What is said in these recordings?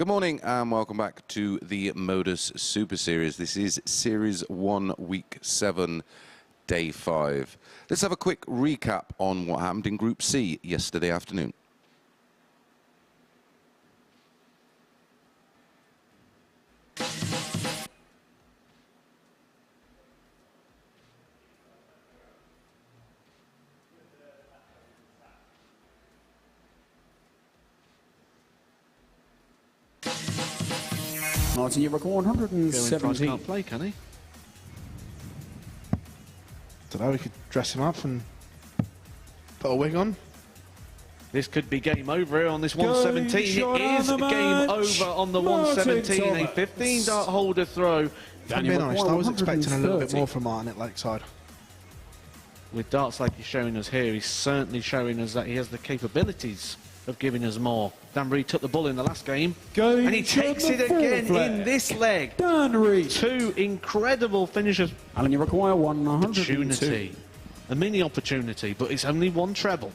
Good morning and welcome back to the MODUS Super Series. This is Series 1, Week 7, Day 5. Let's have a quick recap on what happened in Group C yesterday afternoon. Martin, you record 117. Can't play, can he? Don't know, we could dress him up and put a wig on. This could be game over here on this 117. It is game over on the 117. A 15-dart holder throw. I'm being honest, I was expecting a little bit more from Martin at Lakeside. With darts like he's showing us here, he's certainly showing us that he has the capabilities of giving us more. Dan Reed took the ball in the last game, and he takes it again in this leg. Dan Reed. Two incredible finishes. Alan, you require 102. Opportunity. A mini opportunity, but it's only one treble.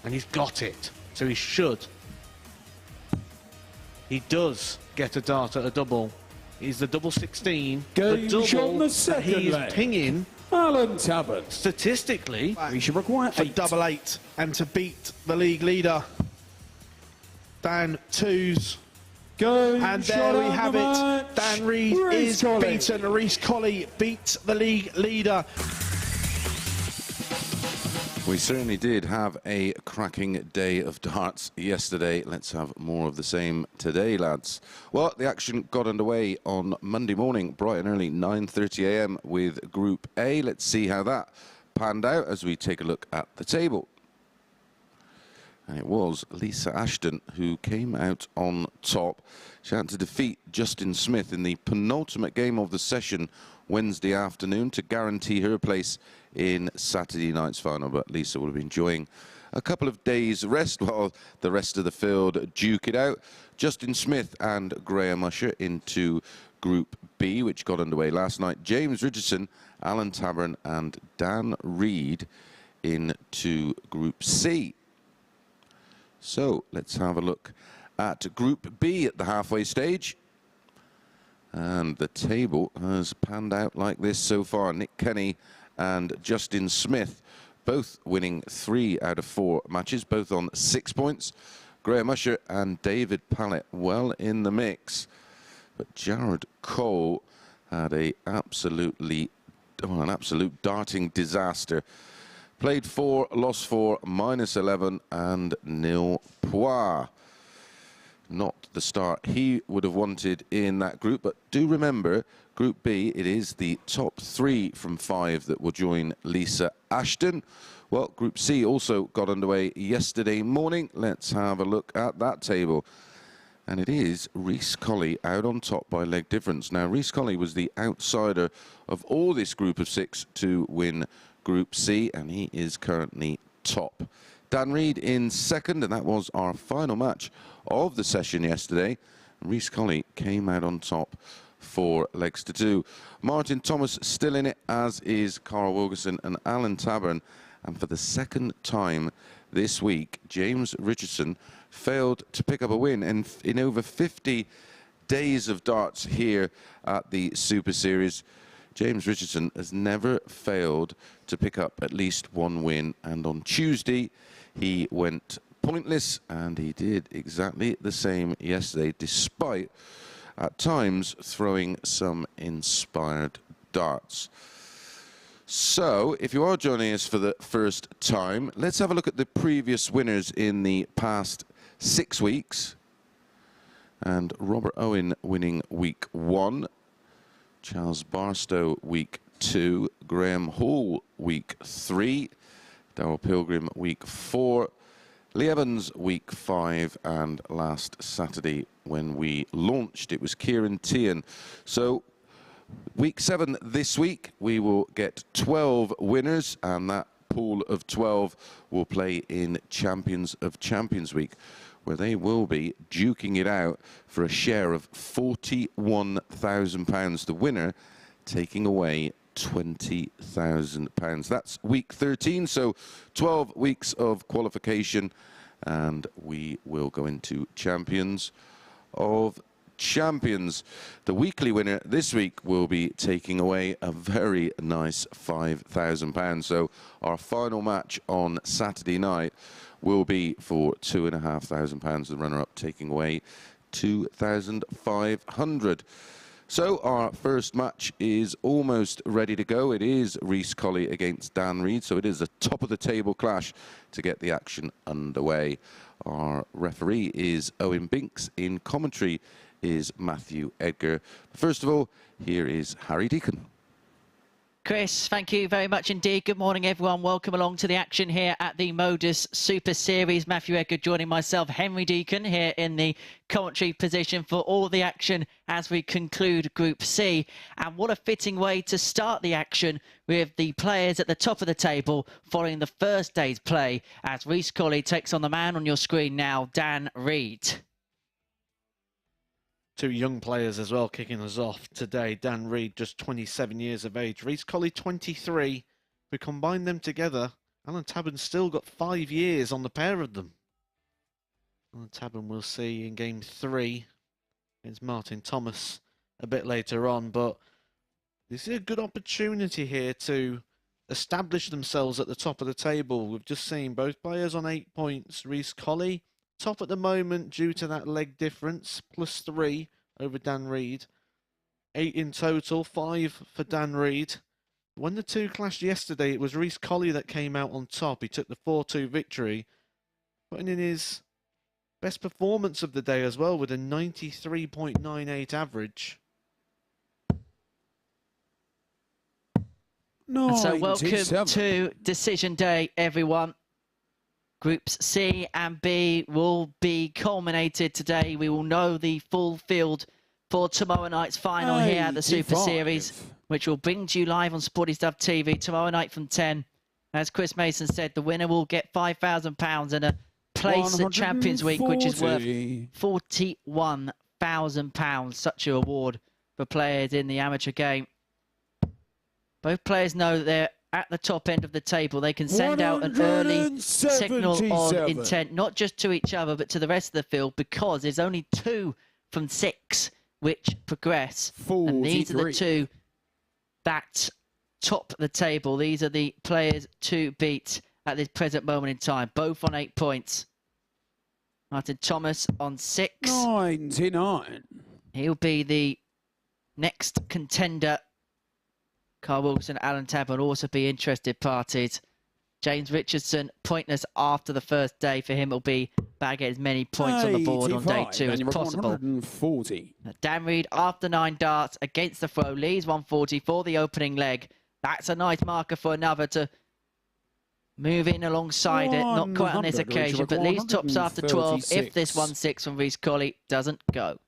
And he's got it, so he should. He does get a dart at a double. He's the double 16. The double that he's pinging. Alan Tabern. Statistically, we should require for double 8 and to beat the league leader. Dan twos. And there we have it. Dan Reed is beaten. Reece Colley beats the league leader. We certainly did have a cracking day of darts yesterday. Let's have more of the same today, lads. Well, the action got underway on Monday morning, bright and early, 9:30 a.m. with Group A. Let's see how that panned out as we take a look at the table. And it was Lisa Ashton who came out on top. She had to defeat Justin Smith in the penultimate game of the session Wednesday afternoon to guarantee her place in Saturday night's final. But Lisa will have been enjoying a couple of days rest while the rest of the field duke it out. Justin Smith and Graham Usher into Group B, which got underway last night. James Richardson, Alan Tabern and Dan Reed into Group C. So let's have a look at Group B at the halfway stage. And the table has panned out like this so far. Nick Kenny and Justin Smith both winning 3 out of 4 matches, both on 6 points. Graham Usher and David Pallett well in the mix. But Jared Cole had an absolute darting disaster. Played 4, lost 4, -11 and nil points. Not the start he would have wanted in that group, but do remember, Group B, it is the top 3 from 5 that will join Lisa Ashton. Well, Group C also got underway yesterday morning. Let's have a look at that table. And it is Reece Colley out on top by leg difference. Now, Reece Colley was the outsider of all this group of 6 to win Group C, and he is currently top. Dan Reed in second, and that was our final match of the session yesterday. Reece Colley came out on top 4 legs to 2. Martin Thomas still in it, as is Carl Wilkinson and Alan Tabern. And for the second time this week, James Richardson failed to pick up a win. And in over 50 days of darts here at the Super Series, James Richardson has never failed to pick up at least 1 win. And on Tuesday, he went pointless, and he did exactly the same yesterday, despite at times throwing some inspired darts. So, if you are joining us for the first time, let's have a look at the previous winners in the past 6 weeks. And Robert Owen winning week 1, Charles Barstow week 2, Graham Hall week 3, Darryl Pilgrim week 4, Lee Evans week 5, and last Saturday when we launched it was Kieran Tian. So week 7 this week we will get 12 winners, and that pool of 12 will play in Champions of Champions week, where they will be duking it out for a share of £41,000. The winner taking away £20,000. That's week 13, so 12 weeks of qualification, and we will go into Champions of Champions. The weekly winner this week will be taking away a very nice £5,000. So our final match on Saturday night will be for £2,500. The runner-up taking away £2,500. So our first match is almost ready to go. It is Reece Colley against Dan Reid. So it is a top-of-the-table clash to get the action underway. Our referee is Owen Binks. In commentary is Matthew Edgar. First of all, here is Harry Deacon. Chris, thank you very much indeed. Good morning, everyone. Welcome along to the action here at the MODUS Super Series. Matthew Edgar joining myself, Henry Deacon, here in the commentary position for all the action as we conclude Group C. And what a fitting way to start the action with the players at the top of the table following the first day's play as Reece Colley takes on the man on your screen now, Dan Reid. Two young players as well kicking us off today. Dan Reid, just 27 years of age. Reece Colley, 23. We combine them together. Alan Tabern still got 5 years on the pair of them. Alan Tabern we'll see in game 3 against Martin Thomas a bit later on. But this is a good opportunity here to establish themselves at the top of the table. We've just seen both players on 8 points. Reece Colley top at the moment due to that leg difference, +3 over Dan Reid. 8 in total, 5 for Dan Reid. When the two clashed yesterday, it was Reece Colley that came out on top. He took the 4-2 victory, putting in his best performance of the day as well with a 93.98 average. And so welcome to Decision Day, everyone. Groups C and B will be culminated today. We will know the full field for tomorrow night's final here at the Super Series, which will bring to you live on Sporty Stuff TV tomorrow night from 10. As Chris Mason said, the winner will get £5,000 and a place at Champions Week, which is worth £41,000. Such a reward for players in the amateur game. Both players know that they're at the top end of the table. They can send out an early signal of intent, not just to each other, but to the rest of the field, because there's only 2 from 6 which progress. 43. And these are the 2 that top the table. These are the players to beat at this present moment in time, both on 8 points. Martin Thomas on 6. 99. He'll be the next contender. Carl Wilkinson, Alan Tabern will also be interested parties. James Richardson, pointless after the first day. For him, it'll be about to get as many points on the board on day 2 as possible. 140. Dan Reid, after 9 darts against the throw, leaves 140 for the opening leg. That's a nice marker for another to move in alongside it. Not quite on this occasion, but leaves tops after 12 if this 1-6 from Reece Colley doesn't go.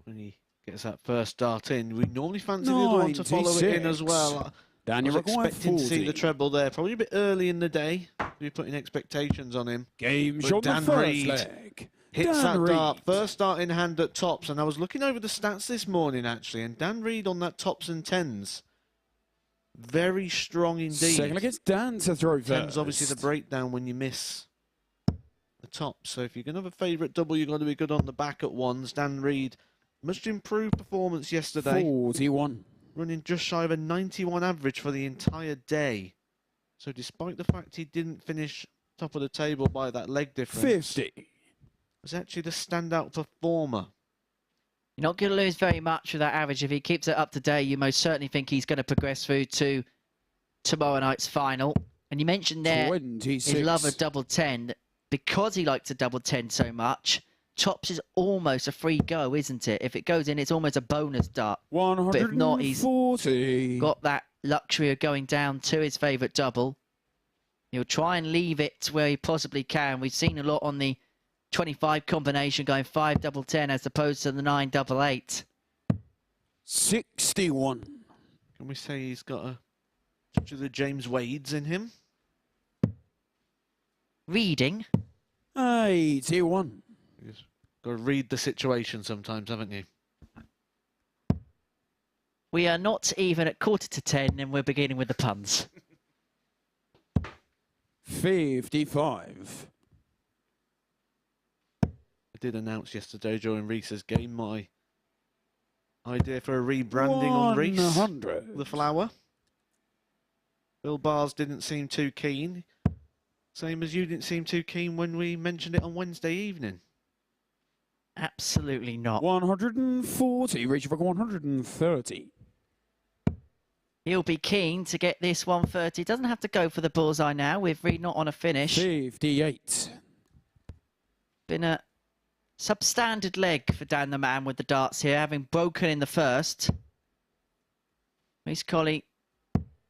When he gets that first dart in, we normally fancy the other one to follow it in as well. I was expecting to see the treble there. Probably a bit early in the day to be putting expectations on him. Game shot the first leg. Hits that dart. First dart in hand at tops. And I was looking over the stats this morning, actually. And Dan Reid on that tops and 10s. Very strong indeed. Second against Dan to throw first. 10's obviously the breakdown when you miss the top. So if you're going to have a favourite double, you've got to be good on the back at ones. Dan Reid, much improved performance yesterday. 41. Running just shy of a 91 average for the entire day. So despite the fact he didn't finish top of the table by that leg difference, 50. Was actually the standout performer. You're not going to lose very much with that average. If he keeps it up to date, you most certainly think he's going to progress through to tomorrow night's final. And you mentioned there 26. his love of double 10. Because he likes to double 10 so much, tops is almost a free go, isn't it? If it goes in, it's almost a bonus dart. 140. But if not, he's got that luxury of going down to his favourite double. He'll try and leave it where he possibly can. We've seen a lot on the 25 combination going 5 double 10 as opposed to the 9 double 8. 61. Can we say he's got a touch of the James Wades in him? Reading. 81. You've got to read the situation sometimes, haven't you? We are not even at 10:15 and we're beginning with the puns. 55. did announce yesterday during Reece's game my idea for a rebranding on Reece, 100. the flower. Bill Bars didn't seem too keen. Same as you didn't seem too keen when we mentioned it on Wednesday evening. Absolutely not. 140. Reach for 130. He'll be keen to get this 130. Doesn't have to go for the bullseye now with Reed not on a finish. 58. Been a substandard leg for Dan the Man with the darts here, having broken in the first. Reece Colley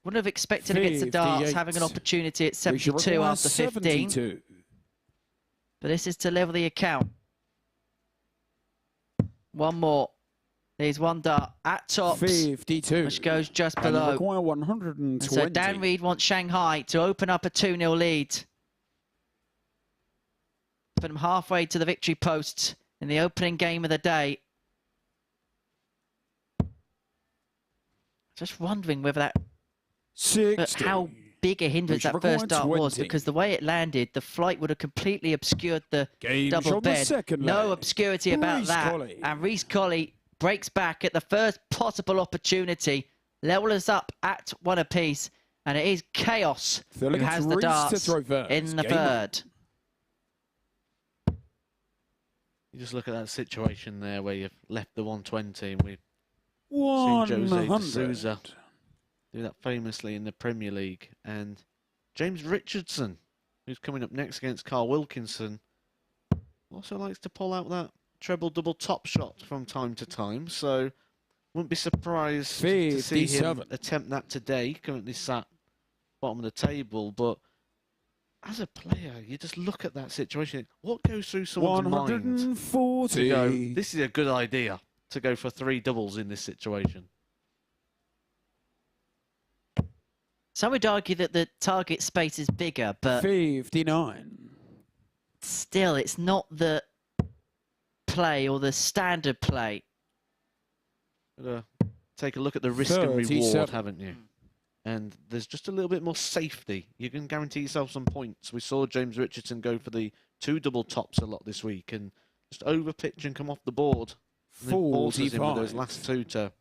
wouldn't have expected against the darts, having an opportunity at 72 after 15. 72. But this is to level the account. One more. There's one dart at tops, 52. which goes just And below. require 120. And so Dan Reed wants Shanghai to open up a 2-0 lead. Put him halfway to the victory post in the opening game of the day. Just wondering whether that 60. how big a hindrance that first dart was, because the way it landed, the flight would have completely obscured the double bed. No obscurity about that. And Reece Colley breaks back at the first possible opportunity, levels up at one apiece, and it is Chaos who has the darts in the third. You just look at that situation there where you've left the 120 and we've seen Jose D'Souza do that famously in the Premier League. And James Richardson, who's coming up next against Carl Wilkinson, also likes to pull out that treble double top shot from time to time. So wouldn't be surprised to see him attempt that today. Currently sat bottom of the table, but as a player, you just look at that situation. What goes through someone's mind to go, this is a good idea to go for 3 doubles in this situation? Some would argue that the target space is bigger, but 59. Still, it's not the play or the standard play. Take a look at the risk and reward, haven't you? And there's just a little bit more safety. You can guarantee yourself some points. We saw James Richardson go for the 2 double tops a lot this week and just overpitch and come off the board. And then forces him with those last 2 to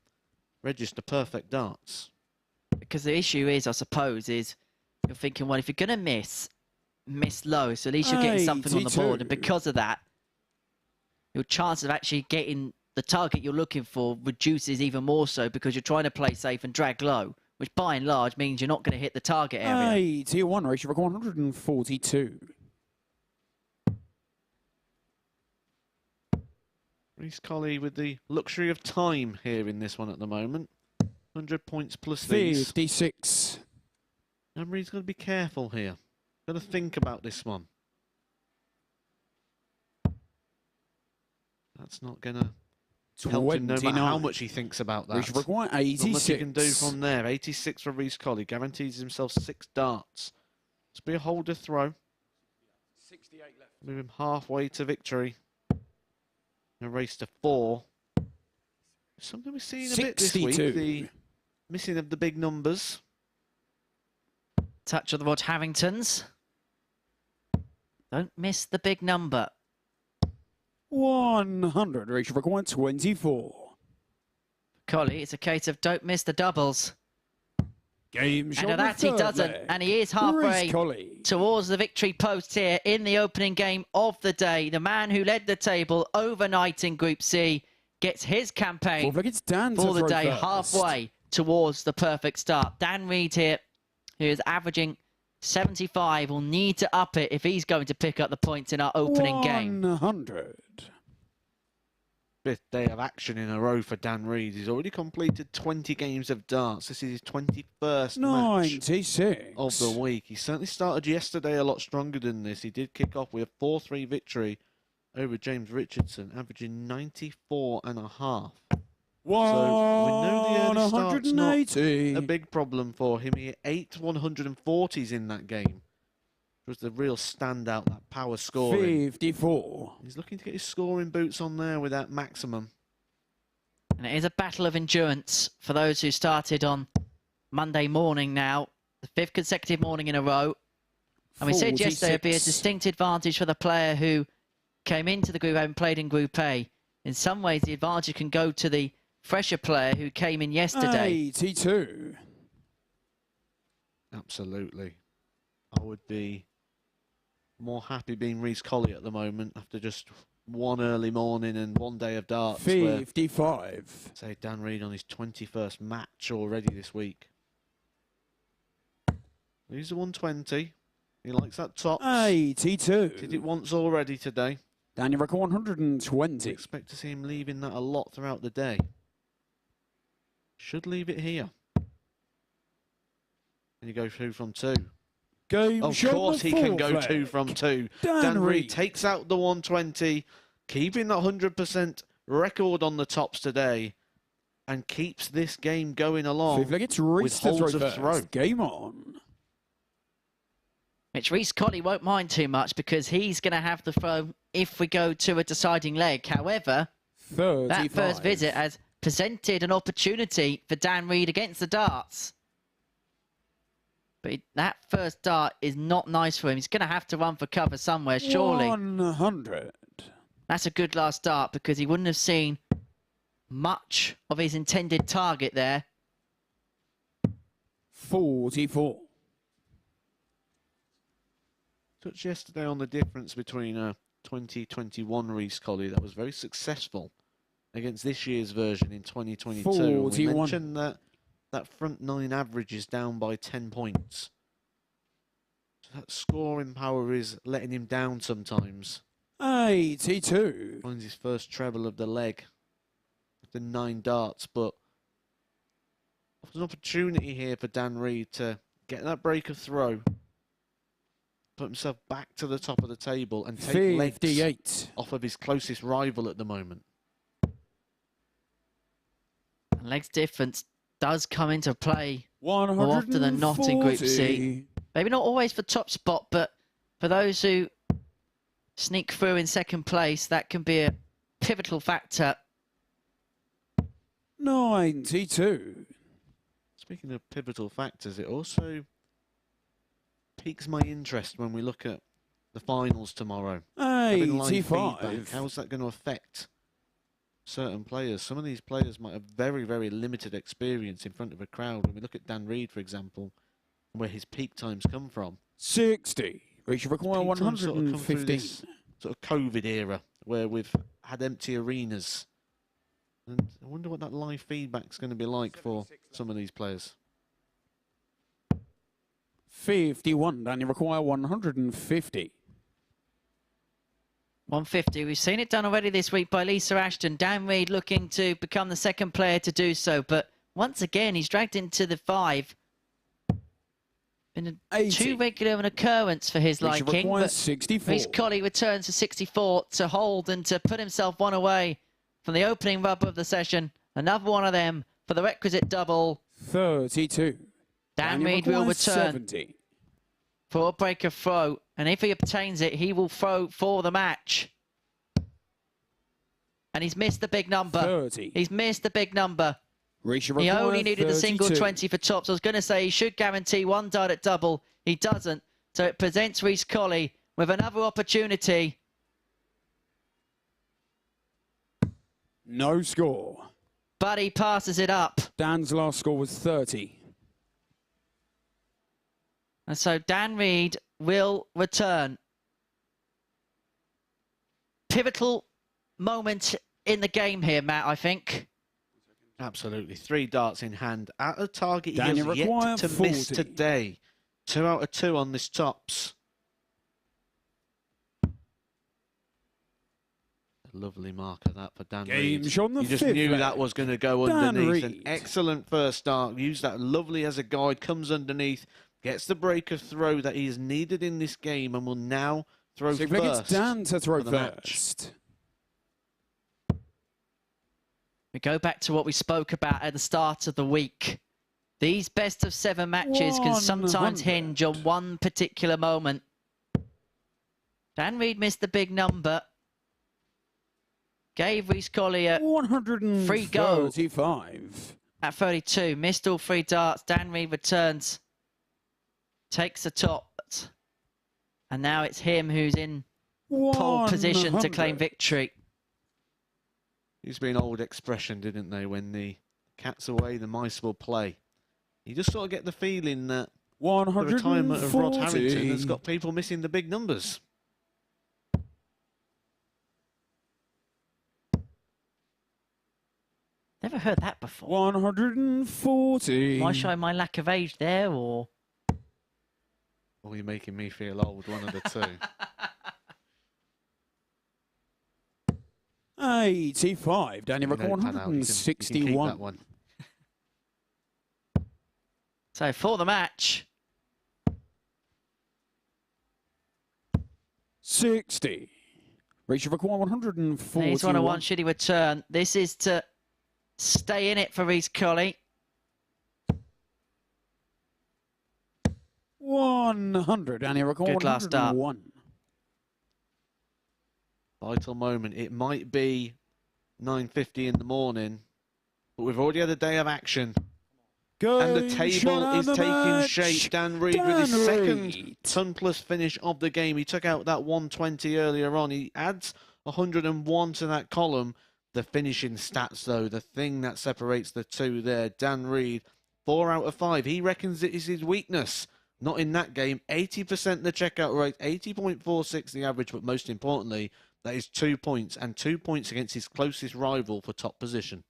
register perfect darts. Because the issue is, I suppose, is you're thinking, well, if you're going to miss low, so at least you're getting something on the board. And because of that, your chance of actually getting the target you're looking for reduces even more so, because you're trying to play safe and drag low, which by and large means you're not going to hit the target area. Tier 1 ratio for 142. Reece Colley with the luxury of time here in this one at the moment. 100 points plus these. 56. And Reed's got to be careful here. Got to think about this one. That's not going to help him no matter how much he thinks about that. Which require 86. Not much he can do from there. 86 for Reece Colley. Guarantees himself 6 darts. It's be a holder throw. 68 left. Move him halfway to victory. A race to 4. Something we're seeing a bit this week. The missing of the big numbers. Touch of the Rod Harringtons. Don't miss the big number. 100. Ratio for 124. Colley, it's a case of don't miss the doubles. Game shot. And that he doesn't. And he is halfway towards the victory post here in the opening game of the day. The man who led the table overnight in Group C gets his campaign for the day halfway towards the perfect start. Dan Reed here, who is averaging 75, will need to up it if he's going to pick up the points in our opening game. 100. 5th day of action in a row for Dan Reed. He's already completed 20 games of darts. This is his 21st match of the week. He certainly started yesterday a lot stronger than this. He did kick off with a 4-3 victory over James Richardson, averaging 94.5. So we know the early start's not a big problem for him. He hit 8 140s in that game. It was the real standout, that power scoring. 54. He's looking to get his scoring boots on there with that maximum. And it is a battle of endurance for those who started on Monday morning now. The 5th consecutive morning in a row. And we said yesterday it would be a distinct advantage for the player who came into the group and played in Group A. In some ways, the advantage can go to the fresher player who came in yesterday. 82. Absolutely. I would be more happy being Reece Colley at the moment after just one early morning and one day of darts. 55. Say Dan Reid on his 21st match already this week. He's a 120. He likes that tops. 82. Did it once already today. Daniel Ricker 120. Expect to see him leaving that a lot throughout the day. Should leave it here. And you go 2 from 2. Game Of course he can go 2 from 2. Dan Reid takes out the 120, keeping that 100% record on the tops today, and keeps this game going along Fifth leg, it's Reece with to holds throw of throw. first. Game on. Which Reece Colley won't mind too much because he's going to have the throw if we go to a deciding leg. However, 35. that first visit has presented an opportunity for Dan Reid against the darts. But that first dart is not nice for him. He's going to have to run for cover somewhere, surely. 100. That's a good last dart because he wouldn't have seen much of his intended target there. 44. Touched yesterday on the difference between 2021 Reece Colley that was very successful against this year's version in 2022. 41. We mentioned that front 9 average is down by 10 points. So that scoring power is letting him down sometimes. 82. Finds his first treble of the leg after 9 darts, but there's an opportunity here for Dan Reid to get that break of throw, put himself back to the top of the table and take 58. legs off of his closest rival at the moment. And legs difference does come into play 140. more often than not in Group C. Maybe not always for top spot, but for those who sneak through in second place, that can be a pivotal factor. 92. Speaking of pivotal factors, it also piques my interest when we look at the finals tomorrow. Having live feedback, 85. how's that going to affect certain players? Some of these players might have very, very limited experience in front of a crowd. When we look at Dan Reid, for example, where his peak times come from. 60. Reach require Peak times sort of come through 115. this sort of COVID era where we've had empty arenas. And I wonder what that live feedback's going to be like for some of these players. 51. Daniel require 150. 150. We've seen it done already this week by Lisa Ashton. Dan Reid looking to become the second player to do so. But once again, he's dragged into the 5. Been too regular an occurrence for his Reach liking. require But 64. Reece Colley returns to 64 to hold and to put himself one away from the opening rubber of the session. Another one of them for the requisite double. 32. Dan Reid will return 70. for a break of throw. And if he obtains it, he will throw for the match. And he's missed the big number. 30. He's missed the big number. He only needed a single 20 for tops. I was going to say he should guarantee one dart at double. He doesn't. So it presents Reece Colley with another opportunity. No score. But he passes it up. Dan's last score was 30. And so Dan Reid will return. Pivotal moment in the game here, Matt, I think. Absolutely. 3 darts in hand at a target he Daniel has yet require to 40. miss today. 2 out of 2 on this tops. A lovely marker that for Dan Reid. Game's on the You just fifth knew leg. that was going to go Dan underneath. An Reid. excellent first dart. Used that lovely as a guide. Comes underneath. Gets the break of throw that he is needed in this game and will now throw So first. it's Dan to throw for the match. first. We go back to what we spoke about at the start of the week. These best of 7 matches can sometimes 100. hinge on one particular moment. Dan Reid missed the big number. Gave Reece Colley a 135. free go at 32. Missed all 3 darts. Dan Reid returns. Takes the top. And now it's him who's in pole position to claim victory. Used to be an old expression, didn't they? When the cat's away, the mice will play. You just sort of get the feeling that the retirement of Rod Harrington has got people missing the big numbers. Never heard that before. 140. Am I showing my lack of age there, or? Or you're making me feel old, one of the two. 85. Daniel Rick, Notepad out, you can keep 161. that one. So for the match, 60. Reach of require 140. he's 101. Should he return? This is to stay in it for Reece Colley. 100. Daniel Rick, Good last start. 101. Vital moment. It might be 9:50 in the morning, but we've already had a day of action. And the table is taking shape. Dan Reid with his second ton-plus finish of the game. He took out that 120 earlier on. He adds 101 to that column. The finishing stats, though, the thing that separates the two there. Dan Reid, 4 out of 5. He reckons it is his weakness. Not in that game. 80% the checkout rate, 80.46 the average, but most importantly, that is 2 points, and 2 points against his closest rival for top position.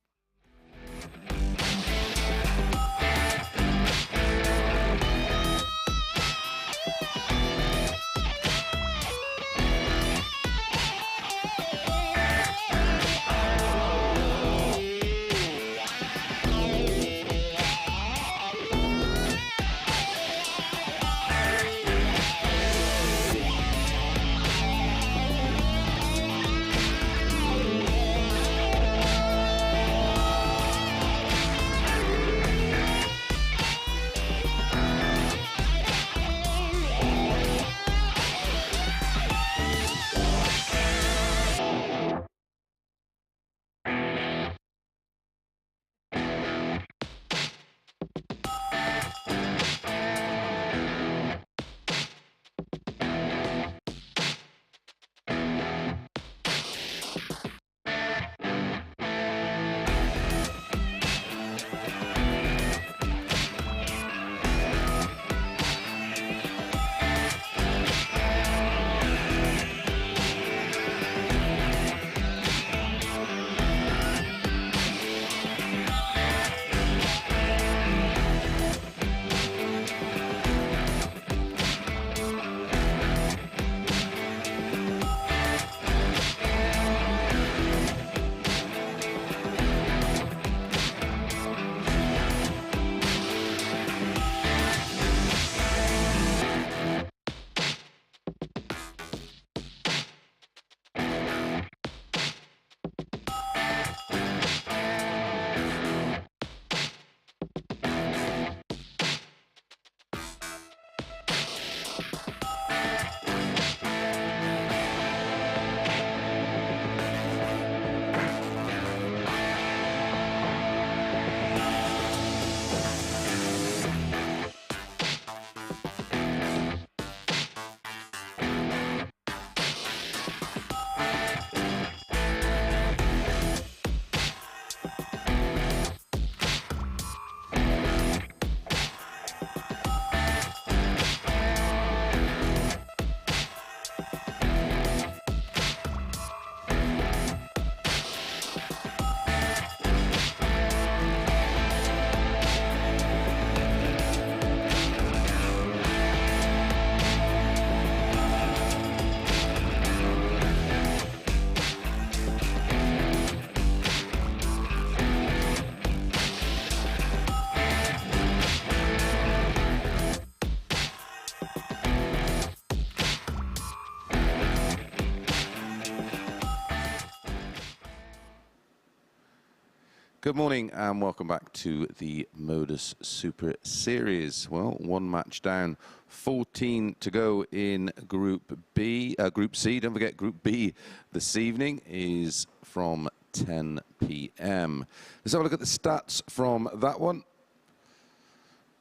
Good morning and welcome back to the MODUS Super Series. Well, one match down, 14 to go in Group B, Group C. Don't forget, Group B this evening is from 10 p.m. Let's have a look at the stats from that one.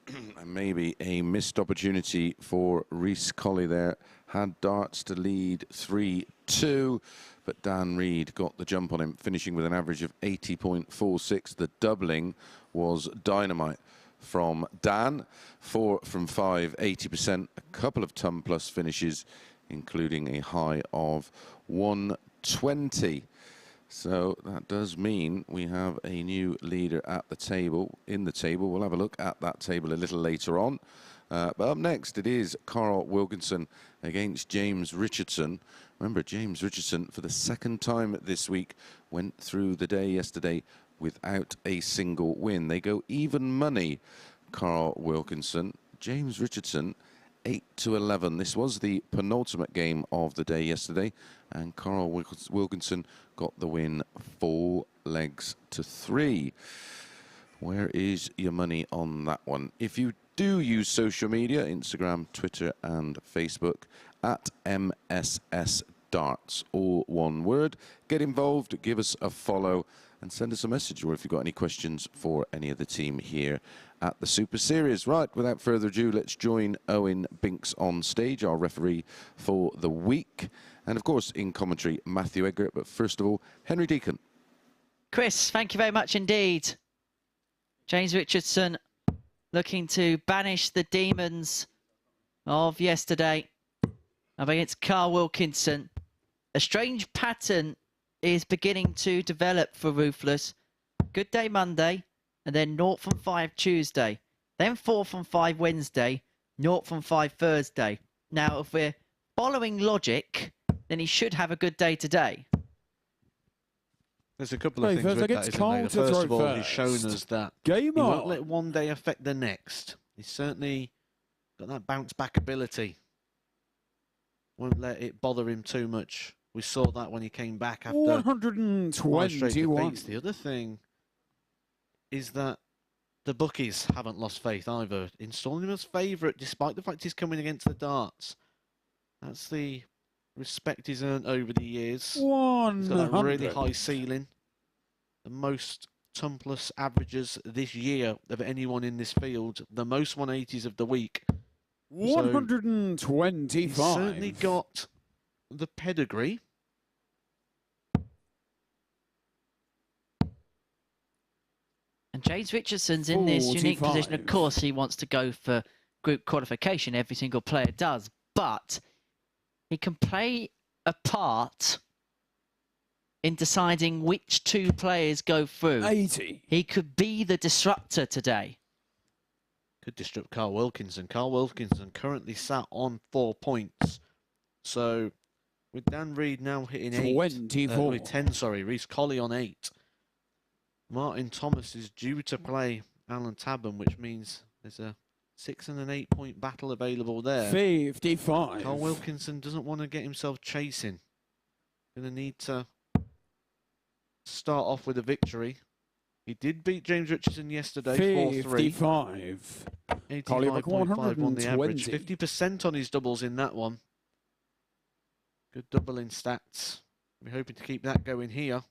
And maybe a missed opportunity for Reece Colley there. had darts to lead 3-2, but Dan Reed got the jump on him, finishing with an average of 80.46. The doubling was dynamite from Dan. 4 from 5, 80%. A couple of ton plus finishes, including a high of 120. So that does mean we have a new leader at the table, in the table. We'll have a look at that table a little later on. But up next, it is Carl Wilkinson against James Richardson. Remember, James Richardson, for the second time this week, went through the day yesterday without a single win. They go even money, Carl Wilkinson. James Richardson, 8-11. This was the penultimate game of the day yesterday, and Carl Wilkinson got the win 4 legs to 3. Where is your money on that one? If you do use social media, Instagram, Twitter and Facebook, at MSS Darts, all one word. Get involved, give us a follow and send us a message, or if you've got any questions for any of the team here at the Super Series. Right, without further ado, let's join Owen Binks on stage, our referee for the week. And of course, in commentary, Matthew Eggert. But first of all, Henry Deacon. Chris, thank you very much indeed. James Richardson looking to banish the demons of yesterday up against Carl Wilkinson. A strange pattern is beginning to develop for Ruthless. Good day Monday, and then 0 from 5 Tuesday. Then 4 from 5 Wednesday, 0 from 5 Thursday. Now, if we're following logic, then he should have a good day today. There's a couple of things with that, isn't there? First of all, he's shown us that he won't let one day affect the next. He's certainly got that bounce back ability. Won't let it bother him too much. We saw that when he came back after 121. The other thing is that the bookies haven't lost faith either, installing him as favourite despite the fact he's coming against the darts. That's the respect he's earned over the years. 100. He's got that really high ceiling. The most ton plus averages this year of anyone in this field. The most 180s of the week. 125. He's certainly got the pedigree. And James Richardson's in this unique position. Of course, he wants to go for group qualification. Every single player does. But he can play a part in deciding which 2 players go through. 80. He could be the disruptor today. Could disrupt Carl Wilkinson. Carl Wilkinson currently sat on 4 points. So with Dan Reed now hitting 24. 10, sorry, Reece Colley on 8. Martin Thomas is due to play Alan Tabern, which means there's a 6 and an 8 point battle available there. 55. Carl Wilkinson doesn't want to get himself chasing. Going to need to start off with a victory. He did beat James Richardson yesterday, 4-3. 55. 85.5 on the average. 50% on his doubles in that one. Good doubling stats. We're hoping to keep that going here.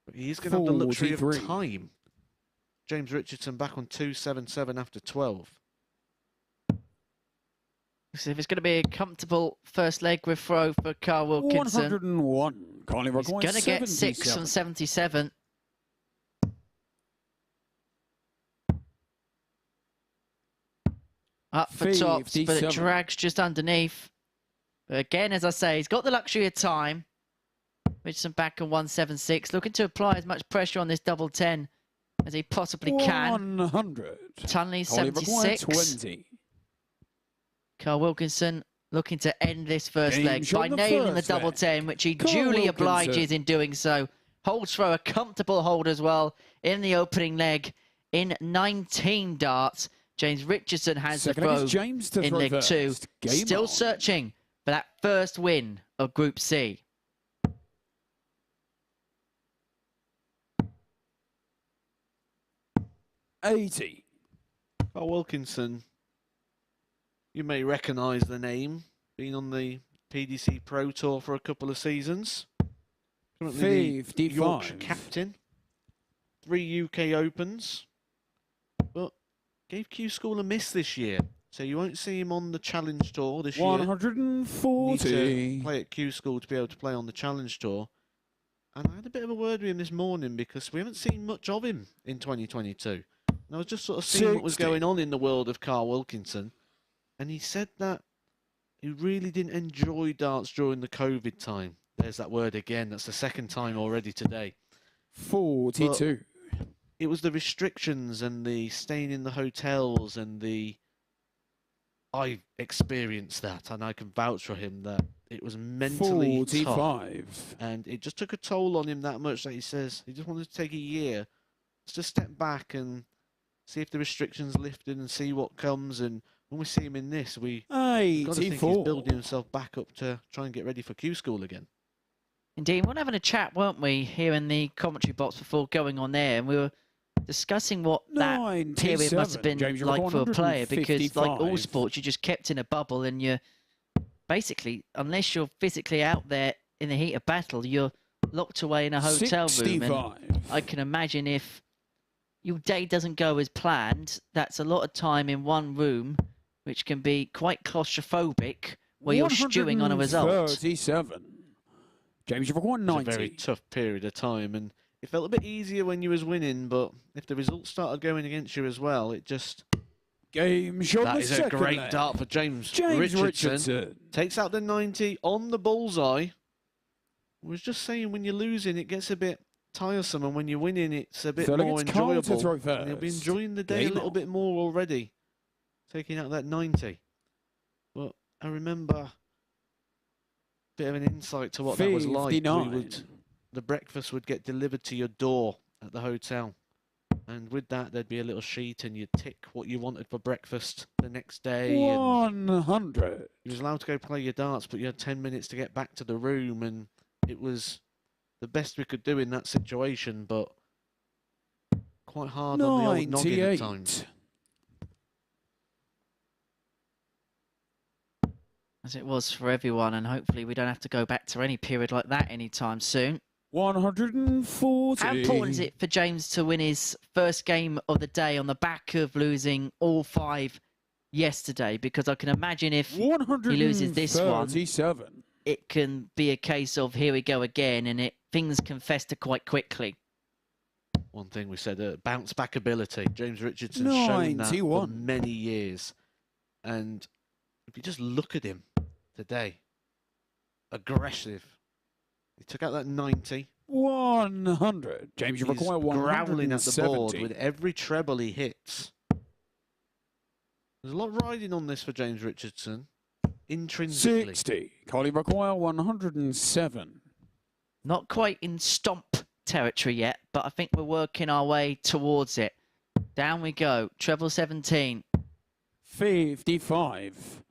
But he is going to have the luxury of time. James Richardson back on 277 after 12. So if it's going to be a comfortable first leg with throw for Carl Wilkinson. 101. He's going to get 6 from 77. Up for tops, but it drags just underneath. But again, as I say, he's got the luxury of time. Richardson back on 176, looking to apply as much pressure on this double 10 as he possibly can. 100. Tunley 76. 20. Carl Wilkinson looking to end this first leg by nailing the double 10, which he duly obliges in doing so. Holds throw, a comfortable hold as well in the opening leg in 19 darts. James Richardson has the throw in leg 2. Still searching for that first win of Group C. $80. Carl Wilkinson, you may recognise the name, been on the PDC Pro Tour for a couple of seasons. Currently 55. the Yorkshire captain, 3 UK Opens, but gave Q School a miss this year. So you won't see him on the Challenge Tour this year. 140. Need to play at Q School to be able to play on the Challenge Tour. And I had a bit of a word with him this morning because we haven't seen much of him in 2022. And I was just sort of seeing what was going on in the world of Carl Wilkinson. And he said that he really didn't enjoy darts during the COVID time. There's that word again. That's the second time already today. 42. But it was the restrictions and the staying in the hotels and the... I experienced that, and I can vouch for him that it was mentally 45. tough. And it just took a toll on him that much that he says he just wanted to take a year just to step back and see if the restrictions lifted and see what comes. And when we see him in this, we've got to think he's building himself back up to try and get ready for Q School again. Indeed, we were having a chat, weren't we, here in the commentary box before going on there, and we were discussing what that period must have been like for a player, because like all sports, you're just kept in a bubble, and you're basically, unless you're physically out there in the heat of battle, you're locked away in a hotel room. And I can imagine if your day doesn't go as planned, that's a lot of time in one room, which can be quite claustrophobic, where you're stewing on a result. 37. James, you've got 190. It's a very tough period of time, and it felt a bit easier when you was winning, but if the results started going against you as well, it just... Game shot. That is a great dart for James Richardson. Takes out the 90 on the bullseye. I was just saying, when you're losing, it gets a bit tiresome, and when you're winning, it's a bit more enjoyable. And you'll be enjoying the day a little bit more already, taking out that 90. But I remember a bit of an insight to what that was like. The breakfast would get delivered to your door at the hotel. And with that, there'd be a little sheet, and you'd tick what you wanted for breakfast the next day. 100. You was allowed to go play your darts, but you had 10 minutes to get back to the room, and it was the best we could do in that situation, but quite hard on the old noggin at times. As it was for everyone, and hopefully we don't have to go back to any period like that anytime soon. 140. How important is it for James to win his first game of the day on the back of losing all 5 yesterday? Because I can imagine if he loses this one, it can be a case of here we go again, and things can fester quite quickly. One thing we said, bounce back ability. James Richardson's shown that for many years. And if you just look at him today, aggressive. He took out that 90. 100. James, you require 170. Growling at the board with every treble he hits. There's a lot riding on this for James Richardson. Intrinsically. 60. Colley require 107. Not quite in stomp territory yet, but I think we're working our way towards it. Down we go. Treble 17. 55.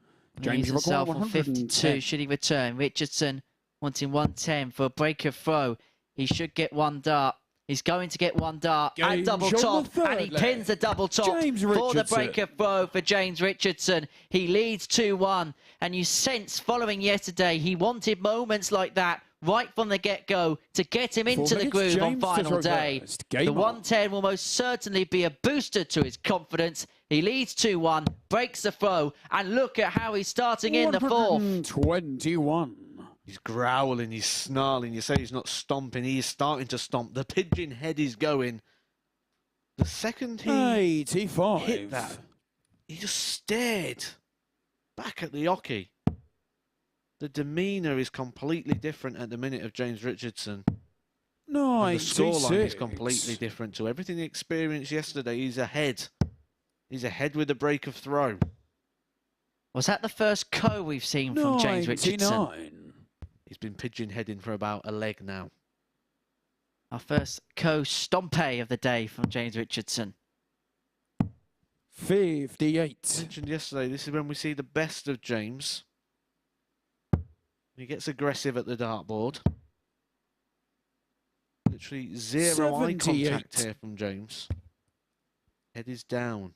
James, you require 152. Should he return? Richardson wanting 110 for a breaker throw. He should get one dart. He's going to get one dart at double top, and he pins the double top for the breaker throw for James Richardson. He leads 2-1, and you sense following yesterday, he wanted moments like that right from the get-go to get him into the groove on final day. The 110 will most certainly be a booster to his confidence. He leads 2-1, breaks the throw, and look at how he's starting in the fourth. 21. He's growling, he's snarling. You say he's not stomping, he's starting to stomp. The pigeon head is going. The second he 85. hit that, he just stared back at the hockey. The demeanour is completely different at the minute of James Richardson. Nice. The scoreline is completely different to everything he experienced yesterday. He's ahead. He's ahead with the break of throw. Was that the first co we've seen from James Richardson? He's been pigeon heading for about a leg now. Our first co-stompe of the day from James Richardson. 58. I mentioned yesterday, this is when we see the best of James. He gets aggressive at the dartboard. Literally zero eye contact here from James. Head is down.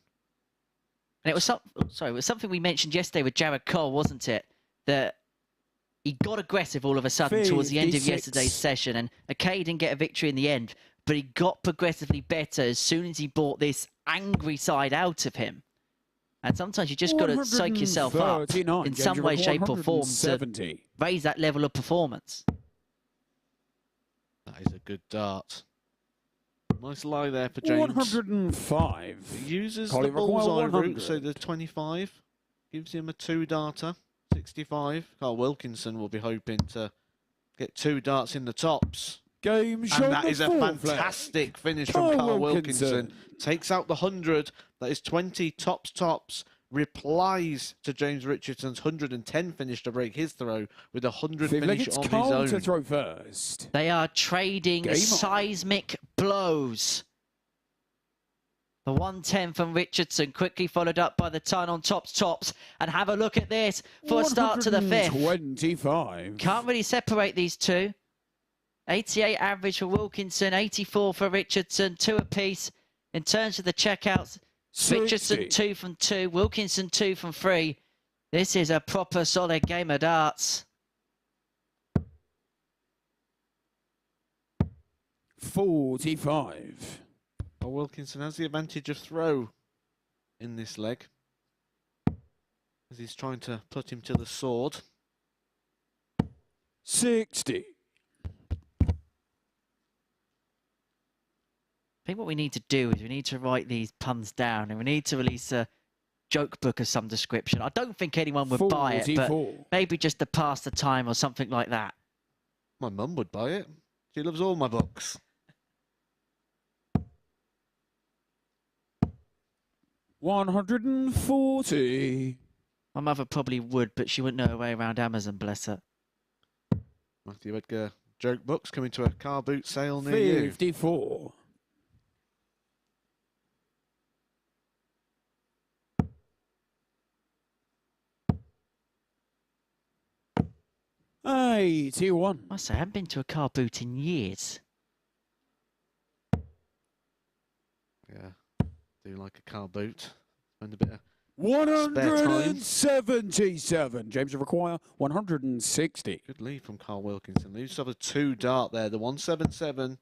And it was it was something we mentioned yesterday with Jared Cole, wasn't it? That he got aggressive all of a sudden towards the end of yesterday's session, and okay, he didn't get a victory in the end, but he got progressively better as soon as he brought this angry side out of him. And sometimes you just got to psych yourself up in some way, shape or form to raise that level of performance. That is a good dart. Nice lie there for James. 105. He uses Colley the bullseye 100. route, so the 25 gives him a 2-darter. 65. Carl Wilkinson will be hoping to get 2 darts in the tops. Game shot. And that is a fantastic finish from Carl Wilkinson. Takes out the 100. That is 20 tops. Replies to James Richardson's 110 finish to break his throw with a 100 finish on his own. To throw first. They are trading seismic blows. The 110 from Richardson, quickly followed up by the ton on tops. And have a look at this for a start to the 5th. 25. Can't really separate these two. 88 average for Wilkinson, 84 for Richardson, 2 apiece. In terms of the checkouts, 60. Richardson 2 from 2, Wilkinson 2 from 3. This is a proper solid game of darts. 45. Well, Wilkinson has the advantage of throw in this leg, as he's trying to put him to the sword. 60. I think what we need to do is we need to write these puns down and we need to release a joke book of some description. I don't think anyone would buy it, but maybe just to pass the time or something like that. My mum would buy it. She loves all my books. 140. My mother probably would, but she wouldn't know her way around Amazon, bless her. Matthew Edgar joke books coming to a car boot sale near you. 54. T1. I must say, I haven't been to a car boot in years. Yeah, do like a car boot. Spend a bit of 177. James require 160. Good lead from Carl Wilkinson. They used to have a 2-dart there. The 177.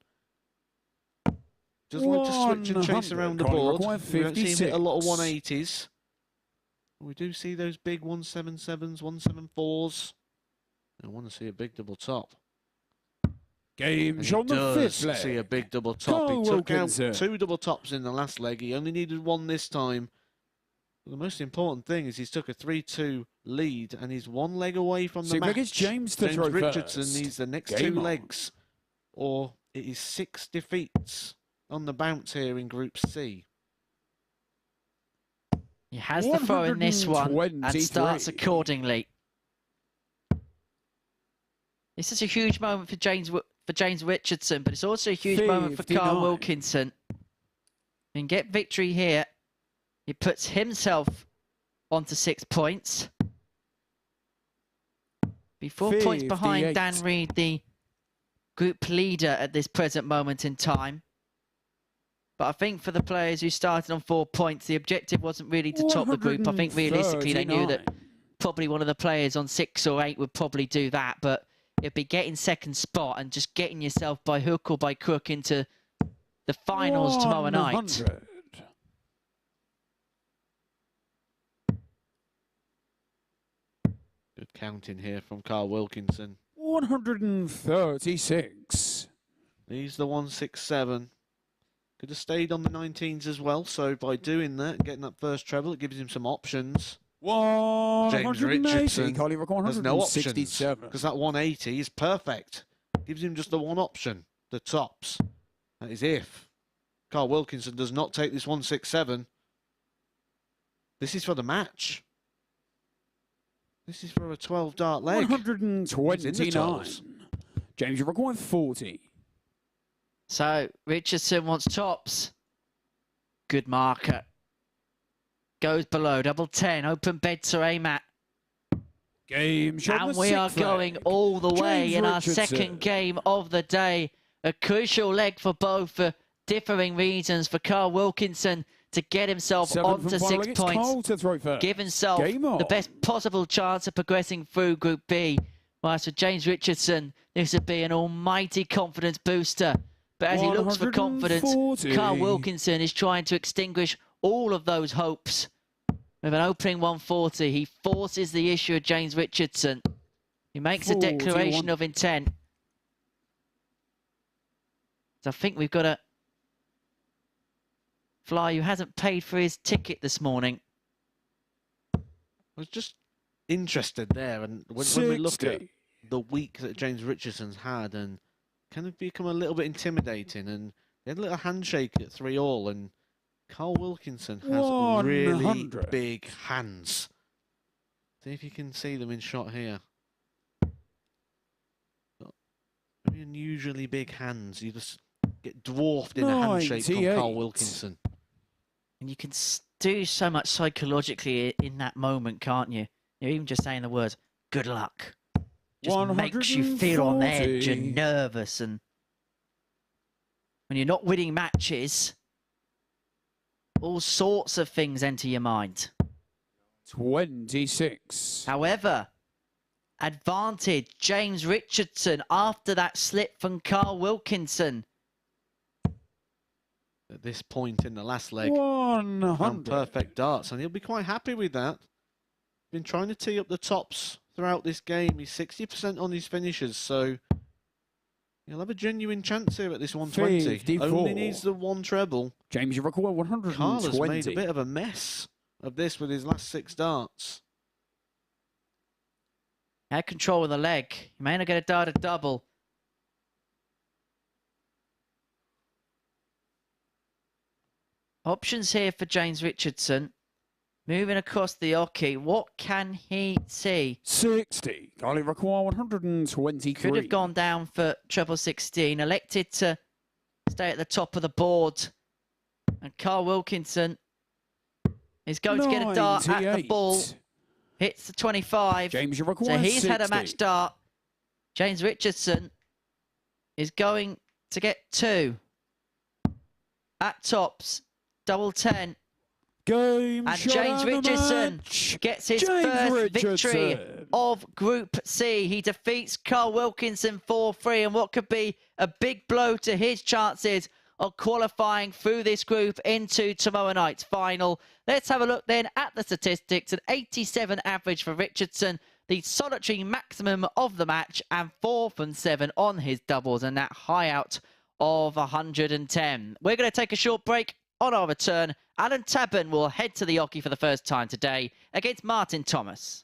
Just like to switch and chase around the board. We don't see him hit a lot of 180s. We do see those big 177s, 174s. I want to see a big double top. Game shot the 5th leg. See a big double top. He took out 2 double tops in the last leg. He only needed 1 this time. But the most important thing is he's took a 3-2 lead and he's 1 leg away from the match. James Richardson needs the next 2 legs, or it is 6 defeats on the bounce here in Group C. He has the throw in this one and starts accordingly. This is a huge moment for James Richardson, but it's also a huge moment for Carl Wilkinson. He can get victory here. He puts himself onto 6 points. Be 4 points behind Dan Reed, the group leader at this present moment in time. But I think for the players who started on 4 points, the objective wasn't really to top the group. I think realistically they knew that probably one of the players on 6 or 8 would probably do that, but it'd be getting second spot and just getting yourself by hook or by crook into the finals tomorrow night. Good counting here from Carl Wilkinson. 136. He's the 167. Could have stayed on the 19s as well, so by doing that, getting that first treble, it gives him some options. James Richardson has no options, because that 180 is perfect. Gives him just the 1 option, the tops. That is if Carl Wilkinson does not take this 167. This is for the match. This is for a 12-dart leg. 129. James, you require 40. So Richardson wants tops. Good marker. Goes below, double 10, open bed to aim at. Game shot. And we are going all the way in our second game of the day. A crucial leg for both, for differing reasons. For Carl Wilkinson to get himself onto 6 points, give himself the best possible chance of progressing through Group B. Whilst for James Richardson, this would be an almighty confidence booster. But as he looks for confidence, Carl Wilkinson is trying to extinguish all of those hopes. With an opening 140, he forces the issue of James Richardson. He makes a declaration of intent. So I think we've got a fly who hasn't paid for his ticket this morning. I was just interested there, and when we look at the week that James Richardson's had, and kind of become a little bit intimidating, and they had a little handshake at 3-all, and Carl Wilkinson has really big hands. See if you can see them in shot here. Very unusually big hands. You just get dwarfed in a handshake from Carl Wilkinson. And you can do so much psychologically in that moment, can't you? You're even just saying the words, good luck. Just makes you feel on edge and nervous. And when you're not winning matches, all sorts of things enter your mind. 26. However, advantage James Richardson after that slip from Carl Wilkinson. At this point in the last leg, 100. Perfect darts, and he'll be quite happy with that. Been trying to tee up the tops throughout this game. He's 60% on his finishes, so he'll have a genuine chance here at this 120. 54. Only needs the one treble. James, you record 120. Carl has made a bit of a mess of this with his last 6 darts. Had control of the leg. He may not get a dart at double. Options here for James Richardson. Moving across the oche. What can he see? 60. Carly require 123. Could have gone down for treble 16. Elected to stay at the top of the board. And Carl Wilkinson is going to get a dart at the ball. Hits the 25. James, you require so he's 60. had a match dart. James Richardson is going to get 2. At tops. Double 10. Game and James Richardson gets his first victory of Group C. He defeats Carl Wilkinson 4-3, and what could be a big blow to his chances of qualifying through this group into tomorrow night's final. Let's have a look then at the statistics. An 87 average for Richardson, the solitary maximum of the match, and 4 from 7 on his doubles, and that high out of 110. We're going to take a short break. On our return, Alan Tabern will head to the oche for the first time today against Martin Thomas.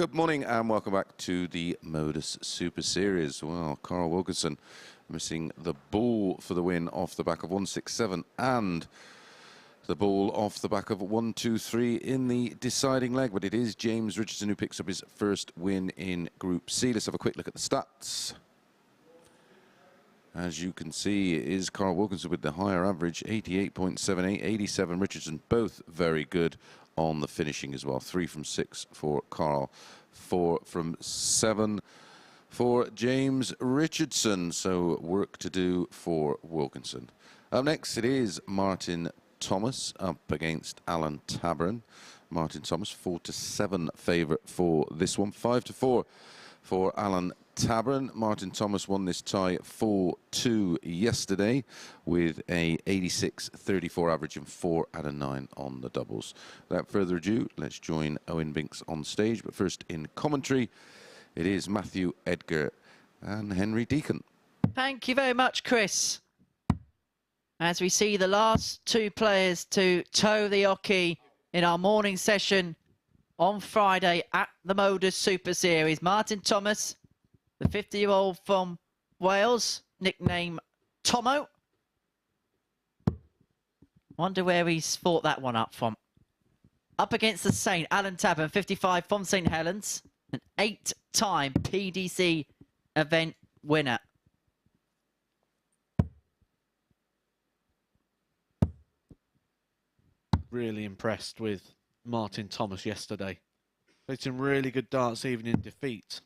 Good morning and welcome back to the MODUS Super Series. Well, Carl Wilkinson missing the ball for the win off the back of 167 and the ball off the back of 123 in the deciding leg. But it is James Richardson who picks up his first win in Group C. Let's have a quick look at the stats. As you can see, it is Carl Wilkinson with the higher average, 88.78, 87 Richardson, both very good on the finishing as well. 3 from 6 for Carl, 4 from 7 for James Richardson. So work to do for Wilkinson. Up next, it is Martin Thomas up against Alan Tabern. Martin Thomas, 4-7 favourite for this one, 5-4 for Alan Tabern. Martin Thomas won this tie 4-2 yesterday with a 86-34 average and 4 out of 9 on the doubles. Without further ado, let's join Owen Binks on stage. But first in commentary, it is Matthew Edgar and Henry Deacon. Thank you very much, Chris. As we see the last two players to toe the hockey in our morning session on Friday at the MODUS Super Series. Martin Thomas, the 50-year-old from Wales, nickname Tomo. Wonder where he's fought that one up from. Up against the Saint, Alan Tabern, 55 from St Helens, an 8-time PDC event winner. Really impressed with Martin Thomas yesterday. Played some really good darts even in defeat.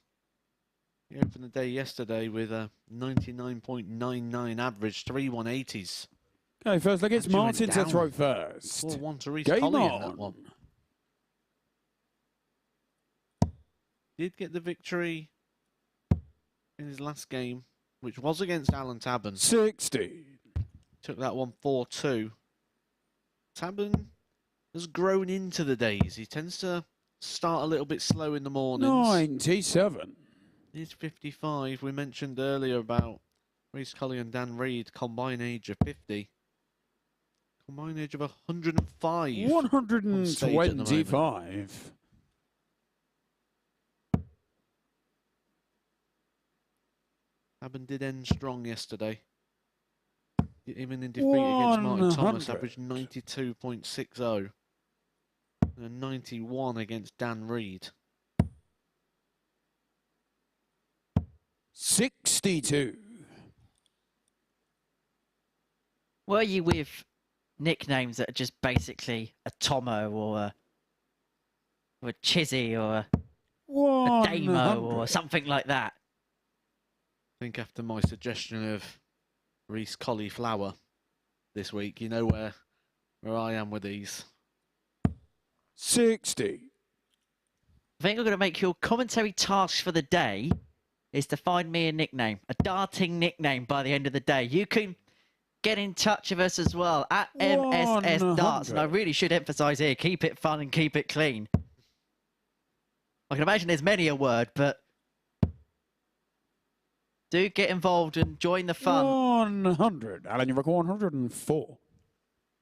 He opened the day yesterday with a 99.99 average, 3 180s. Okay, first leg, it's Martin to throw first. 4-1 to Reece Game Colley on. in that one. Did get the victory in his last game, which was against Alan Tabern. 60. Took that one 4-2. Tabern has grown into the days. He tends to start a little bit slow in the mornings. 97. He's 55. We mentioned earlier about Reece Colley and Dan Reid, combined age of 50. Combined age of 105. 125. Tabern did end strong yesterday. Even in defeat against Martin Thomas, averaged 92.60. And 91 against Dan Reid. 62. Were you with nicknames that are just basically a Tomo or a Chizzy or a Damo or something like that? I think after my suggestion of Reece Colley Flower this week, you know where I am with these. 60. I think I'm going to make your commentary task for the day is to find me a nickname, a darting nickname by the end of the day. You can get in touch with us as well at MSS Darts. And I really should emphasise here, keep it fun and keep it clean. I can imagine there's many a word, but do get involved and join the fun. 100. Alan, you record 104.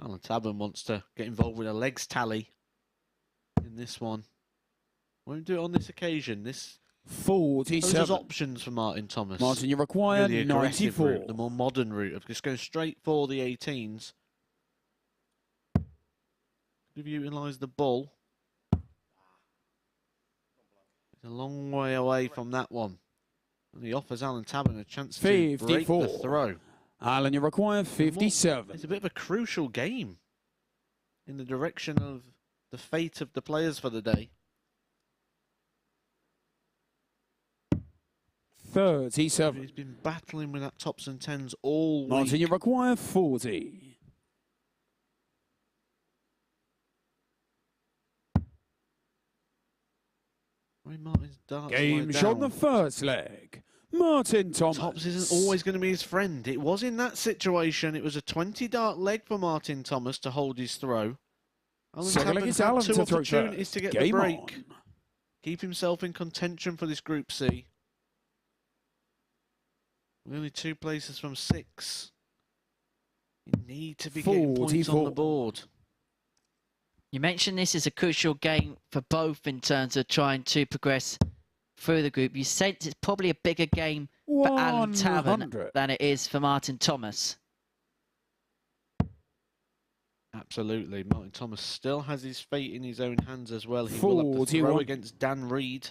Alan Tabern wants to get involved with a legs tally in this one. Won't do it on this occasion. This 47. Those options for Martin Thomas. Martin, you require really aggressive 94. route, the more modern route of just going straight for the 18s. Could have utilised the ball. It's a long way away from that one. And he offers Alan Tabern a chance to break the throw. Alan, you require 57. It's a bit of a crucial game in the direction of the fate of the players for the day. 37. He's been battling with that tops and tens all Martin, week. you require 40. Martin's darts Game shot the first leg. Martin Thomas. Tops isn't always going to be his friend. It was in that situation. It was a 20-dart leg for Martin Thomas to hold his throw. Alan Tabern had two opportunities to get the break. Keep himself in contention for this Group C. Only 2 places from 6. You need to be getting points on the board. You mentioned this is a crucial game for both in terms of trying to progress through the group. You sense it's probably a bigger game for Alan Tavern than it is for Martin Thomas. Absolutely. Martin Thomas still has his fate in his own hands as well. He will have to throw against Dan Reed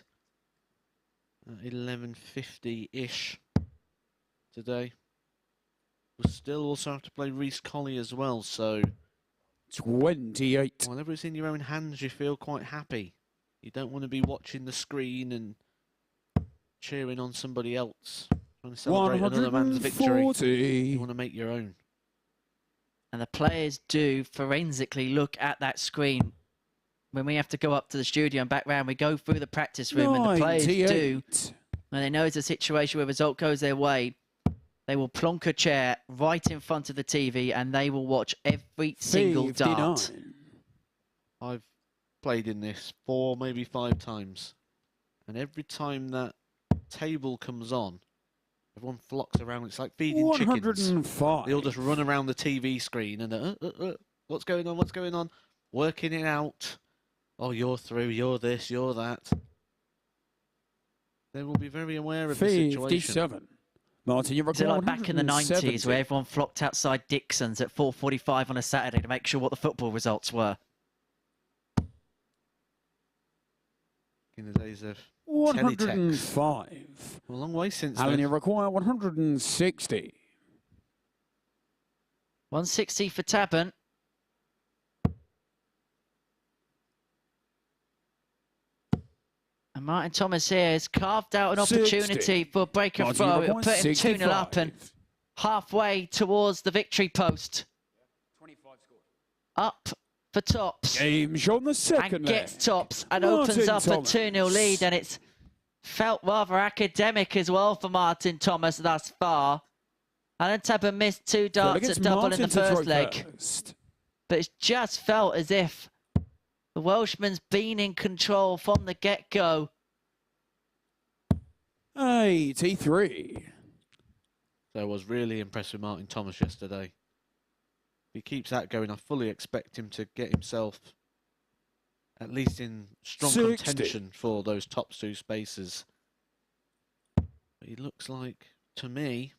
at 11:50-ish today. We'll still also have to play Reece Colley as well, so 28. whenever it's in your own hands, you feel quite happy. You don't want to be watching the screen and cheering on somebody else, trying to celebrate another man's victory. You want to make your own. And the players do forensically look at that screen. When we have to go up to the studio and back round, we go through the practice room, and the players do. When they know it's a situation where a result goes their way, they will plonk a chair right in front of the TV and they will watch every single dart. I've played in this 4, maybe 5 times. And every time that table comes on, everyone flocks around. It's like feeding chickens. They all just run around the TV screen and what's going on? What's going on? Working it out. Oh, you're through. You're this. You're that. They will be very aware of the situation. 57. Martin, you're recording. Like back in the 90s, where everyone flocked outside Dixon's at 4:45 on a Saturday to make sure what the football results were. In the days of 105. A long way since Alan, then. you require 160. 160 for Tabern. And Martin Thomas here has carved out an opportunity for a break and throw. It'll put him 2-0 up and halfway towards the victory post. 25 scored. Up for tops. Game on the second and gets tops and opens up a 2-0 lead, and it's felt rather academic as well for Martin Thomas thus far. Alan Tabern missed 2 darts at double in the first leg. But it's just felt as if the Welshman's been in control from the get-go. 83. So I was really impressed with Martin Thomas yesterday. If he keeps that going, I fully expect him to get himself at least in strong contention for those top 2 spaces. But he looks like, to me,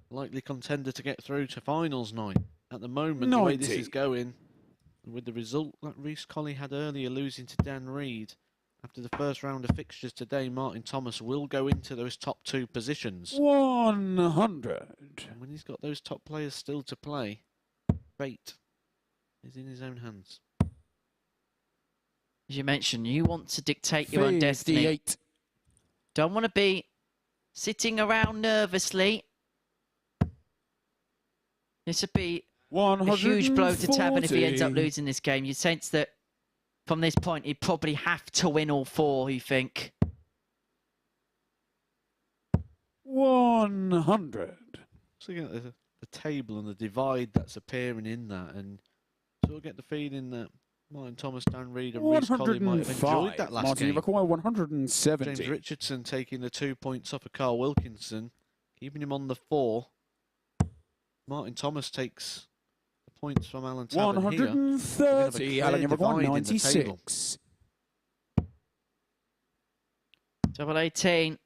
likely contender to get through to finals night. At the moment, 90. The way this is going, with the result that Reece Colley had earlier, losing to Dan Reed, after the first round of fixtures today, Martin Thomas will go into those top 2 positions. 100. And when he's got those top players still to play, fate is in his own hands. As you mentioned, you want to dictate your own destiny. Don't want to be sitting around nervously. This would be a huge blow to Tavern if he ends up losing this game. You sense that from this point, he'd probably have to win all 4, you think. 100. So you get the table and the divide that's appearing in that, and sort of get the feeling that Martin Thomas, Dan Reed and Reece Colley might have enjoyed that last game. You require 170. James Richardson taking the 2 points off of Carl Wilkinson, keeping him on the 4. Martin Thomas takes the points from Alan Tabern 130. Alan, you require 96. Double 18.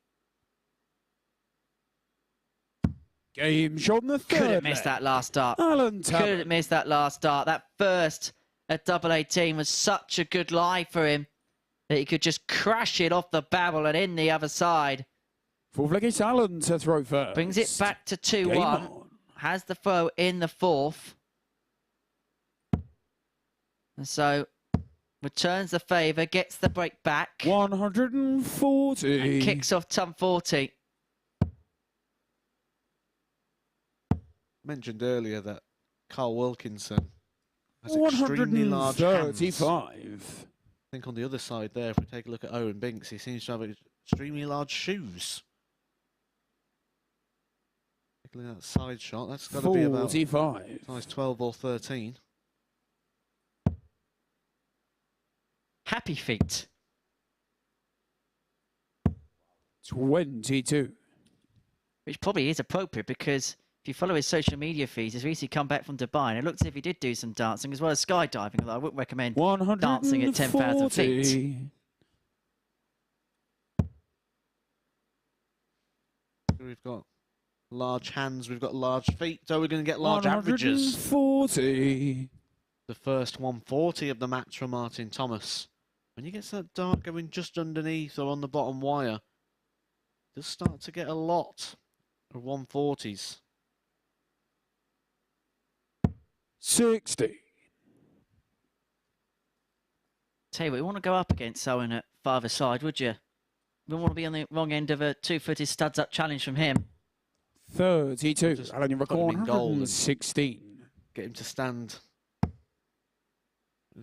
Game shot on the third. Could have missed that last dart. Alan Tabern. Could have missed that last dart. That first at double 18 was such a good lie for him that he could just crash it off the barrel and in the other side. Fourth leg is Alan to throw first. Brings it back to 2-1. Has the throw in the 4th. And so returns the favour, gets the break back. 140. And kicks off ton 40. Mentioned earlier that Carl Wilkinson has extremely large hands. 135. I think on the other side there, if we take a look at Owen Binks, he seems to have extremely large shoes. Look at that side shot. That's got to be about size 12 or 13. Happy feet. 22. Which probably is appropriate because If you follow his social media feeds, he's recently come back from Dubai, and it looks as if he did do some dancing as well as skydiving, although I wouldn't recommend dancing at 10,000 feet. We've got large hands, we've got large feet, so we're going to get large averages. 140. The first 140 of the match for Martin Thomas. When you get that dart going just underneath or on the bottom wire, it does start to get a lot of 140s. 60. Tell you what, you want to go up against someone at farther side, would you? You don't want to be on the wrong end of a two-footed studs up challenge from him. 32. Just Alan, you put him in goal and 116. Get him to stand.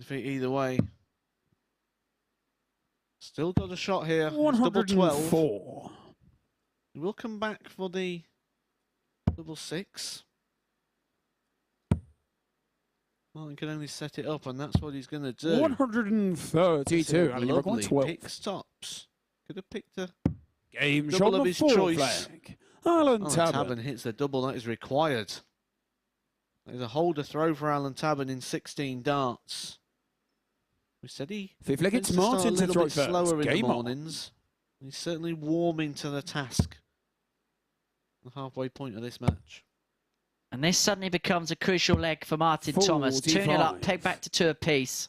Either way. Still got a shot here. It's double 12. 104. He will come back for the double 6. Martin can only set it up, and that's what he's going to do. 132. Alan, you're Lovely 12. pick stops. Could have picked a Game double shot of the his full choice. flag. Alan Tabern. Tabern hits the double. That is required. There's a holder throw for Alan Tabern in 16 darts. We said he Fifth leg, tends it's to start Martin a to little throw bit first. slower in the Game on. mornings. He's certainly warming to the task. The halfway point of this match. And this suddenly becomes a crucial leg for Martin Thomas. 2-0 up, 45. peg back to 2 apiece.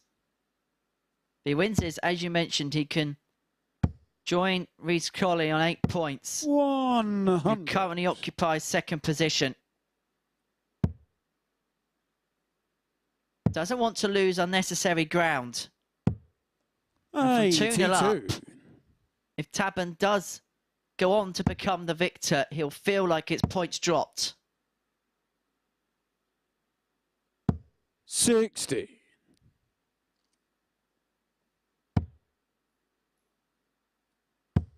If he wins this, as you mentioned, he can join Reece Colley on 8 points. 100. Who currently occupies second position. Doesn't want to lose unnecessary ground. And from 2-0 up, if Tabern does go on to become the victor, he'll feel like it's points dropped. 60.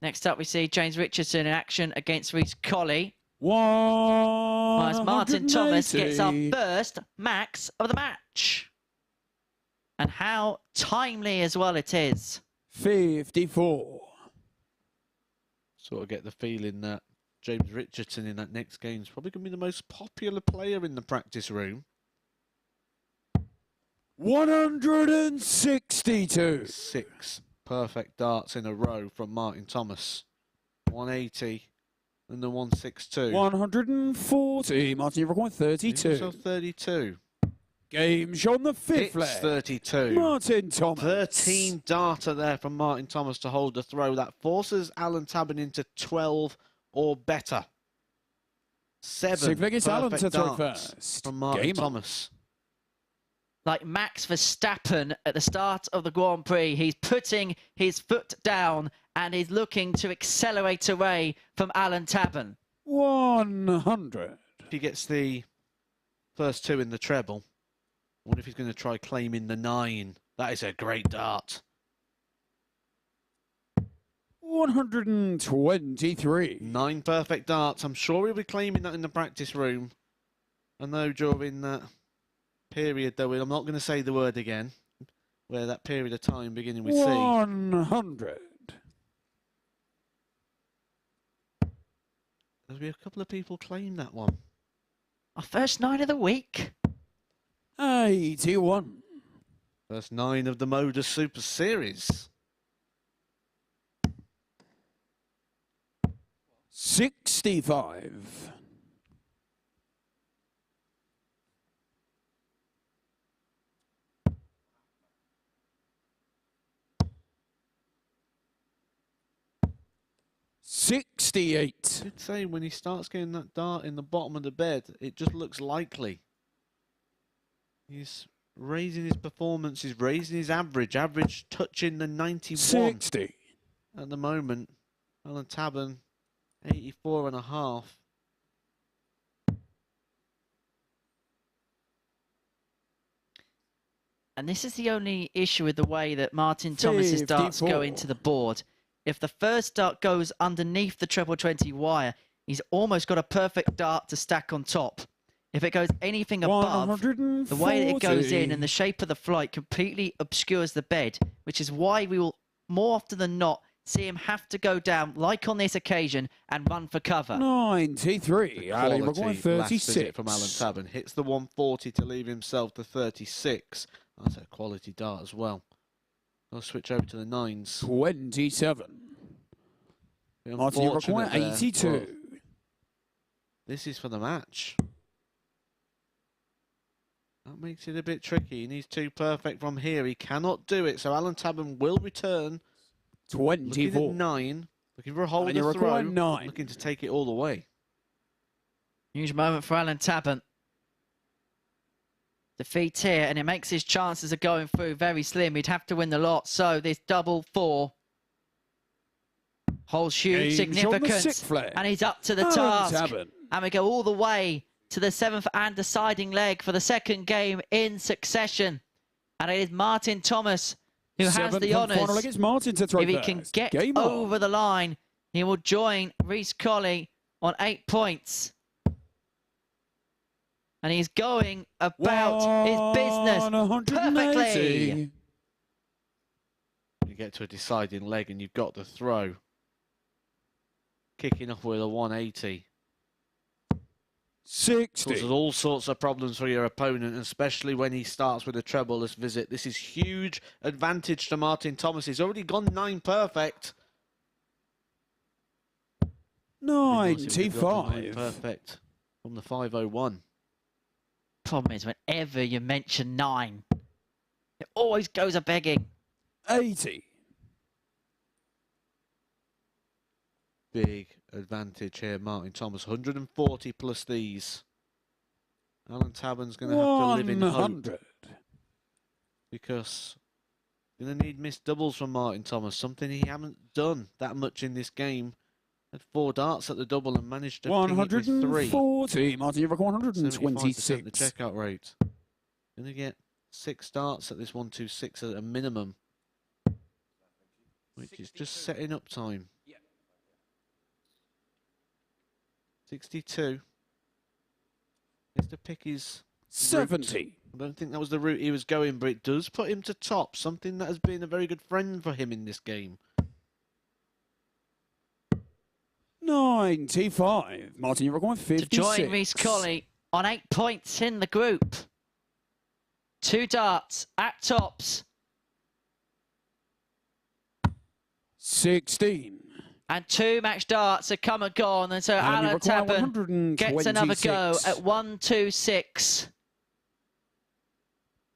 Next up, we see James Richardson in action against Reece Colley. 180. As Martin Thomas gets our first max of the match. And how timely as well it is. 54. Sort of get the feeling that James Richardson in that next game is probably going to be the most popular player in the practice room. 162. 6 perfect darts in a row from Martin Thomas. 180 and the 162. 140. Martin, you've required 32. So 32. Game shot on the fifth It's leg. 32. Martin Thomas. 13 darter there from Martin Thomas to hold the throw. That forces Alan Tabern into 12 or better. 7 Sixth leg, it's Alan perfect to throw darts first. from Martin Game on. Thomas. Like Max Verstappen at the start of the Grand Prix, he's putting his foot down and he's looking to accelerate away from Alan Tabern. 100. If he gets the first 2 in the treble, I wonder if he's going to try claiming the 9. That is a great dart. 123. 9 perfect darts. I'm sure he'll be claiming that in the practice room. I know during that period, though, I'm not going to say the word again, where that period of time beginning with C. 100. There'll be a couple of people claim that one. Our first 9 of the week. 81. First 9 of the MODUS Super Series. 65. 68. I did say when he starts getting that dart in the bottom of the bed, it just looks likely. He's raising his performance, he's raising his average touching the 91 60. at the moment. Alan Tabern, 84.5. And this is the only issue with the way that Martin Thomas's darts go 54. into the board. If the first dart goes underneath the treble 20 wire, he's almost got a perfect dart to stack on top. If it goes anything above, the way that it goes in and the shape of the flight completely obscures the bed, which is why we will more often than not see him have to go down, like on this occasion, and run for cover. 93. Ali Quality McGuire, last 36. visit from Alan Tabern. Hits the 140 to leave himself to 36. That's a quality dart as well. I'll switch over to the 9s. 27. Martin McGuire, 82. This is for the match. That makes it a bit tricky. He needs 2 perfect from here. He cannot do it, so Alan Tabern will return. 24. Looking at 9. Looking for a hold And you of throw. require 9. Looking to take it all the way. Huge moment for Alan Tabern. Defeat here, and it makes his chances of going through very slim. He'd have to win the lot, so this double 4 holds huge significance. And he's up to the task. Tabern. And we go all the way to the 7th and deciding leg for the second game in succession. And it is Martin Thomas who has the honours. Final against Martin to throw if he can get over the line, he will join Reece Colley on 8 points. And he's going about his business perfectly. You get to a deciding leg and you've got the throw. Kicking off with a 180. 60. Causes all sorts of problems for your opponent, especially when he starts with a treble-less visit. This is huge advantage to Martin Thomas. He's already gone 9 perfect. 95. Perfect from the 501. Problem is, whenever you mention 9, it always goes a begging. 80. Big advantage here, Martin Thomas. 140 plus these. Alan Tabern's going to have to live in hope. Because you're going to need missed doubles from Martin Thomas. Something he hasn't done that much in this game. Had 4 darts at the double and managed to ping it with 3. 140. Martin, you've got 126. The checkout rate. Going to get 6 darts at this 126 at a minimum. Which is just setting up time. 62. Mr. Pickey's 70. I don't think that was the route he was going, but it does put him to top. Something that has been a very good friend for him in this game. 95. Martin, you're going 56. To join Reece Colley on 8 points in the group. 2 darts at tops. 16. And 2 match darts have come and gone. And so Alan Tabern gets another go at 126.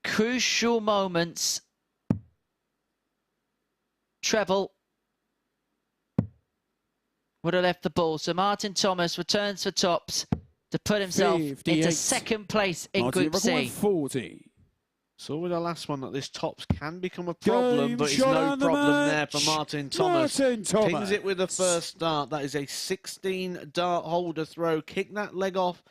Crucial moments. Treble would have left the ball. So Martin Thomas returns for tops to put himself 58. into 2nd place in Martin, Group C. 40. So with the last one, that this tops can become a problem, but it's no problem there for Martin Thomas. Pings it with the first dart. That is a 16 dart holder throw. Kick that leg off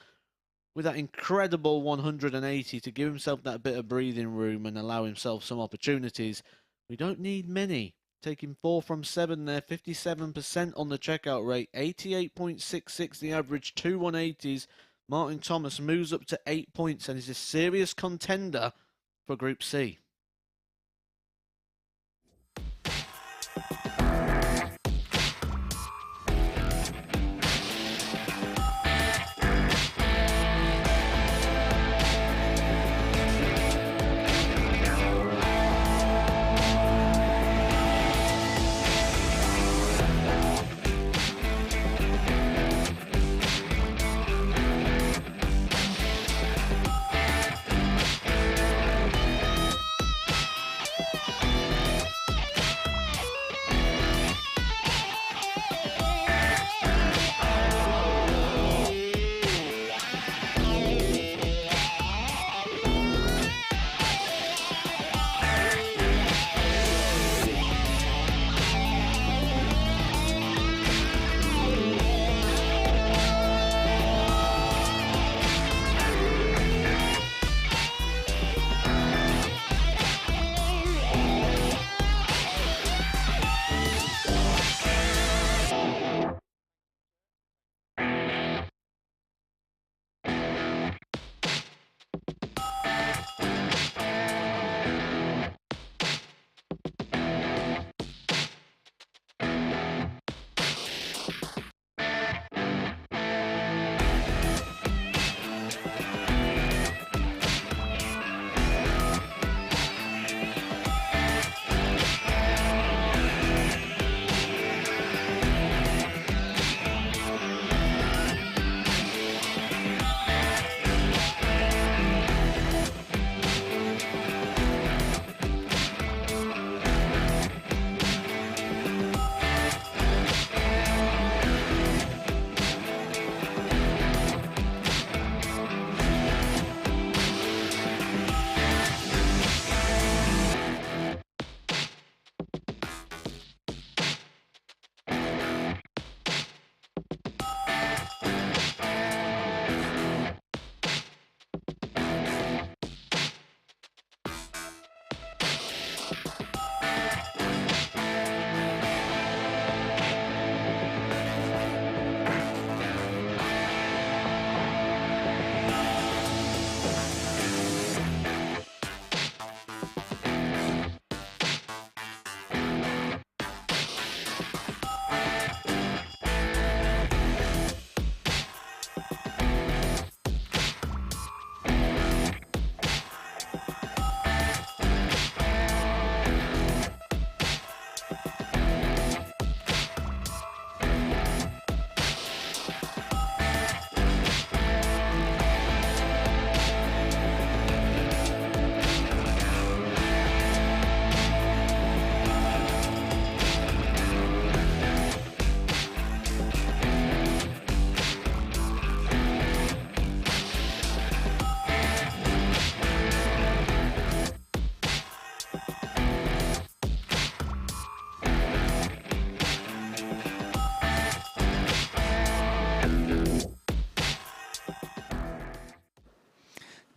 with that incredible 180 to give himself that bit of breathing room and allow himself some opportunities. We don't need many. Taking 4 from 7 there, 57% on the checkout rate, 88.66 the average, 2 180s. Martin Thomas moves up to 8 points and is a serious contender for Group C.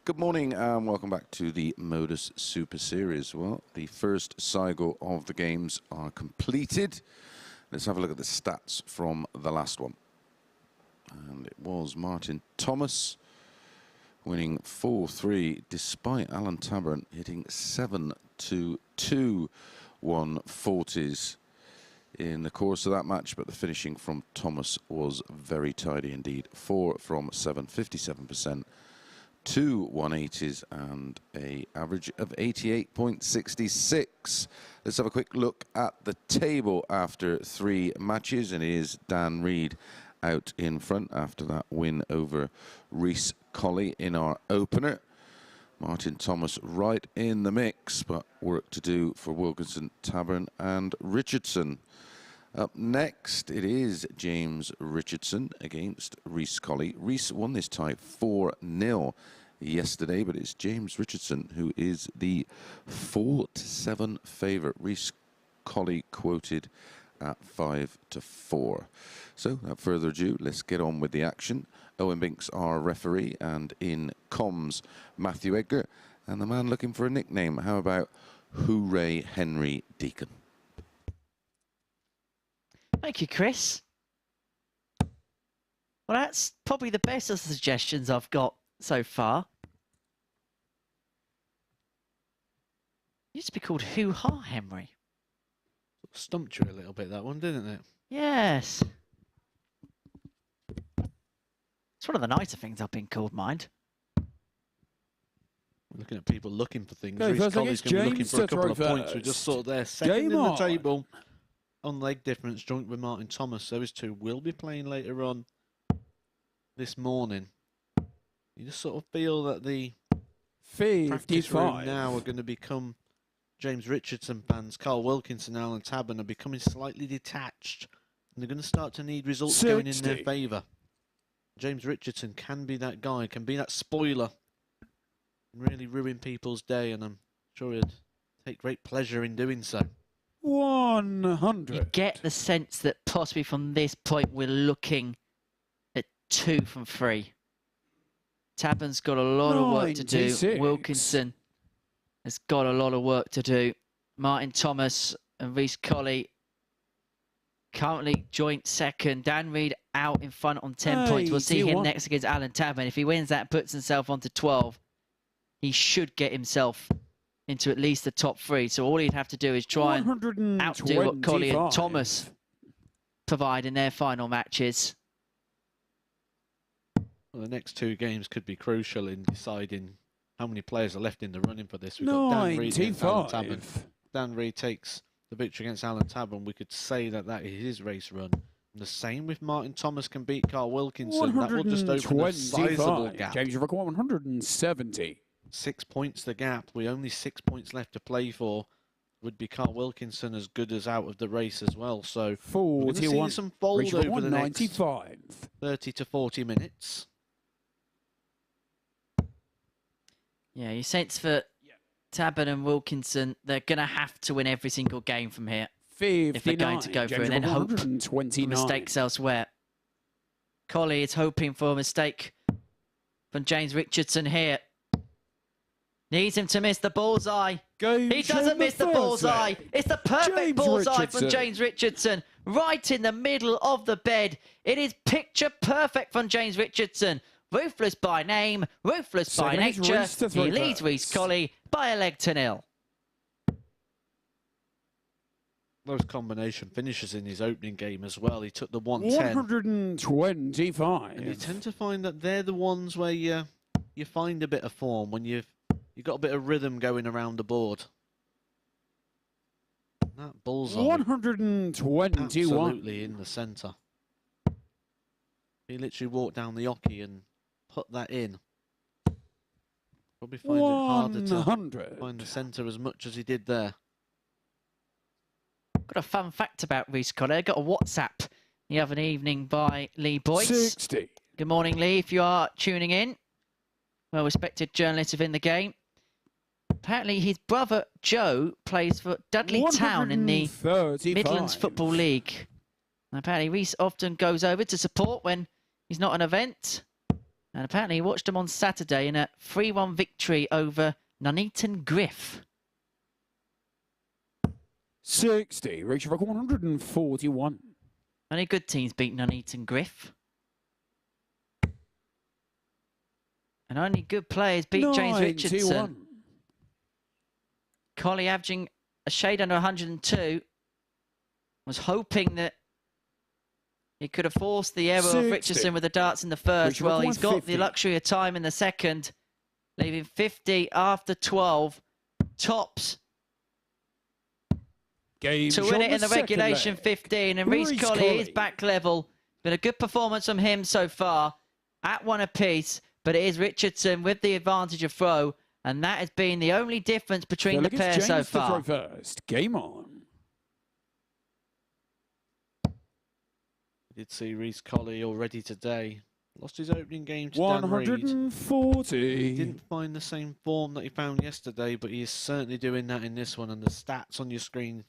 Good morning and welcome back to the MODUS Super Series. Well, the first cycle of the games are completed. Let's have a look at the stats from the last one. And it was Martin Thomas winning 4-3 despite Alan Tabern hitting 7 to 2 140s in the course of that match, but the finishing from Thomas was very tidy indeed. 4 from 7, 57%. 2 180s and an average of 88.66. Let's have a quick look at the table after 3 matches, and it is Dan Reid out in front after that win over Reece Colley in our opener. Martin Thomas right in the mix, but work to do for Wilkinson, Tabern and Richardson. Up next, it is James Richardson against Reece Colley. Reece won this tie 4-0 yesterday, but it's James Richardson who is the 4-7 favourite. Reece Colley quoted at 5-4. So, without further ado, let's get on with the action. Owen Binks, our referee, and in comms, Matthew Edgar, and the man looking for a nickname. How about Hooray Henry Deacon? Thank you, Chris. Well, that's probably the best of the suggestions I've got so far. It used to be called Hoo-Ha Henry. Stumped you a little bit, that one, didn't it? Yes. It's one of the nicer things I've been called, mind. We're looking at people looking for things. Okay, Reece Colley's going to be looking James for a couple of to throw points. We're just first. sort of there, second Game in the on. table on leg difference, joint with Martin Thomas. Those two will be playing later on this morning. You just sort of feel that the practice room 55. now are going to become James Richardson fans. Carl Wilkinson, Alan Tabern are becoming slightly detached, and they're going to start to need results going in their 60. favour. James Richardson can be that guy, can be that spoiler, and really ruin people's day, and I'm sure he'd take great pleasure in doing so. 100. You get the sense that possibly from this point we're looking at 2 from 3. Tabern's got a lot of work to do. 96. Wilkinson has got a lot of work to do. Martin Thomas and Reece Colley currently joint second. Dan Reid out in front on 10 points. We'll see him 81. next against Alan Tabern. If he wins that, puts himself onto 12, he should get himself into at least the top 3. So all he'd have to do is try and outdo what Colley and 125. Thomas provide in their final matches. Well, the next 2 games could be crucial in deciding how many players are left in the running for this. We've got Dan Reid against Alan Tabern. 95. Dan Reid takes the victory against Alan Tabern. We could say that that is his race run. And the same with Martin Thomas can beat Carl Wilkinson. That will just open a sizable 125. gap. James Richardson 170. 6 points the gap. We only 6 points left to play for. Would be Carl Wilkinson as good as out of the race as well. So we're going to see 41. some fold Richardson over the next 195. 30 to 40 minutes. Yeah, you sense for Tabern and Wilkinson, they're going to have to win every single game from here 59. if they're going to go through and then hope for 129. mistakes elsewhere. Colley is hoping for a mistake from James Richardson here. Needs him to miss the bullseye. He doesn't miss the bullseye. It's the perfect James bullseye Richardson. from James Richardson. Right in the middle of the bed. It is picture perfect from James Richardson. Ruthless by name, ruthless by Second is nature. Reece to He throw leads first. Reece Colley by a leg to 0. Those combination finishes in his opening game as well. He took the 110. 125. And you tend to find that they're the ones where you find a bit of form when you've got a bit of rhythm going around the board. That bullseye 121. absolutely in the centre. He literally walked down the hockey and put that in. Probably find it harder to 100. find the centre as much as he did there. Got a fun fact about Reece Colley. I got a WhatsApp the other evening by Lee Boyce. 60. Good morning, Lee, if you are tuning in. Well-respected journalist within the game. Apparently, his brother Joe plays for Dudley Town in the 135. Midlands Football League. And apparently, Reece often goes over to support when He's not an event. And apparently he watched him on Saturday in a 3-1 victory over Nuneaton Griff. 60. Reach record 141. Only good teams beat Nuneaton Griff. And only good players beat James Richardson. Colley averaging a shade under 102. Was hoping that he could have forced the error of Richardson with the darts in the first. Well, he's got the luxury of time in the second, leaving 50 after 12. Tops Game to win it in the regulation 15. And Reece Colley is back level. Been a good performance from him so far at 1 apiece. But it is Richardson with the advantage of throw. And that has been the only difference between the pairs so far. First. Game on. We did see Reece Colley already today. Lost his opening game to Dan Reid. 140. He didn't find the same form that he found yesterday, but he is certainly doing that in this one. And the stats on your screen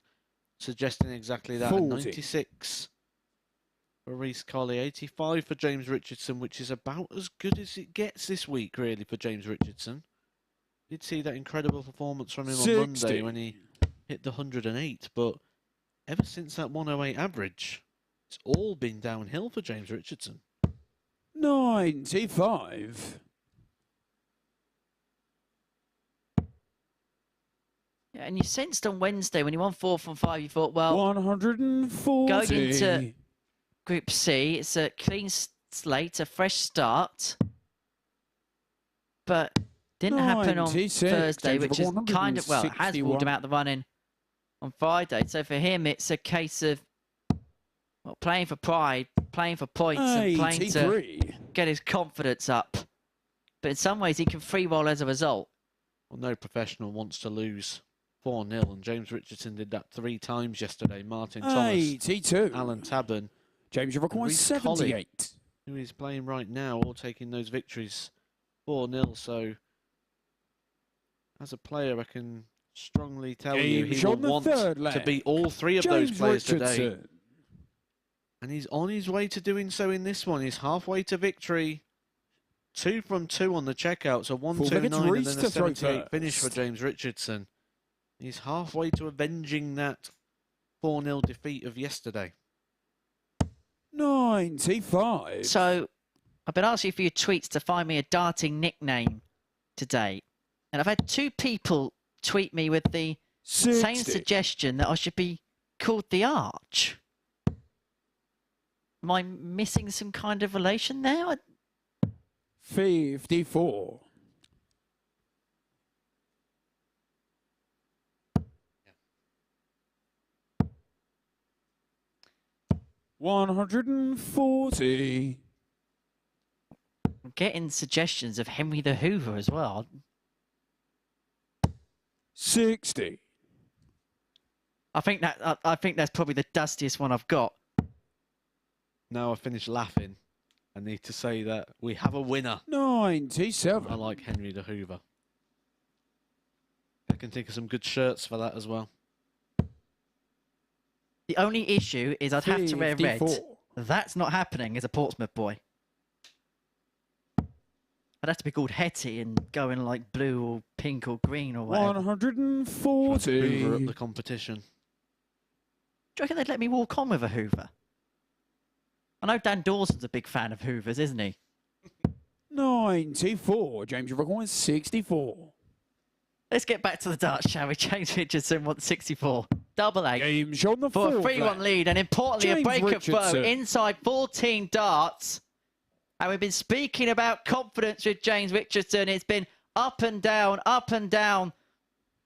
suggesting exactly that. 96 for Reece Colley, 85 for James Richardson, which is about as good as it gets this week, really, for James Richardson. Did see that incredible performance from him on Monday when he hit the 108, but ever since that 108 average, it's all been downhill for James Richardson. 95. Yeah, and you sensed on Wednesday when he won 4 from 5, you thought, well, 140. Going into Group C, it's a clean slate, a fresh start. But didn't happen on Thursday, which is kind of, well, it has ruled him out the running on Friday. So for him, it's a case of well, playing for pride, playing for points, and playing to get his confidence up. But in some ways, he can free roll as a result. Well, no professional wants to lose 4-0, and James Richardson did that 3 times yesterday. Martin Thomas, 82. Alan Tabern, James requires 78. Who is playing right now, all taking those victories 4-0. So, as a player, I can strongly tell you he will want to beat all 3 of those players today. And he's on his way to doing so in this one. He's halfway to victory. 2 from 2 on the checkout. So 129 and then a 78 finish for James Richardson. He's halfway to avenging that 4-0 defeat of yesterday. 95. So I've been asking for your tweets to find me a darting nickname today. And I've had 2 people tweet me with the same suggestion that I should be called the Arch. Am I missing some kind of relation there? 54. Yeah. 140. I'm getting suggestions of Henry the Hoover as well. 60. I think that's probably the dustiest one I've got. Now I finish laughing, I need to say that we have a winner. 97. I like Henry the Hoover. I can think of some good shirts for that as well. The only issue is I'd have to wear red. That's not happening as a Portsmouth boy. I'd have to be called Hetty and go in like blue or pink or green or whatever. 140. Hoover up the competition. Do you reckon they'd let me walk on with a Hoover? I know Dan Dawson's a big fan of Hoovers, isn't he? 94. James requires 64. Let's get back to the darts, shall we? James Richardson wants 64. Double 8. Game's on the for a 3-1 lead, and importantly, James a break Richardson. of throw inside 14 darts. And we've been speaking about confidence with James Richardson. It's been up and down, up and down.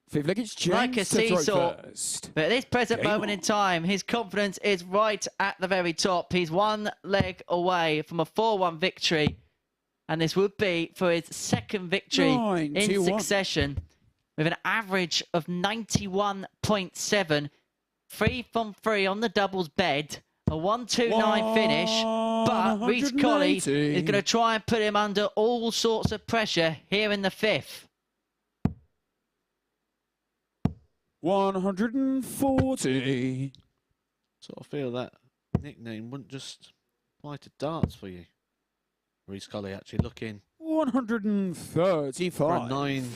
Fifth leg, it's James like a seesaw. First. But at this present moment in time, his confidence is right at the very top. He's 1 leg away from a 4-1 victory. And this would be for his 2nd victory in succession, with an average of 91.7. 3 from 3 on the doubles bed. A 1-2-9 finish. But Reece Colley is going to try and put him under all sorts of pressure here in the 5th. 140. Sort of feel that nickname wouldn't just apply to darts for you. Reece Colley actually looking 135. for a 9.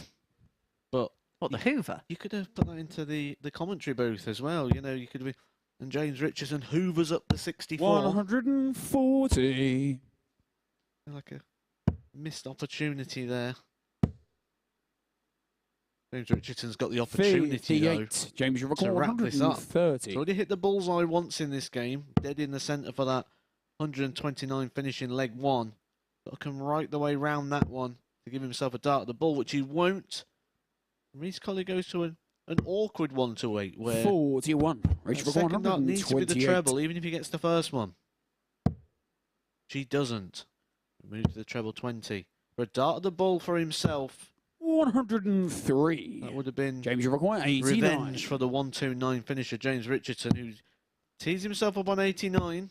But What, the Hoover? you could have put that into the commentary booth as well. You know, you could have been... And James Richardson hoovers up the 64. 140. Like a missed opportunity there. James Richardson's got the opportunity, though, James, you're to wrap this up. 130. He's already hit the bullseye once in this game. Dead in the centre for that 129 finish in leg 1. Got to come right the way round that one to give himself a dart at the ball, which he won't. Reece Colley goes to an awkward 1-8 where 41. the second dart needs to be the treble, even if he gets the first one. She doesn't. Move to the treble 20. For a dart at the ball for himself. 103. That would have been James, you're required 89. revenge for the 129 finisher, James Richardson, who tees himself up on 89.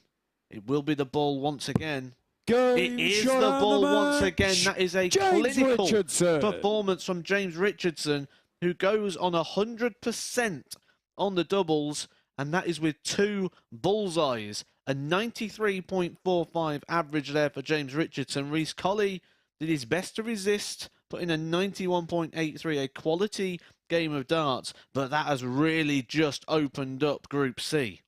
It will be the ball once again. It is the ball once again. That is a clinical performance from James Richardson, who goes on 100% on the doubles, and that is with 2 bullseyes. A 93.45 average there for James Richardson. Reece Colley did his best to resist, put in a 91.83, a quality game of darts, but that has really just opened up Group C.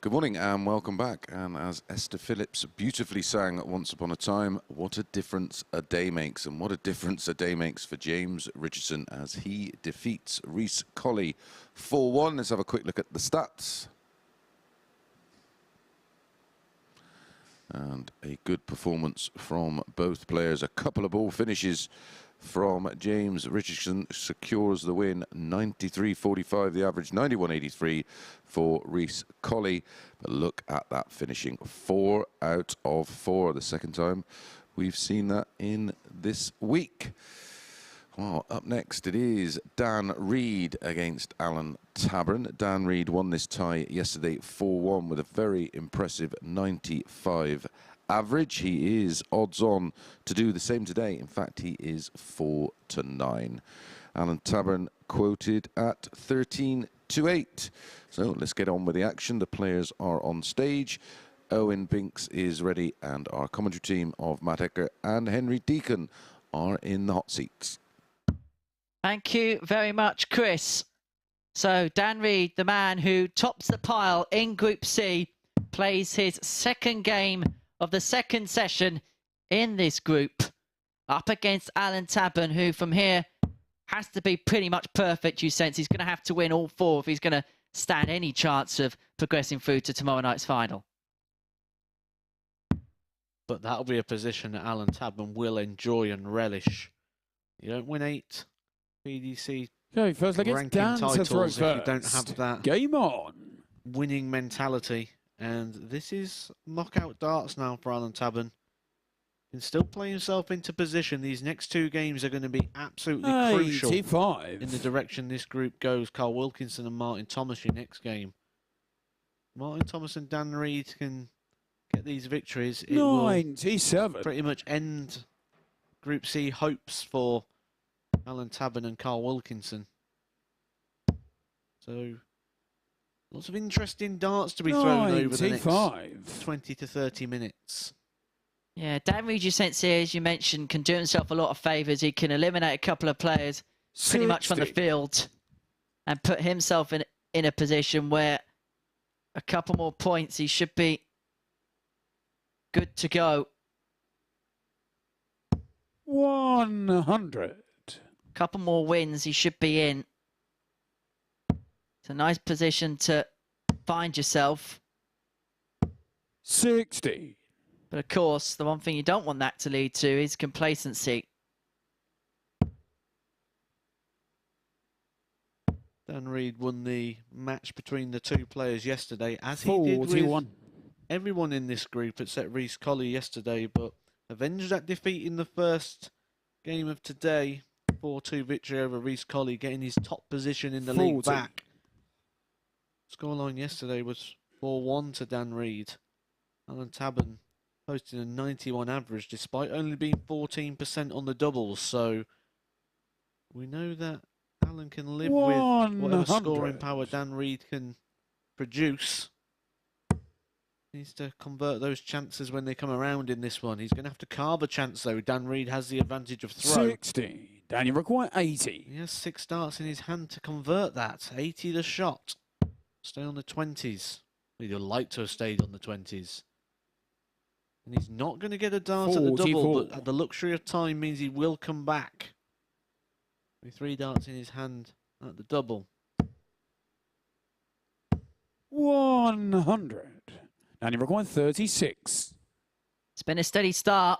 Good morning and welcome back. And as Esther Phillips beautifully sang once upon a time, what a difference a day makes. And what a difference a day makes for James Richardson as he defeats Reece Colley 4-1. Let's have a quick look at the stats. And a good performance from both players. A couple of ball finishes from James Richardson secures the win. 93.45 the average, 91.83 for Reece Colley. But look at that finishing, 4 out of 4. The second time we've seen that in this week. Well, up next it is Dan Reid against Alan Tabern. Dan Reid won this tie yesterday 4-1 with a very impressive 95 average. He is odds on to do the same today. In fact, he is 4-9. Alan Tabern quoted at 13-8. So let's get on with the action. The players are on stage. Owen Binks is ready, and our commentary team of Matt Ecker and Henry Deacon are in the hot seats. Thank you very much, Chris. So Dan Reid, the man who tops the pile in Group C, plays his second game of the second session in this group, up against Alan Tabern, who from here has to be pretty much perfect. You sense he's going to have to win all 4 if he's going to stand any chance of progressing through to tomorrow night's final. But that'll be a position that Alan Tabern will enjoy and relish. You don't win 8 PDC Okay, first leg, it's ranking Dan to throw titles if you don't first. have that Game on. winning mentality. And this is knockout darts now for Alan Tabern. Can still play himself into position. These next 2 games are going to be absolutely crucial 85. in the direction this group goes. Carl Wilkinson and Martin Thomas, your next game. Martin Thomas and Dan Reid can get these victories. It 97. will pretty much end Group C hopes for Alan Tabern and Carl Wilkinson. So lots of interesting darts to be thrown over the next 20 to 30 minutes. Yeah, Dan Reid, you sense here, as you mentioned, can do himself a lot of favours. He can eliminate a couple of players pretty much from the field and put himself in a position where a couple more points, he should be good to go. 100. Couple more wins, he should be in. It's a nice position to find yourself. 60. But of course, the one thing you don't want that to lead to is complacency. Dan Reid won the match between the 2 players yesterday, as he 41. did with everyone in this group except Reece Colley yesterday, but avenged that defeat in the first game of today. 4-2 victory over Reece Colley, getting his top position in the league back. Scoreline yesterday was 4-1 to Dan Reid. Alan Tabern posting a 91 average despite only being 14% on the doubles, so we know that Alan can live with whatever scoring power Dan Reid can produce. Needs to convert those chances when they come around in this one. He's going to have to carve a chance, though. Dan Reid has the advantage of throw. 60. Daniel require 80. He has 6 darts in his hand to convert that. 80 the shot. Stay on the 20s. He'd like to have stayed on the 20s. And he's not going to get a dart at the double, but the luxury of time means he will come back. With 3 darts in his hand at the double. 100. Daniel require 36. It's been a steady start.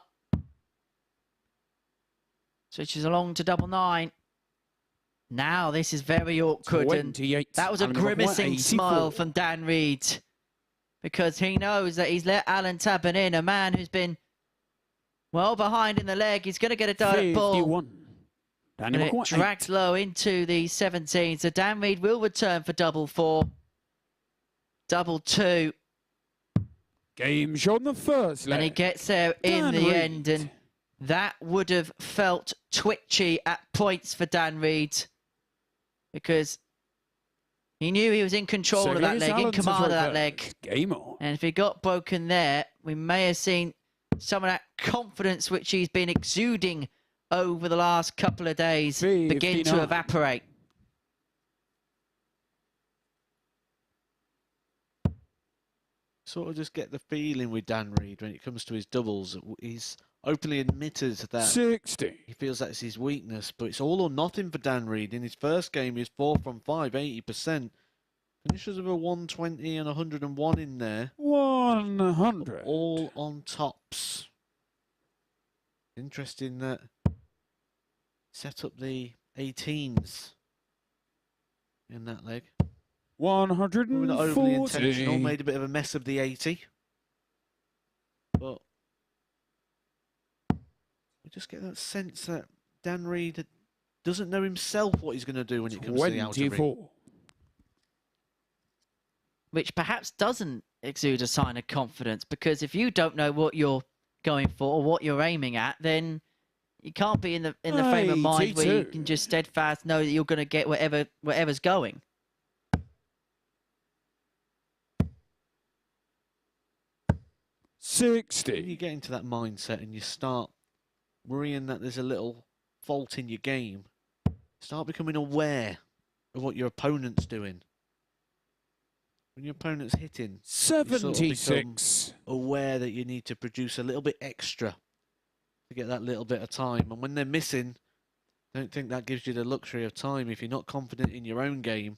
Switches along to double 9. Now this is very awkward. 28. And that was a grimacing smile from Dan Reid, because he knows that he's let Alan Tabern in, a man who's been well behind in the leg. He's going to get a direct ball. And it drags low into the 17. So Dan Reid will return for double 4. Double 2. Game shot on the first leg. And he gets there in the end. And that would have felt twitchy at points for Dan Reid, because he knew he was in control of that leg, in command of that leg. Game on. And if he got broken there, we may have seen some of that confidence which he's been exuding over the last couple of days begin to evaporate. sort of just get the feeling with Dan Reid when it comes to his doubles. He's openly admitted that 60. he feels that's his weakness, but it's all or nothing for Dan Reid. In his first game, he's 4 from 5, 80%. Finishes with a 120 and 101 in there. 100. All on tops. Interesting that set up the 18s in that leg. 140. Probably not overly intentional, made a bit of a mess of the 80. But we just get that sense that Dan Reid doesn't know himself what he's going to do when it comes to the outer ring. Which perhaps doesn't exude a sign of confidence, because if you don't know what you're going for or what you're aiming at, then you can't be in the frame of mind where you can just steadfast know that you're going to get whatever's going. When you get into that mindset and you start worrying that there's a little fault in your game, start becoming aware of what your opponent's doing. When your opponent's hitting, 76. Aware that you need to produce a little bit extra to get that little bit of time. And when they're missing, don't think that gives you the luxury of time. If you're not confident in your own game,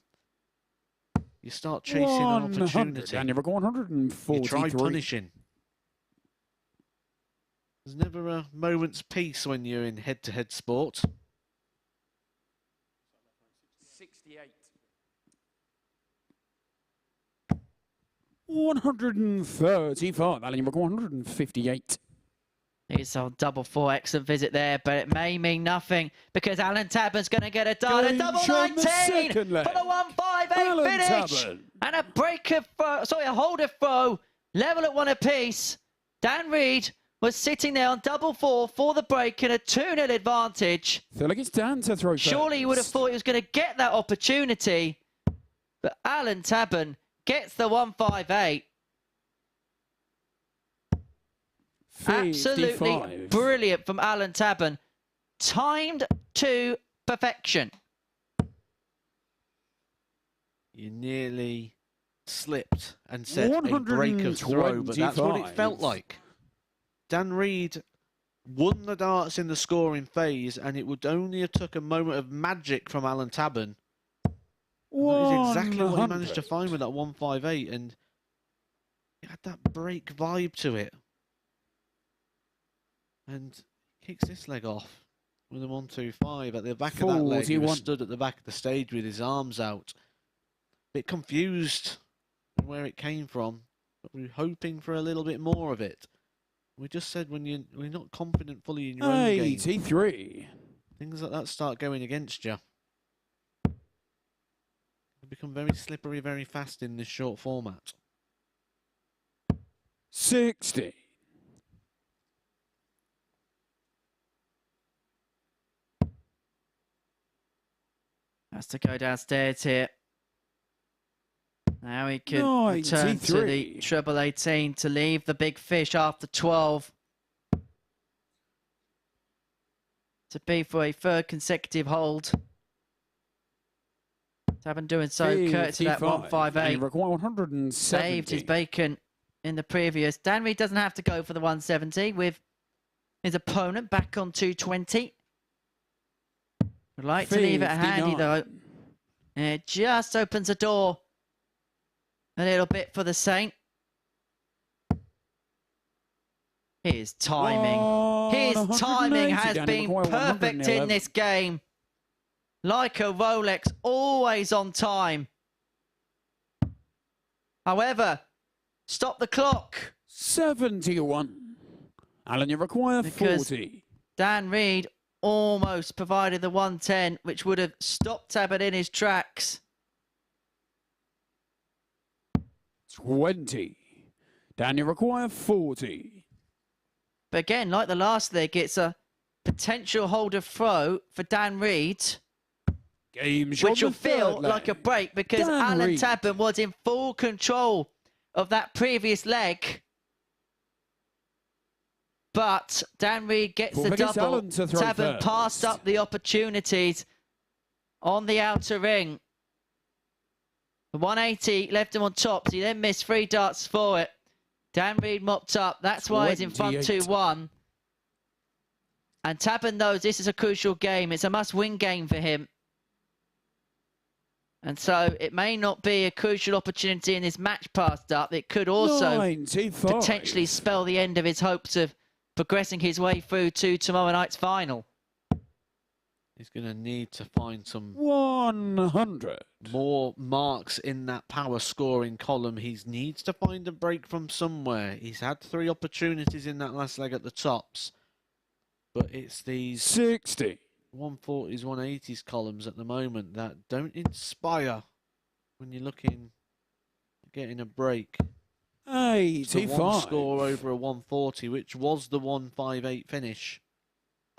you start chasing an opportunity. And you're 143. You try punishing. There's never a moment's peace when you're in head-to-head sport. 68. 135. Alan, you're 158. It's a double 4 exit visit there, but it may mean nothing because Alan Tabern's going to get a dart, a double 19 for the 158 finish. Tabern. And a break of throw, sorry, a hold of throw, level at 1 apiece. Dan Reid was sitting there on double 4 for the break in a 2-0 advantage. I feel like it's Dan to throw. Surely you would have thought he was going to get that opportunity, but Alan Tabern gets the 158. 55. Absolutely brilliant from Alan Tabern. Timed to perfection. You nearly slipped and said a break of throw, but that's what it felt like. Dan Reid won the darts in the scoring phase, and it would only have took a moment of magic from Alan Tabern. That is exactly what he managed to find with that 158, and it had that break vibe to it. And kicks this leg off with a 125 at the back of that leg. He was stood at the back of the stage with his arms out, a bit confused where it came from, but we were hoping for a little bit more of it. We just said when you're not confident fully in your own game, 83. Things like that start going against you. They become very slippery very fast in this short format. 60. Has to go downstairs here. Now he can return to the treble 18 to leave the big fish after 12. To be for a third consecutive hold. Tavern doing so, courtesy to that 158. Saved his bacon in the previous. Dan Reid doesn't have to go for the 170 with his opponent back on 220. Would like to leave it handy though. And it just opens the door a little bit for the Saint. His timing. His timing has been perfect in this game. Like a Rolex, always on time. However, stop the clock. 71. Alan, you require 40. Dan Reid almost provided the 110, which would have stopped Tabern in his tracks. 20. Dan, you require 40. But again, like the last leg, it's a potential hold of throw for Dan Reid, which will feel like a break because Alan Tabern was in full control of that previous leg. But Dan Reid gets the double. Tabern passed up the opportunities on the outer ring. The 180 left him on top, so he then missed 3 darts for it. Dan Reed mopped up. That's why he's in front 2-1. And Tavern knows this is a crucial game. It's a must-win game for him. And so it may not be a crucial opportunity in this match passed up. It could also potentially spell the end of his hopes of progressing his way through to tomorrow night's final. He's going to need to find some 100 more marks in that power scoring column. He needs to find a break from somewhere. He's had 3 opportunities in that last leg at the tops. But it's these 60 140s, 180s columns at the moment that don't inspire when you're looking at getting a break. 85. One score over a 140, which was the 158 finish.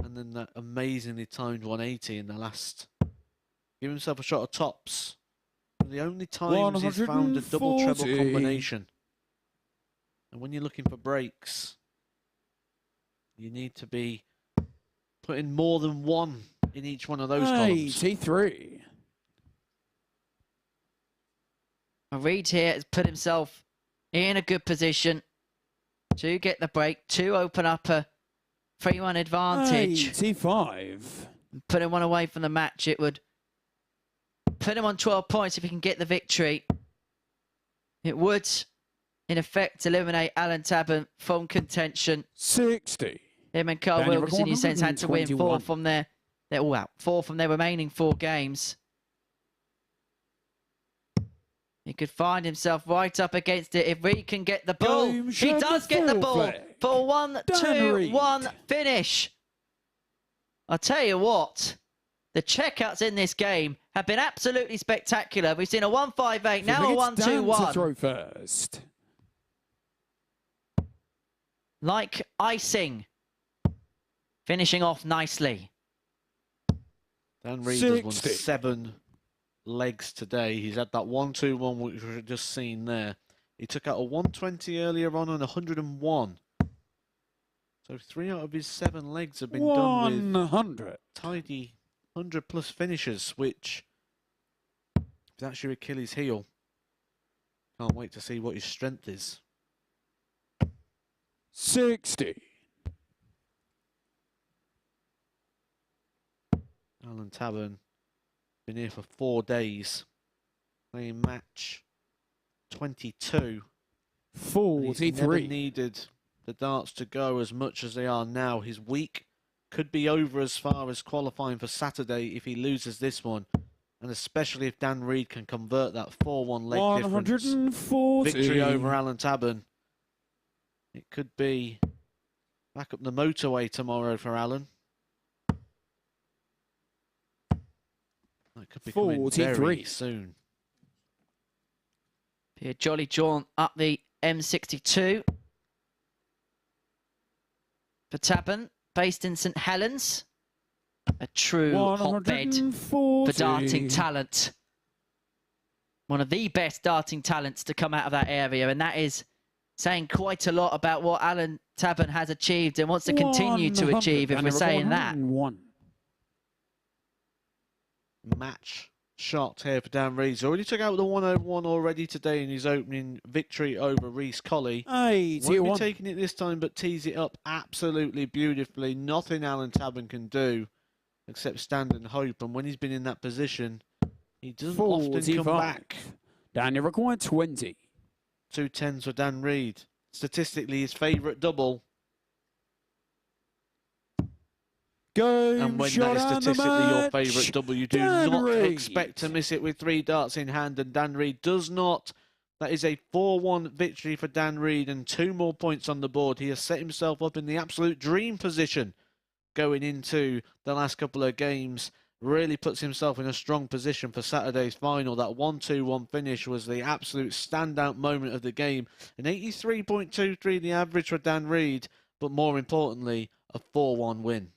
And then that amazingly timed 180 in the last. Give himself a shot at tops. The only times he's found a double treble combination. And when you're looking for breaks, you need to be putting more than 1 in each one of those columns. 83. Reed here has put himself in a good position to get the break, to open up a 3-1 advantage. 85. Putting 1 away from the match, it would put him on 12 points if he can get the victory. It would, in effect, eliminate Alan Tabern from contention. 60. Him and Carl Wilkinson, in a sense, had to win 4 from their 4 from their remaining 4 games. He could find himself right up against it if Reed can get the ball. He does get the ball for 1-2-1 finish. I'll tell you what, the checkouts in this game have been absolutely spectacular. We've seen a 158, now a 1-2-1. Throw first. Like icing. Finishing off nicely. Dan Reed has won 7 legs today. He's had that 1-2-1 which we've just seen there. He took out a 120 earlier on and 101. So 3 out of his 7 legs have been done with tidy 100+ finishes, which is actually Achilles' heel. Can't wait to see what his strength is. 60. Alan Tavern been here for 4 days, playing match 22. 43. He's never needed the darts to go as much as they are now. His week could be over as far as qualifying for Saturday if he loses this one, and especially if Dan Reed can convert that 4-1 leg difference victory over Alan Tabern. It could be back up the motorway tomorrow for Alan. That could be coming very soon. Be a jolly jaunt up the M62 for Tavern, based in St Helens. A true hotbed for darting talent. One of the best darting talents to come out of that area, and that is saying quite a lot about what Alan Tavern has achieved and wants to continue to achieve, if we're saying that. Match shot here for Dan Reed. He's already took out the 101 already today in his opening victory over Reece Colley. Won't be taking it this time, but tees it up absolutely beautifully. Nothing Alan Tabern can do except stand and hope. And when he's been in that position, he doesn't often come back. Daniel required 20. 2 10s for Dan Reed. Statistically, his favourite double. And when that is statistically your favourite double, you do not expect to miss it with 3 darts in hand, and Dan Reed does not. That is a 4-1 victory for Dan Reed and 2 more points on the board. He has set himself up in the absolute dream position going into the last couple of games. Really puts himself in a strong position for Saturday's final. That 1-2-1 finish was the absolute standout moment of the game. An 83.23 the average for Dan Reed, but more importantly, a 4-1 win.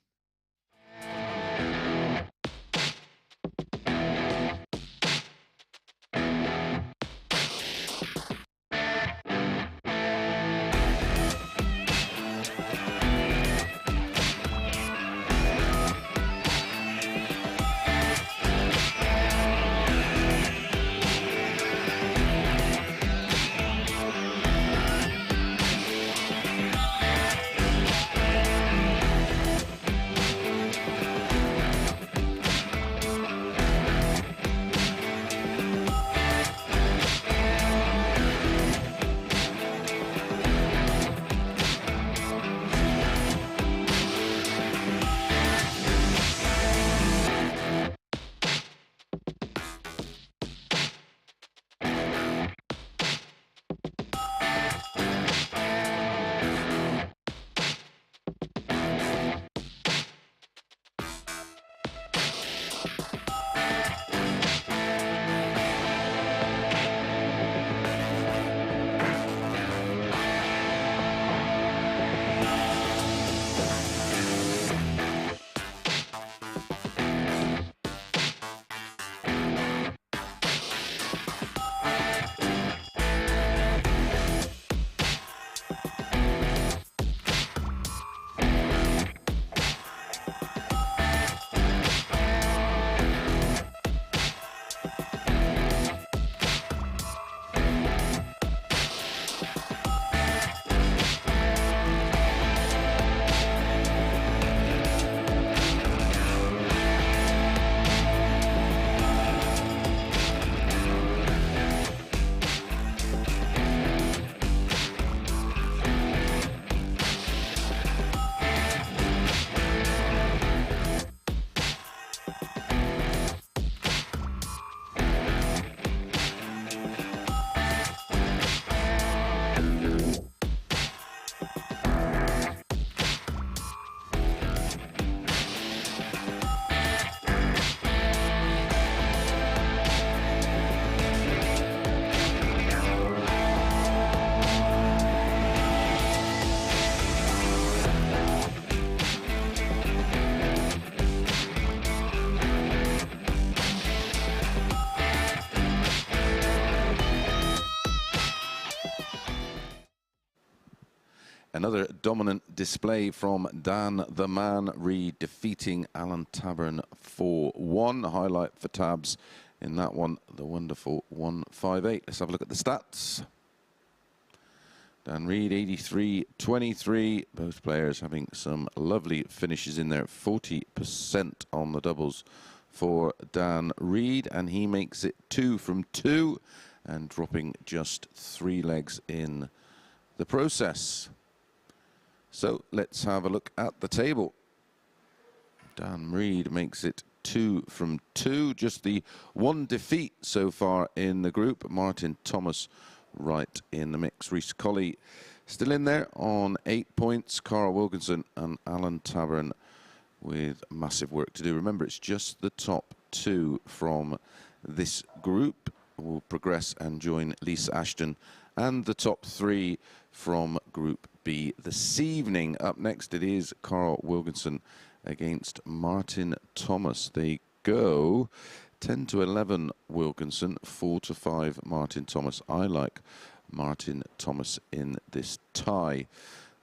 Another dominant display from Dan the Man Reed, defeating Alan Tabern 4-1. Highlight for Tabs in that one, the wonderful 158. Let's have a look at the stats. Dan Reed, 83-23. Both players having some lovely finishes in there. 40% on the doubles for Dan Reed, and he makes it 2 from 2 and dropping just 3 legs in the process. So let's have a look at the table. Dan Reed makes it 2 from 2. Just the one defeat so far in the group. Martin Thomas right in the mix. Reece Colley still in there on 8 points. Carl Wilkinson and Alan Tavern with massive work to do. Remember, it's just the top 2 from this group will progress and join Lisa Ashton, and the top 3 from Group B this evening. Up next, it is Carl Wilkinson against Martin Thomas. They go 10-11 Wilkinson, 4-5 Martin Thomas. I like Martin Thomas in this tie.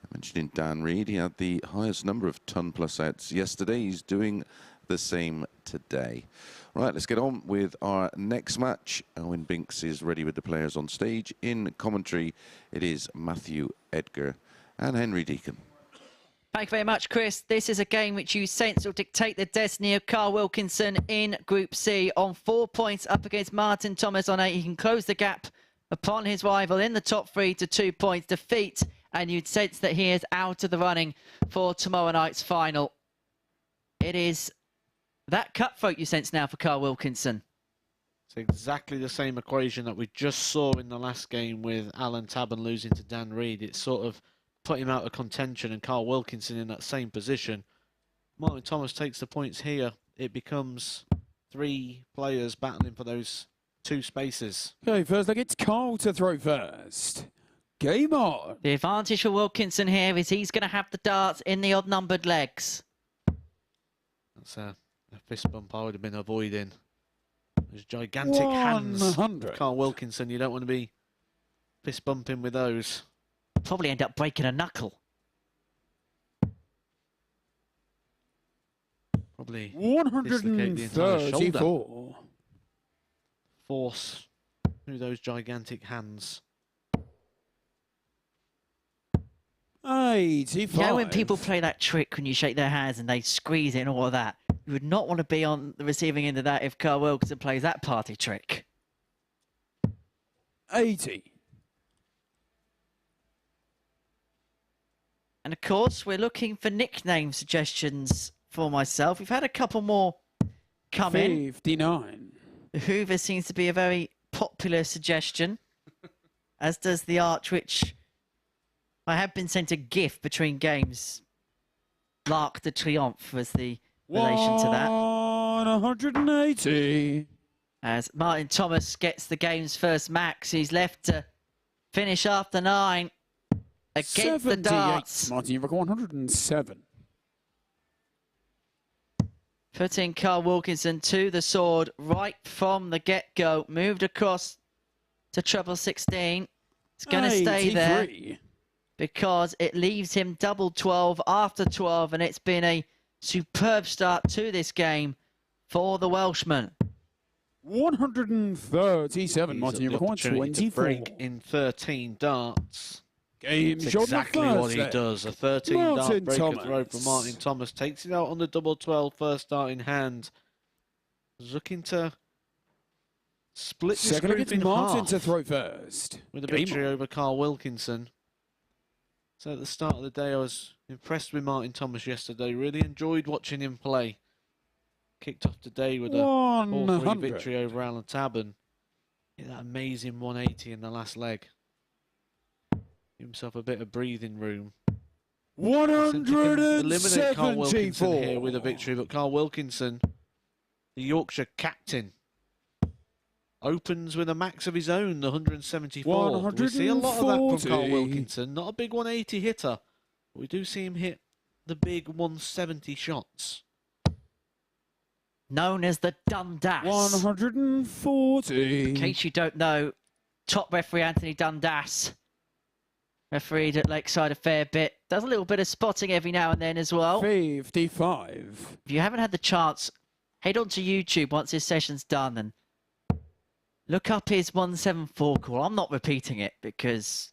I mentioned in Dan Reed, he had the highest number of ton-plus outs yesterday. He's doing the same today. Right, let's get on with our next match. Owen Binks is ready with the players on stage. In commentary, it is Matthew Edgar and Henry Deacon. Thank you very much, Chris. This is a game which you sense will dictate the destiny of Carl Wilkinson in Group C. On 4 points up against Martin Thomas on 8. He can close the gap upon his rival in the top 3 to 2 points defeat, and you'd sense that he is out of the running for tomorrow night's final. It is that cutthroat you sense now for Carl Wilkinson. It's exactly the same equation that we just saw in the last game with Alan Tabern losing to Dan Reed. It's sort of put him out of contention, and Carl Wilkinson in that same position. Martin Thomas takes the points here. It becomes 3 players battling for those 2 spaces. Okay, first leg, it's Carl to throw first. Game on. The advantage for Wilkinson here is he's going to have the darts in the odd-numbered legs. That's a fist bump I would have been avoiding. Those gigantic hands. Carl Wilkinson, you don't want to be fist bumping with those. Probably end up breaking a knuckle. Probably 134. Force through those gigantic hands. 85. You know when people play that trick when you shake their hands and they squeeze it and all of that? You would not want to be on the receiving end of that if Carl Wilkinson plays that party trick. 80. And of course, we're looking for nickname suggestions for myself. We've had a couple more come 59. in. Hoover seems to be a very popular suggestion, as does the Arch, which I have been sent a gift between games. L'Arc de Triomphe was the relation to that. 180. As Martin Thomas gets the game's first max, he's left to finish after 9 against the darts. Martin, you've got 107. Putting Carl Wilkinson to the sword right from the get-go. Moved across to treble 16. It's going to stay there because it leaves him double 12 after 12, and it's been a superb start to this game for the Welshman. 137, Martin, you've got 124. Break in 13 darts. Game That's exactly what he does. A 13-dart breaker throw from Martin Thomas. Takes it out on the double 12, first dart in hand. Looking to split this group in Martin half to throw first. with a victory over Carl Wilkinson. So at the start of the day, I was impressed with Martin Thomas yesterday. Really enjoyed watching him play. Kicked off today with a 4-3 victory over Alan Tabern. Hit that amazing 180 in the last leg. Give himself a bit of breathing room. 174. Eliminate Carl Wilkinson here with a victory, but Carl Wilkinson, the Yorkshire captain, opens with a max of his own, the 174. We see a lot of that from Carl Wilkinson. Not a big 180 hitter, but we do see him hit the big 170 shots. Known as the Dundas. 140. In case you don't know, top referee Anthony Dundas Refereed at Lakeside a fair bit. Does a little bit of spotting every now and then as well. 55. If you haven't had the chance, head on to YouTube once this session's done and look up his 174 call. I'm not repeating it because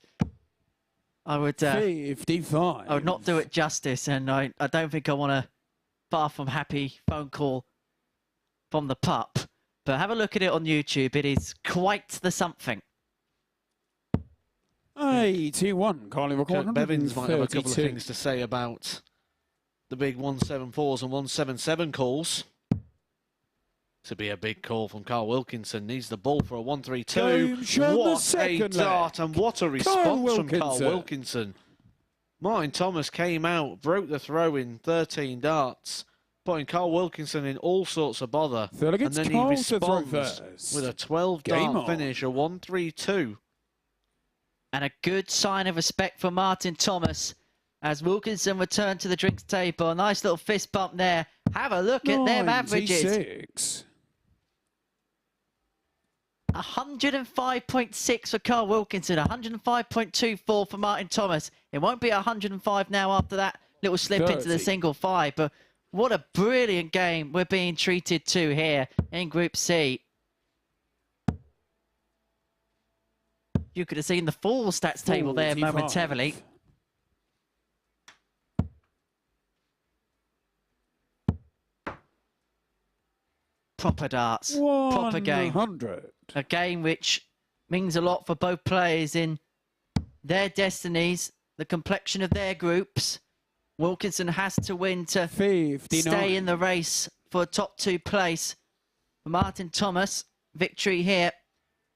I would 55. I would not do it justice, and I don't think I want a far from happy phone call from the pup. But have a look at it on YouTube. It is quite the something. 81. Carly Kurt Bevins might have a couple of things to say about the big 174s and 177 calls. To be a big call from Carl Wilkinson. Needs the ball for a 132. What a dart and what a response from Carl Wilkinson. Martin Thomas came out, broke the throw in 13 darts, putting Carl Wilkinson in all sorts of bother. And then he responds with a 12-dart finish, a 132. And a good sign of respect for Martin Thomas as Wilkinson returned to the drinks table. A nice little fist bump there. Have a look at them averages. 105.6 for Carl Wilkinson, 105.24 for Martin Thomas. It won't be 105 now after that little slip into the single five, but what a brilliant game we're being treated to here in Group C. You could have seen the full stats table there momentarily. Proper darts, proper game. 100. A game which means a lot for both players in their destinies, the complexion of their groups. Wilkinson has to win to 59. Stay in the race for a top 2 place. For Martin Thomas, victory here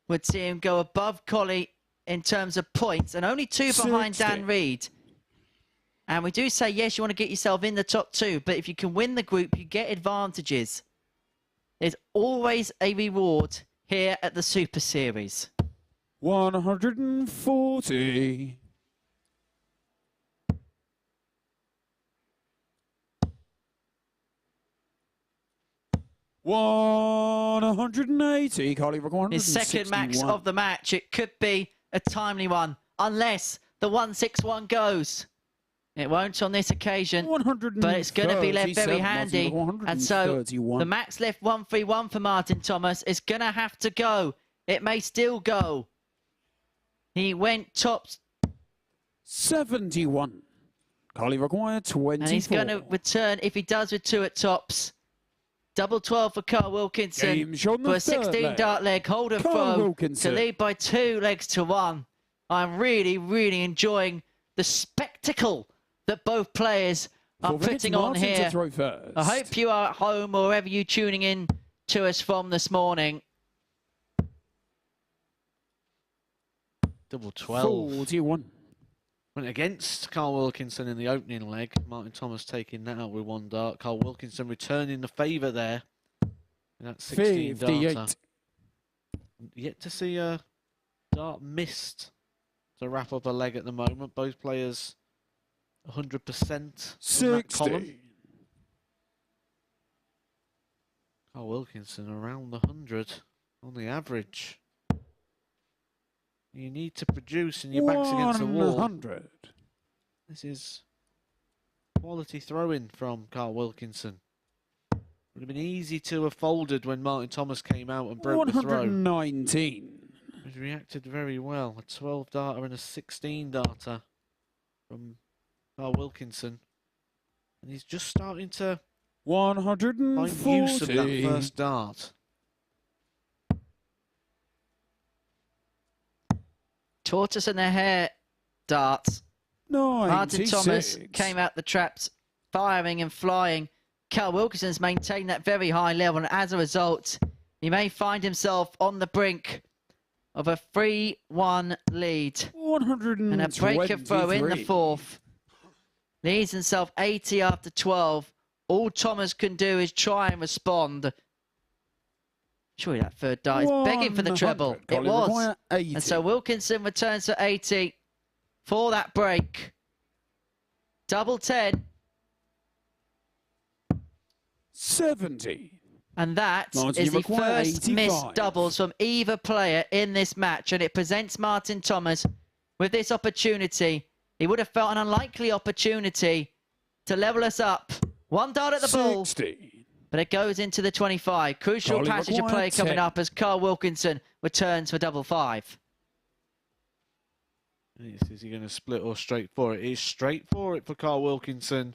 would see him go above Colley in terms of points and only 2 behind 60. Dan Reid. And we do say, yes, you want to get yourself in the top 2, but if you can win the group, you get advantages. There's always a reward here at the Super Series. 140. 180. Carly, his second max of the match. It could be a timely one, unless the 161 goes. It won't on this occasion, but it's going to be left very handy. And so the max left 131 for Martin Thomas is going to have to go. It may still go. He went top 71. Carly required 24. And he's going to return, if he does with 2 at tops. Double 12 for Carl Wilkinson for a 16-dart leg. Hold a throw to lead by 2 legs to 1. I'm really, really enjoying the spectacle that both players are putting on here. I hope you are at home or wherever you're tuning in to us from this morning. Double 12. 41. Went against Carl Wilkinson in the opening leg. Martin Thomas taking that out with 1 dart. Carl Wilkinson returning the favour there. And that's 16 darter. Yet to see a dart missed to wrap up a leg at the moment. Both players 100% 60. Carl Wilkinson around the 100 on the average. You need to produce and your back's against the wall. 100. This is quality throwing from Carl Wilkinson. Would have been easy to have folded when Martin Thomas came out and broke the throw. 119. He's reacted very well. A 12-darter and a 16-darter from Carl Wilkinson. And he's just starting to 140. find use of that first dart. Tortoise and their hair darts. 96. Martin Thomas came out the traps, firing and flying. Carl Wilkinson's maintained that very high level, and as a result, he may find himself on the brink of a 3-1 lead. 123. And a breaker throw in the 4th. Leads himself 80 after 12. All Thomas can do is try and respond. Surely that 3rd dart is begging for the treble. It was. And so Wilkinson returns for 80 for that break. Double 10. 70. And that is the first missed doubles from either player in this match. And it presents Martin Thomas with this opportunity. He would have felt an unlikely opportunity to level us up. One dart at the ball, but it goes into the 25. Crucial Colley passage of play coming up as Carl Wilkinson returns for double 5. Is he going to split or straight for it? It is straight for it for Carl Wilkinson.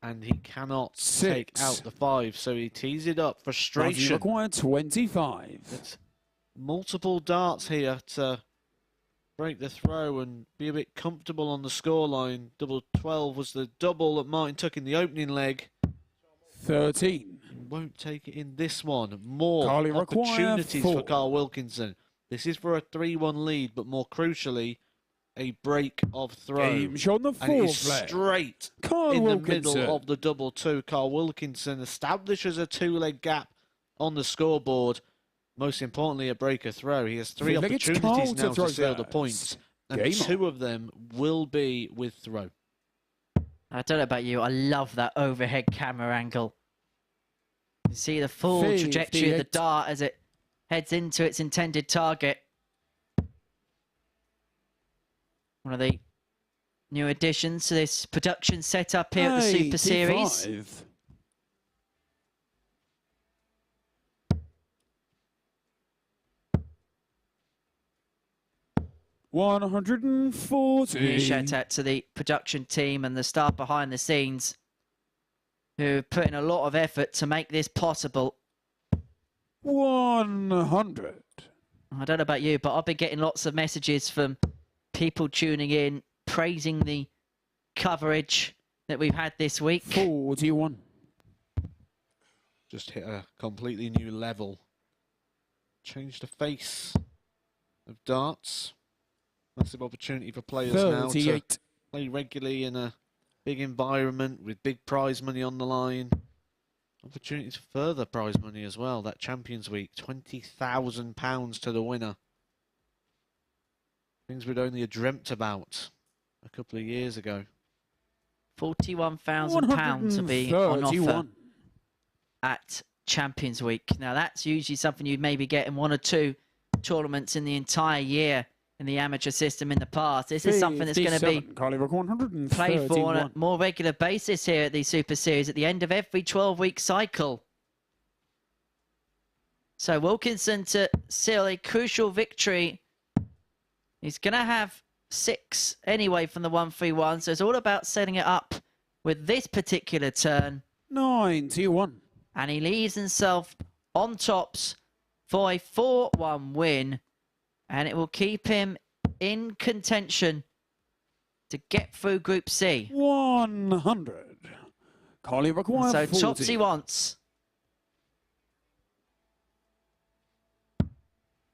And he cannot take out the 5, so he tees it up. Frustration. Required 25. It's multiple darts here to break the throw and be a bit comfortable on the scoreline. Double 12 was the double that Martin took in the opening leg. 13. Won't take it in this one. More Colley opportunities required 4. for Carl Wilkinson. This is for a 3-1 lead, but more crucially, a break of throw. Game shot on the 4th and it is leg. straight Carl in Wilkinson. the middle of the double 2. Carl Wilkinson establishes a 2-leg gap on the scoreboard. Most importantly, a break of throw. He has 3 opportunities now to seal the points, and Game 2 of them will be with throw. I don't know about you, I love that overhead camera angle. You see the full 58. trajectory of the dart as it heads into its intended target. One of the new additions to this production setup here at the Super Series. 140. Shout out to the production team and the staff behind the scenes who put in a lot of effort to make this possible. 100. I don't know about you, but I've been getting lots of messages from people tuning in, praising the coverage that we've had this week. 41. Just hit a completely new level. Change the face of darts. Massive opportunity for players 38. now to play regularly in a big environment with big prize money on the line. Opportunity for further prize money as well. That Champions Week, £20,000 to the winner. Things we'd only dreamt about a couple of years ago. £41,000 to be on offer at Champions Week. Now that's usually something you'd maybe get in 1 or 2 tournaments in the entire year in the amateur system in the past. This is something that's going to be played for on a more regular basis here at the Super Series at the end of every 12-week cycle. So Wilkinson to seal a crucial victory. He's going to have 6 anyway from the 1-3-1, so it's all about setting it up with this particular turn. 91. And he leaves himself on tops for a 4-1 win. And it will keep him in contention to get through Group C. 100. Colley required so 40. tops he wants.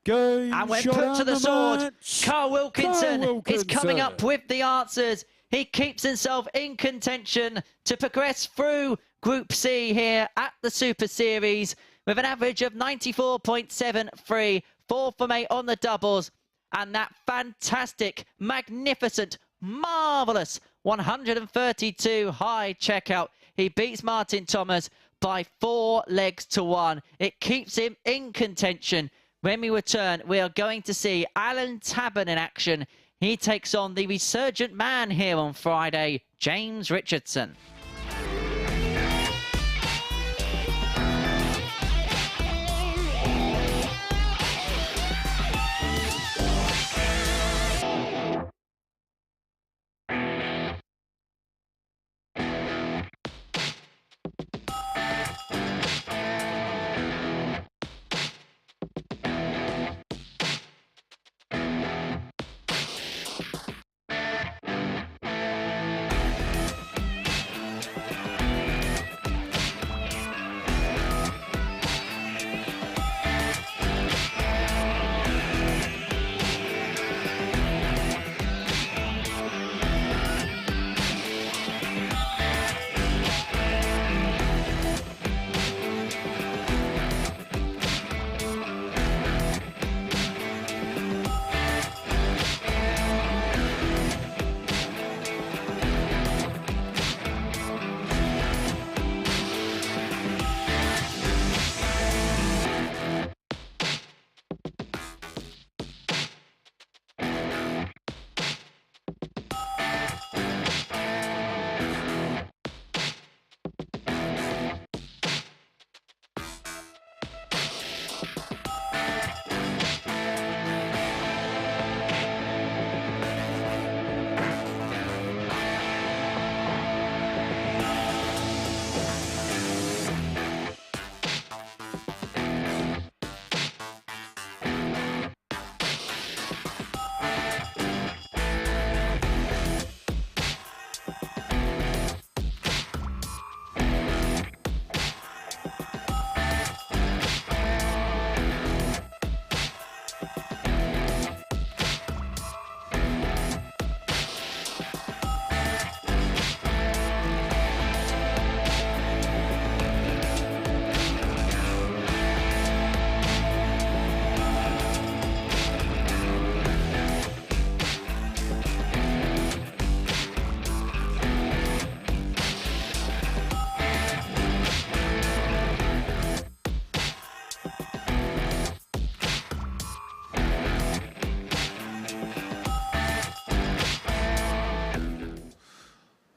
And we're put to the sword. Carl Wilkinson is coming up with the answers. He keeps himself in contention to progress through Group C here at the Super Series with an average of 94.73, 4 from 8 on the doubles, and that fantastic, magnificent, marvellous 132 high checkout. He beats Martin Thomas by 4 legs to 1. It keeps him in contention. When we return, we are going to see Alan Tabern in action. He takes on the resurgent man here on Friday, James Richardson.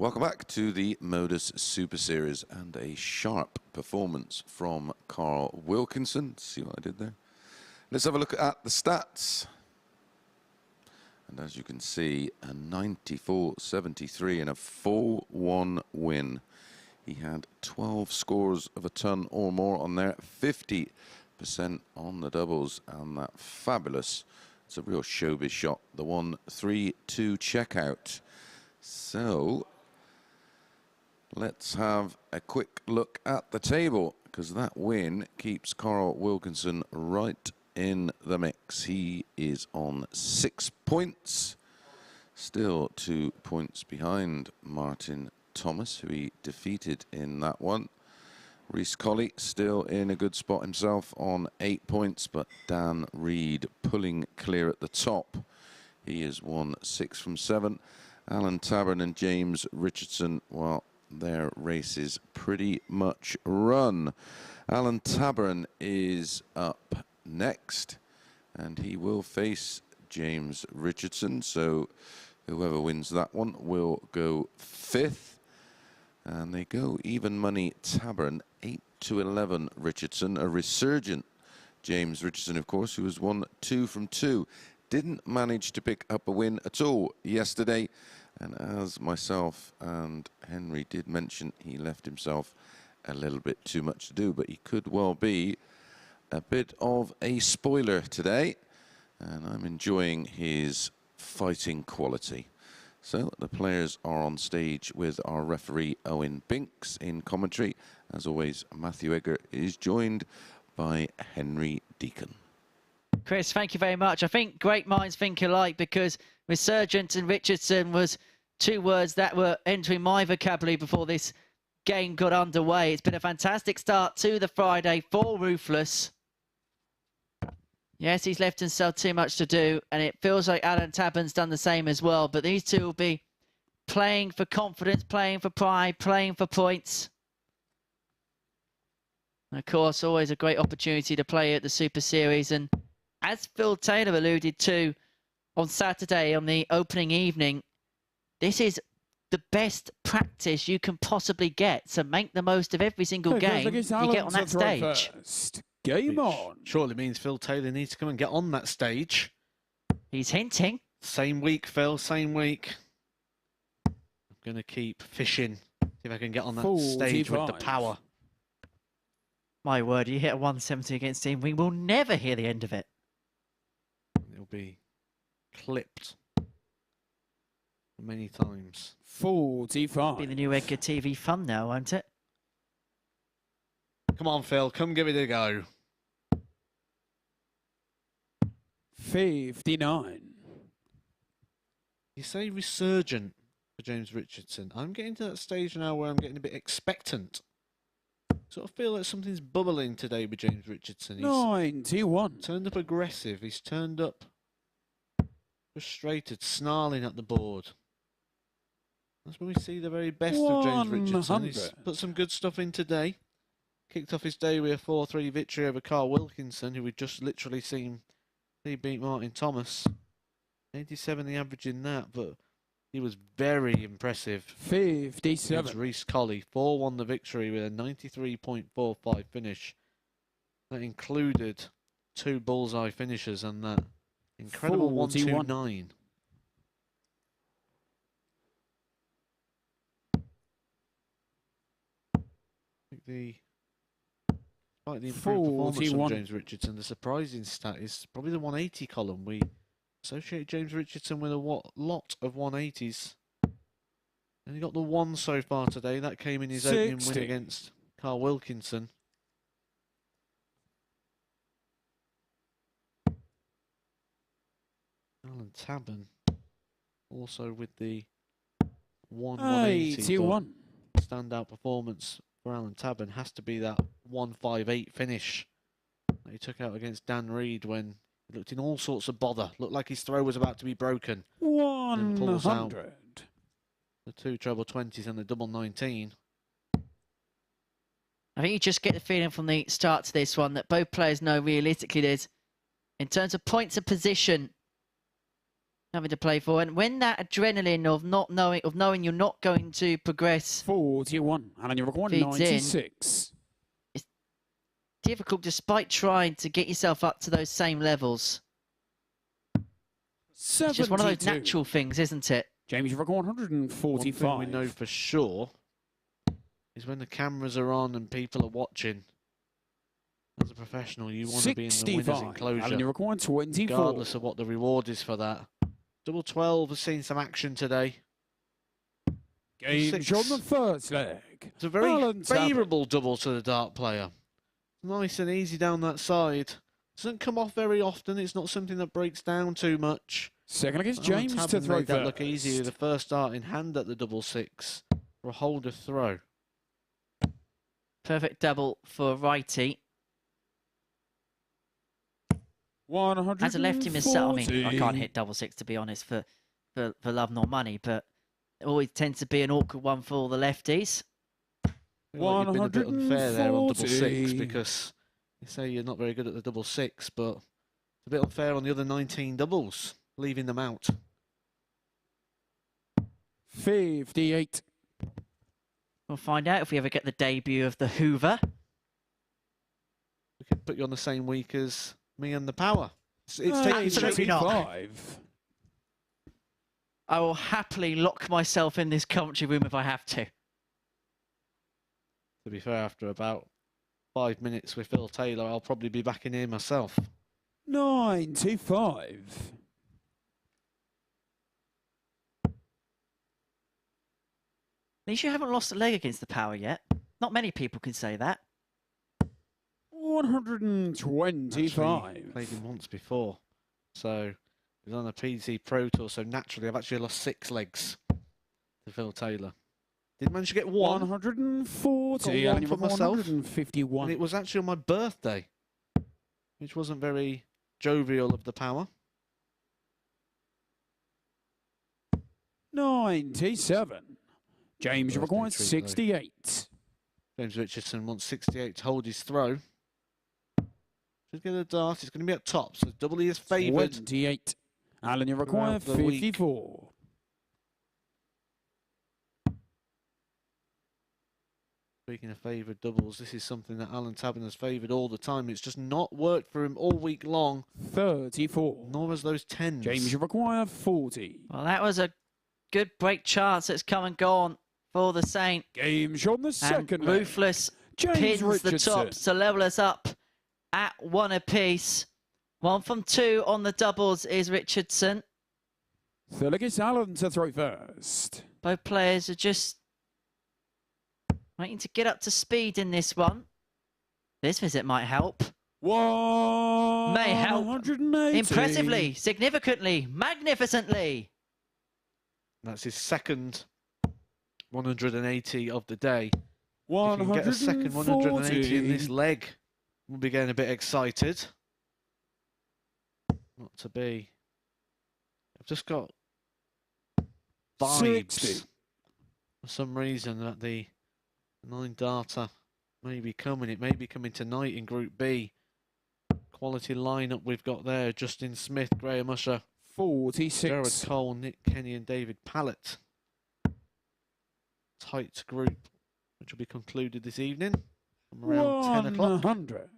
Welcome back to the MODUS Super Series and a sharp performance from Carl Wilkinson. See what I did there? Let's have a look at the stats. And as you can see, a 94.73 and a 4-1 win. He had 12 scores of a ton or more on there, 50% on the doubles, and that fabulous, it's a real showbiz shot, the 1-3-2 checkout. So let's have a quick look at the table, because that win keeps Carl Wilkinson right in the mix. He is on 6 points, still 2 points behind Martin Thomas, who he defeated in that one. Reece Colley still in a good spot himself on 8 points, but Dan Reid pulling clear at the top. He has won 6 from 7. Alan Tabern and James Richardson, well, their race is pretty much run. Alan Tabern is up next, and he will face James Richardson, so whoever wins that one will go 5th. And they go even money Tabern, 8-11 Richardson, a resurgent James Richardson, of course, who has won 2 from 2. Didn't manage to pick up a win at all yesterday, and as myself and Henry did mention, he left himself a little bit too much to do, but he could well be a bit of a spoiler today, and I'm enjoying his fighting quality. So the players are on stage with our referee Owen Binks in commentary. As always, Matthew Egger is joined by Henry Deacon. Chris, thank you very much. I think great minds think alike, because resurgent and Richardson was 2 words that were entering my vocabulary before this game got underway. It's been a fantastic start to the Friday for Ruthless. Yes, he's left himself too much to do, and it feels like Alan Tabern's done the same as well. But these two will be playing for confidence, playing for pride, playing for points. And of course, always a great opportunity to play at the Super Series. And as Phil Taylor alluded to on Saturday on the opening evening, this is the best practice you can possibly get. So make the most of every single game you get on that stage. Game on. Surely means Phil Taylor needs to come and get on that stage. He's hinting. Same week, Phil, same week. I'm going to keep fishing. See if I can get on that stage with the power. My word, you hit a 170 against Team Wing, we'll never hear the end of it. It'll be clipped many times. 45. Be the new Edgar TV fun now, won't it? Come on, Phil, come give it a go. 59. You say resurgent for James Richardson. I'm getting to that stage now where I'm getting a bit expectant. Sort of feel like something's bubbling today with James Richardson. He's 91. turned up aggressive. He's turned up frustrated, snarling at the board. That's when we see the very best of James Richardson. He's put some good stuff in today. Kicked off his day with a 4-3 victory over Carl Wilkinson, who we'd just literally seen he beat Martin Thomas. 87 the average in that, but he was very impressive. 57. Reece Colley 4-1 the victory with a 93.45 finish. That included 2 bullseye finishes and that incredible 129. Despite the improved performance from James Richardson, the surprising stat is probably the 180 column. We associate James Richardson with a lot of 180s. And he got the 1 so far today. That came in his opening win against Carl Wilkinson. Alan Tabern also with the 180. Standout performance for Alan Tabern has to be that 158 finish that he took out against Dan Reid when he looked in all sorts of bother. Looked like his throw was about to be broken. 100. Pulls out the 2 treble 20s and the double 19. I think you just get the feeling from the start to this one that both players know realistically there's, in terms of points of position, having to play for. And when that adrenaline of knowing you're not going to progress 41, and you're requiring feeds in, 96. it's difficult despite trying to get yourself up to those same levels. 72. It's just one of those natural things, isn't it? James, you're requiring 145. One thing we know for sure is when the cameras are on and people are watching. As a professional, you want to be in the winner's enclosure. And you're requiring 24. Regardless of what the reward is for that. Double 12 has seen some action today. Game on the first leg. It's a very favourable double to the dart player. Nice and easy down that side. Doesn't come off very often. It's not something that breaks down too much. Second against James to throw made that look easy with the first dart in hand at the double 6 for a holder throw. Perfect double for righty. 140. As a lefty myself, I mean, I can't hit double 6 to be honest for love nor money, but it always tends to be an awkward one for all the lefties. Well, you've been a bit unfair there on double 6 because you say you're not very good at the double 6, but it's a bit unfair on the other 19 doubles, leaving them out. 58. We'll find out if we ever get the debut of the Hoover. We could put you on the same week as me and the Power. It's taking absolutely not. 5. I will happily lock myself in this commentary room if I have to. To be fair, after about 5 minutes with Phil Taylor, I'll probably be back in here myself. 95. At least you haven't lost a leg against the Power yet. Not many people can say that. 125. Actually, played him once before, so he was on a PDC Pro Tour. So naturally, I've actually lost 6 legs to Phil Taylor. Did manage to get 140. Got one for myself. 151. And it was actually on my birthday, which wasn't very jovial of the Power. 97. James, Birthday requires treat, 68. James Richardson wants 68 to hold his throw. Should get a dart. It's going to be at top, so double E is favoured. 28. Alan, you require Throughout the week. 54. Speaking of favoured doubles, this is something that Alan Tabern has favoured all the time. It's just not worked for him all week long. 34. Nor has those 10s. James, you require 40. Well, that was a good break chance that's come and gone for the Saint. Games on the second And leg. Ruthless James pins Richardson. the tops to level us up at 1 apiece. 1 from 2 on the doubles is Richardson. Third against Alan to throw first. Both players are just waiting to get up to speed in this one. This visit might help. May help 180. impressively, significantly, magnificently. That's his second 180 of the day. If you 140. can get a second 180 in this leg, we'll be getting a bit excited. Not to be. I've just got vibes 60. for some reason that the 9 darter may be coming. It may be coming tonight in Group B. Quality lineup we've got there. Justin Smith, Graham Usher, 46. Jared Cole, Nick Kenny and David Pallett. Tight group, which will be concluded this evening from around 10 o'clock. 100.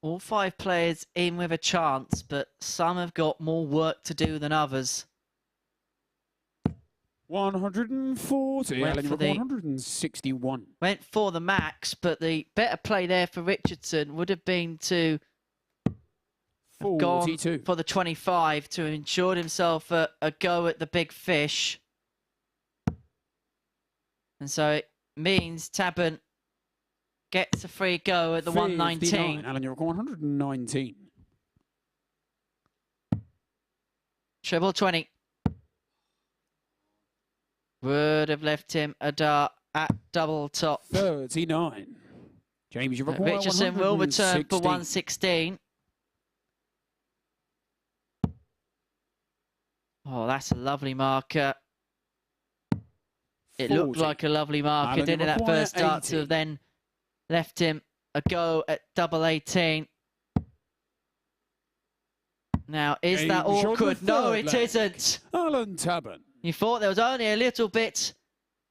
All 5 players in with a chance, but some have got more work to do than others. 140. Went Alan, for the- 161. Went for the max, but the better play there for Richardson would have been to have gone 42. for the 25 to ensure himself a go at the big fish. And so it means Tabern gets a free go at the 119. Alan, you're 119. Treble 20. Would have left him a dart at double top. 39. James, you require Richardson will return for 160. 116. Oh, that's a lovely marker. It 40. looked like a lovely marker, Alan, didn't it, that require first dart 80. to have then left him a go at double 18. Now, is Game that shot awkward? the No, third it leg. isn't. Alan Tabern. You thought there was only a little bit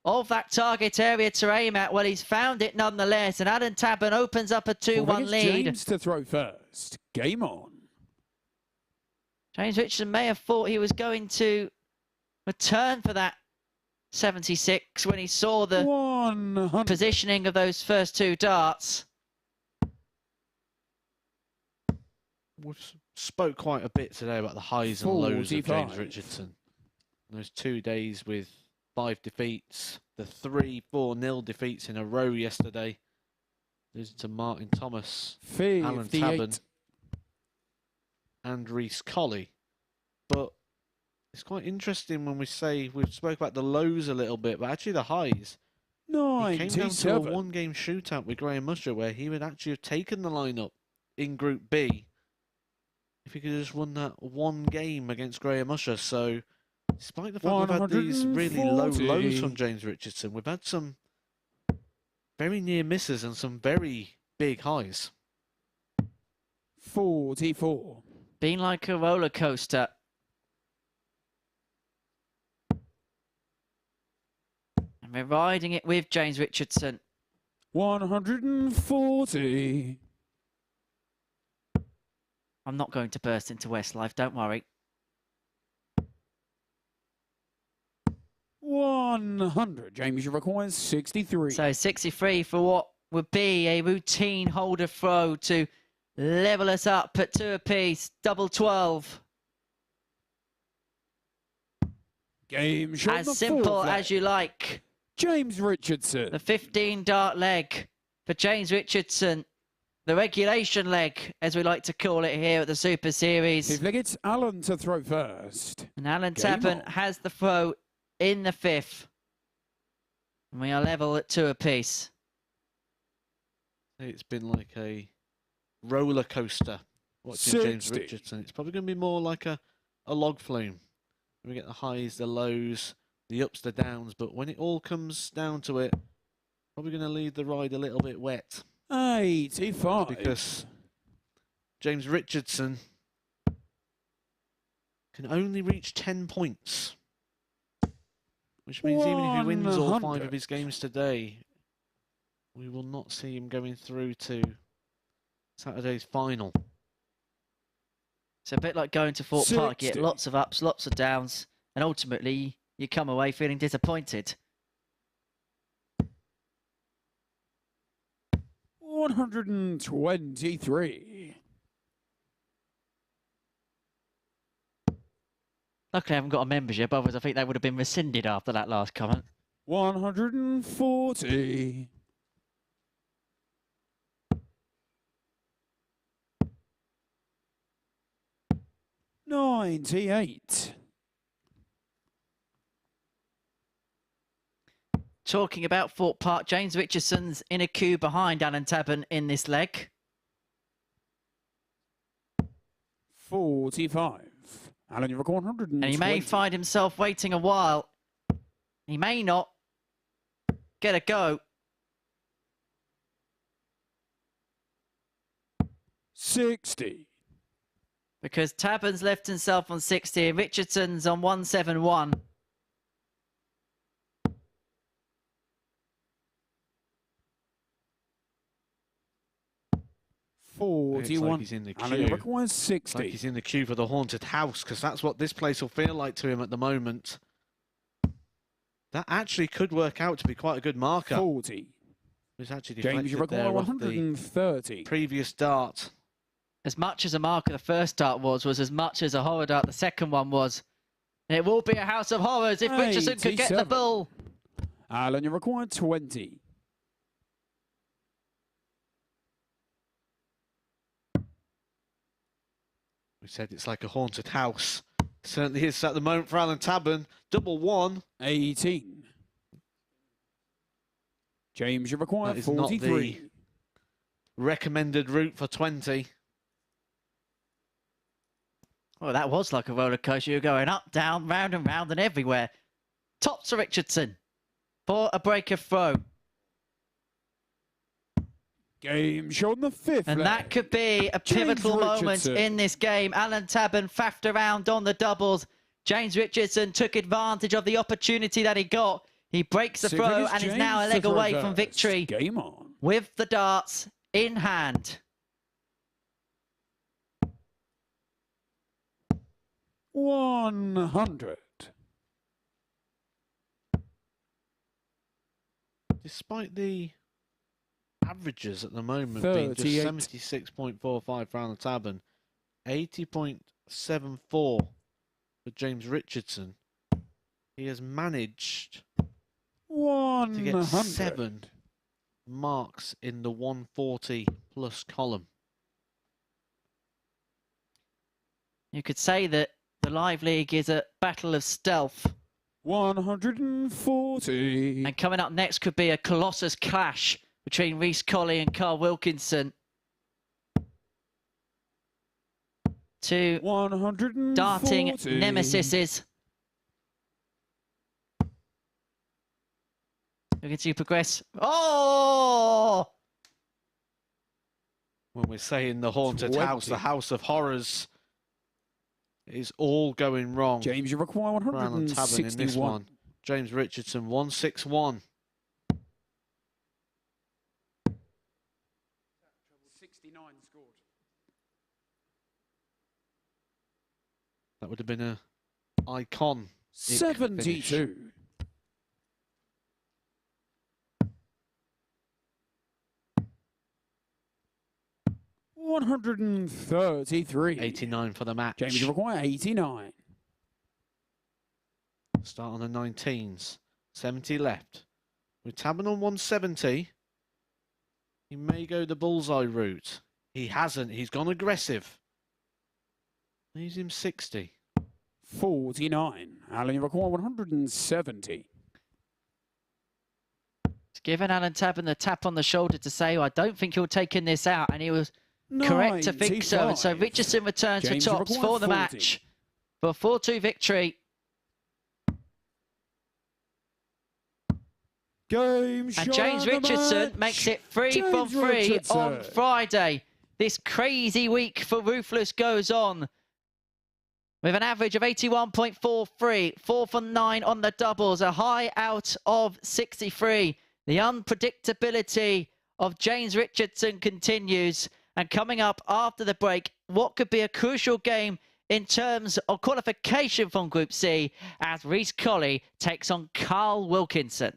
of that target area to aim at. Well, he's found it nonetheless, and Alan Tabern opens up a 2-1 lead. James to throw first. Game on. James Richardson may have thought he was going to return for that 76 when he saw the 100. positioning of those first two darts. We've spoke quite a bit today about the highs and lows of 45. James Richardson. Those 2 days with 5 defeats, the 3 4-0 defeats in a row yesterday. Losing to Martin Thomas, Alan 58. Tabern, and Reece Colley. But it's quite interesting when we say we've spoke about the lows a little bit, but actually the highs. He came down to a 97. one-game shootout with Graham Musher where he would actually have taken the lineup in Group B if he could have just won that one game against Graham Musher. So despite the fact we've had these really low 140. lows from James Richardson, we've had some very near misses and some very big highs. 44. Been like a roller coaster. And we're riding it with James Richardson. 140. I'm not going to burst into Westlife, don't worry. 100. James requires 63. So 63 for what would be a routine holder throw to level us up at 2 apiece. Double 12. Game shot. As the simple fourth as leg. you like. James Richardson. The 15 dart leg for James Richardson. The regulation leg, as we like to call it here at the Super Series. Fifth leg, it's Alan to throw first. And Alan Game Tabern on. has the throw in the 5th. And we are level at 2 apiece. It's been like a roller coaster watching James 60. Richardson. It's probably going to be more like a log flume. We get the highs, the lows, the ups, the downs, but when it all comes down to it, probably going to leave the ride a little bit wet. 85. Because James Richardson can only reach 10 points. Which means even if he wins all 5 of 100. his games today, we will not see him going through to Saturday's final. It's a bit like going to Fort Park. You get 60. lots of ups, lots of downs, and ultimately you come away feeling disappointed. 123. Luckily, I haven't got a membership, otherwise I think they would have been rescinded after that last comment. 140. $98. Talking about Fort Park, James Richardson's in a queue behind Alan Tabern in this leg. 45. Alan, you record 120. And he may find himself waiting a while. He may not get a go. 60. Because Tabern's left himself on 60 and Richardson's on 171. Looks 41. like he's in the Alan, you queue. requires 60. Like he's in the queue for the haunted house, because that's what this place will feel like to him at the moment. That actually could work out to be quite a good marker. 40. It's actually James, you deflected require there off the 130. previous dart. As much as a marker the first dart was as much as a horror dart the second one was. And it will be a house of horrors if Richardson could get the 87. bull. Alan, you require 20. We said it's like a haunted house. Certainly is at the moment for Alan Tabern. Double 1. 18. James, you require That is not 43. the recommended route for 20. Oh, that was like a roller coaster. You were going up, down, round and everywhere. Tops to Richardson for a break of throw. Game show on the 5th And leg. that could be a pivotal moment in this game. Alan Tabern faffed around on the doubles. James Richardson took advantage of the opportunity that he got. He breaks the throw and is now a leg away from victory. Game on. With the darts in hand. 100. Despite the averages at the moment 38. being just 76.45 for Alan Tabern, 80.74 for James Richardson, he has managed to 100. get 7 marks in the 140 plus column. You could say that the Live League is a battle of stealth. 140. And coming up next could be a colossus clash between Reece Colley and Carl Wilkinson. Two 140. darting nemesises. Looking to progress. Oh! When we're saying the haunted 20. house, the house of horrors, is all going wrong. James, you require for Alan Tabern in this 161. one. James Richardson, 161. 69 scored. That would have been a icon. 72. 133. 89 for the match. James, you require 89. Start on the 19s. 70 left. With Tabern on 170, he may go the bullseye route. He hasn't. He's gone aggressive. Leaves him 60. 49. Alan, you require 170. It's given Alan Tabern the tap on the shoulder to say, I don't think you're taking this out. And he was correct to think so. And so 95. Richardson returns James, for you tops require for the 40. match. For a 4-2 victory. Game And James Richardson makes it 3 from 3 on Friday. This crazy week for Ruthless goes on. With an average of 81.43, 4 for 9 on the doubles, a high out of 63. The unpredictability of James Richardson continues. And coming up after the break, what could be a crucial game in terms of qualification from Group C as Reece Colley takes on Carl Wilkinson.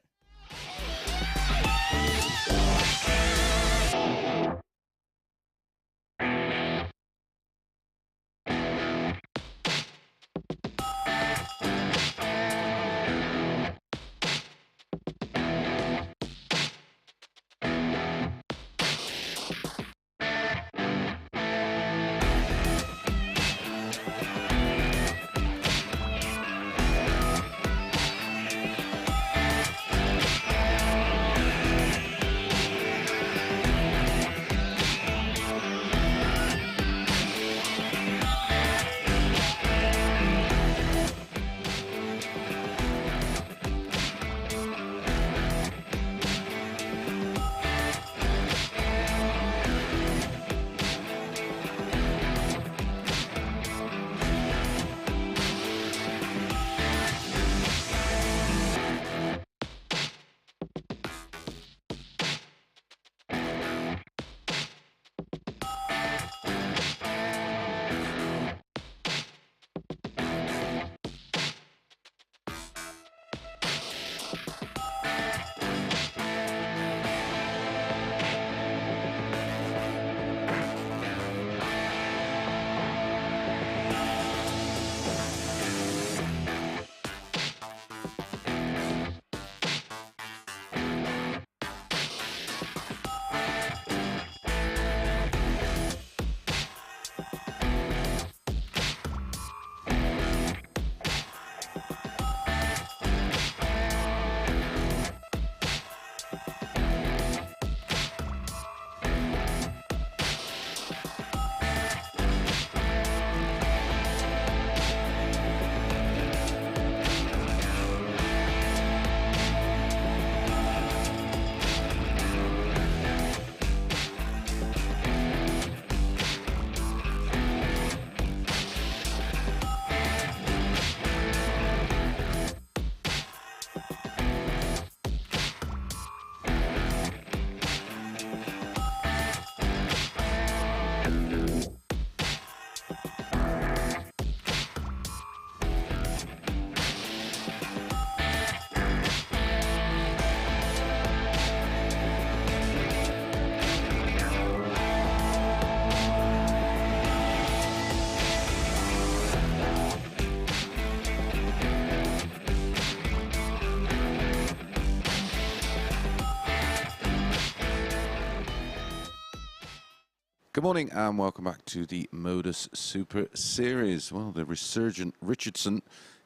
Good morning and welcome back to the MODUS Super Series. Well, the resurgent Richardson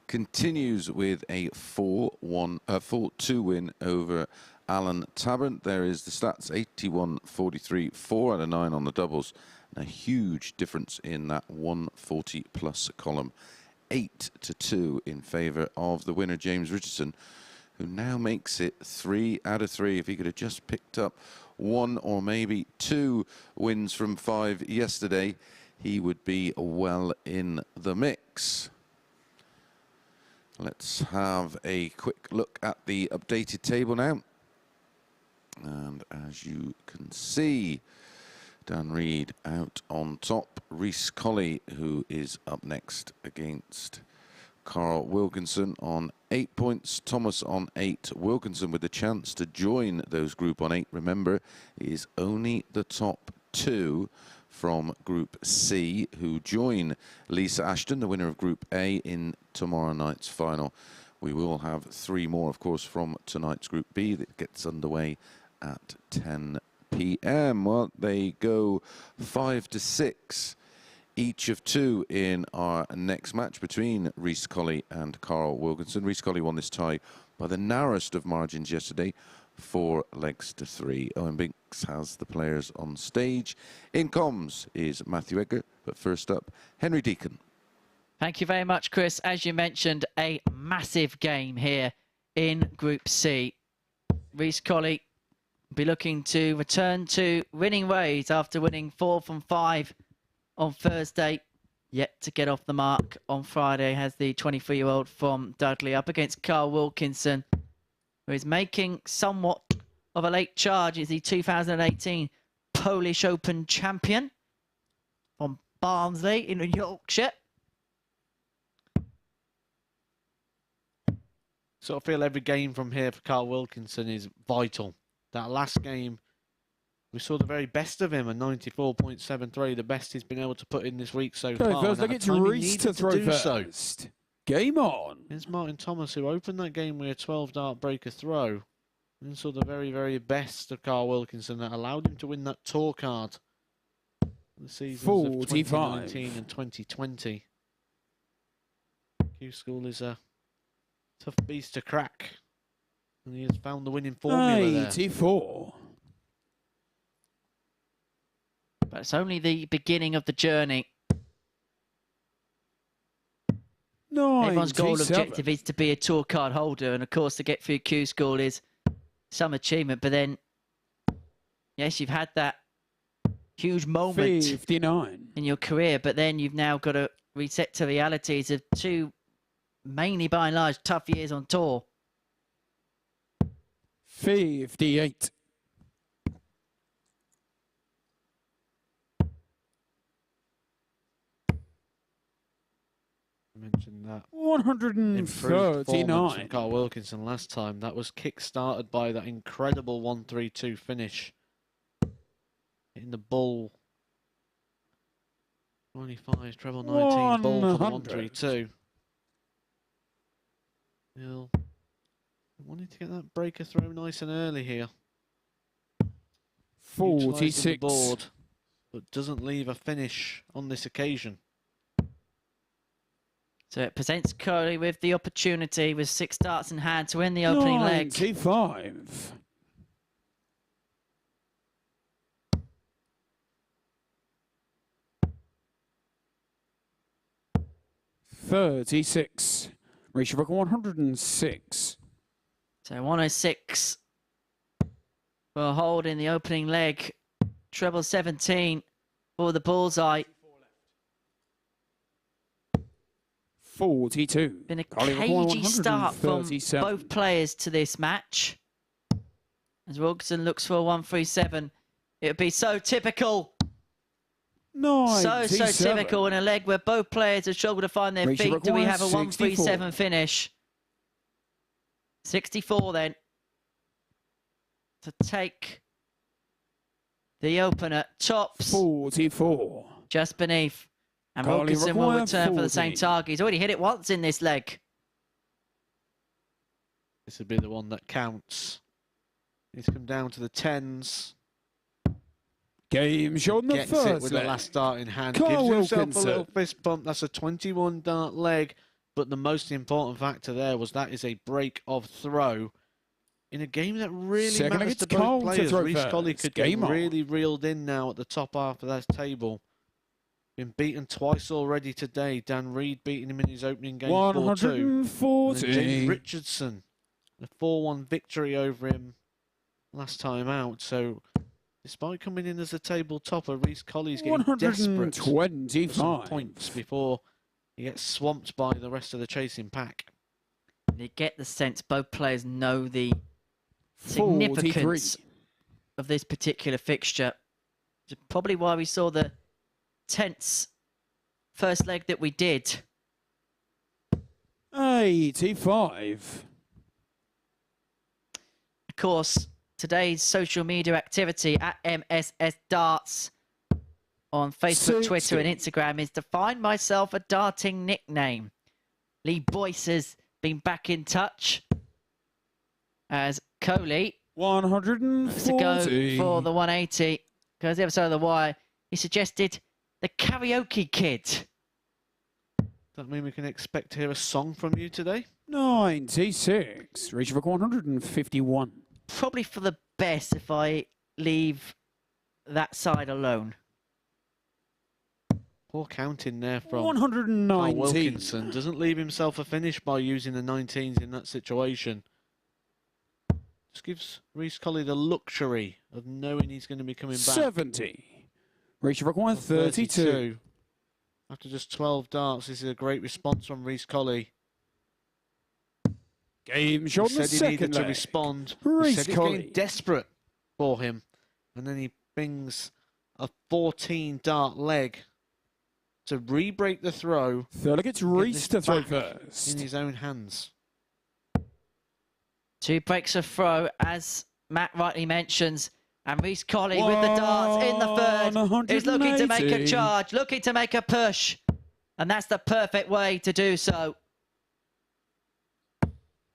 continues with a 4-2 win over Alan Tabern. There is the stats: 81-43, 4 out of 9 on the doubles, and a huge difference in that 140 plus column. 8-2 in favour of the winner, James Richardson, who now makes it 3 out of 3. If he could have just picked up 1 or maybe 2 wins from 5 yesterday, he would be well in the mix. Let's have a quick look at the updated table now. And as you can see, Dan Reid out on top. Reece Colley, who is up next against Carl Wilkinson, on 8 points. Thomas on 8. Wilkinson with the chance to join those group on 8. Remember, it is only the top 2 from Group C who join Lisa Ashton, the winner of Group A, in tomorrow night's final. We will have 3 more, of course, from tonight's Group B that gets underway at 10 p.m. Well, they go 5-6. Each of 2 in our next match between Reece Colley and Carl Wilkinson. Reece Colley won this tie by the narrowest of margins yesterday, 4 legs to 3. Owen Binks has the players on stage. In comms is Matthew Edgar, but first up, Henry Deacon. Thank you very much, Chris. As you mentioned, a massive game here in Group C. Reece Colley will be looking to return to winning ways after winning 4 from 5 on Thursday. Yet to get off the mark on Friday has the 23-year-old from Dudley up against Carl Wilkinson, who is making somewhat of a late charge. He's the 2018 Polish Open champion from Barnsley in Yorkshire. Sort of feel every game from here for Carl Wilkinson is vital. That last game, we saw the very best of him, a 94.73, the best he's been able to put in this week so far. First, I get to Reece to throw first. So. Game on. It's Martin Thomas who opened that game with a 12-dart breaker throw. And saw the very, very best of Carl Wilkinson that allowed him to win that tour card. The seasons 45. of 2019 and 2020. Q School is a tough beast to crack. And he has found the winning formula there. 84. But it's only the beginning of the journey. Everyone's goal objective is to be a tour card holder, and of course to get through Q School is some achievement. But then, yes, you've had that huge moment 59 in your career, but then you've now got to reset to realities of 2 mainly by and large tough years on tour. 58. Mentioned that 139 from Carl Wilkinson last time. That was kick-started by that incredible 1-3-2 finish. Hitting the bull. 25, treble 19, bull for the 1-3-2. He'll wanted to get that breaker throw nice and early here. 46 the board, but doesn't leave a finish on this occasion. So it presents Colley with the opportunity with 6 darts in hand to win the opening leg. 95. $36. Reach record 106. So 106 for a hold in the opening leg. Treble 17 for the bullseye. 42. Been a cagey start from both players to this match. As Wilkinson looks for a 1-3-7. It would be so typical. So typical in a leg where both players have struggled to find their feet. Do we have a 1-3-7 finish? 64 then. To take the opener. Tops. 44. Just beneath. And Wilkinson will return for the same target. He's already hit it once in this leg. This would be the one that counts. He's come down to the 10s. Game shot on the Gets first it with the leg. last dart in hand. Carl Gives himself Wilkinson. a little fist bump. That's a 21 dart leg. But the most important factor there was that is a break of throw in a game that really Second matters to against Carl both to players. throw Reece Colley first. could Game get on. really reeled in now at the top half of that table. Been beaten twice already today. Dan Reed beating him in his opening game 4-2. And then 140. James Richardson, a 4-1 victory over him last time out. So despite coming in as a table topper, Reece Colley's getting desperate for some 125. points before he gets swamped by the rest of the chasing pack. You get the sense both players know the 43. significance of this particular fixture. Which is probably why we saw the tense first leg that we did. 85. Of course, today's social media activity at MSS Darts on Facebook, 60. Twitter and Instagram is to find myself a darting nickname. Lee Boyce has been back in touch as Coley wants to go 140. for the 180. Goes the other side of the wire. He suggested the Karaoke Kid. Does that mean we can expect to hear a song from you today? 96. Reach for 151. Probably for the best if I leave that side alone. Poor counting there from 190. Wilkinson. Doesn't leave himself a finish by using the 19s in that situation. Just gives Reece Colley the luxury of knowing he's going to be coming back. 70. Reach for 132. After just 12 darts, this is a great response from Reece Colley. Game shot He on the said he needed second to leg. respond. He Reece said it's Colley. getting desperate for him. And then he bings a 14 dart leg to re-break the throw. Third against get Reece this to throw back first. in his own hands. 2 breaks of throw, as Matt rightly mentions. And Reece Colley with the darts in the third is looking to make a 180. charge, looking to make a push. And that's the perfect way to do so.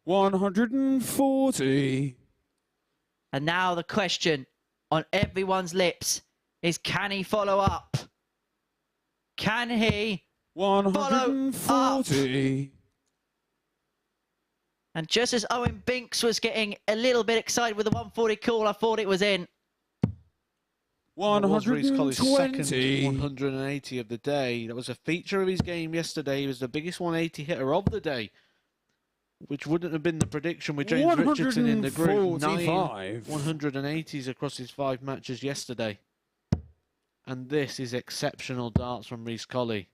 140. And now the question on everyone's lips is, can he follow up? Can he? 140. And just as Owen Binks was getting a little bit excited with the 140 call, I thought it was in. That was Reece Colley's second 120. 180 of the day. That was a feature of his game yesterday. He was the biggest 180 hitter of the day, which wouldn't have been the prediction with James Richardson in the group. 9 145. 180s across his 5 matches yesterday. And this is exceptional darts from Reece Colley.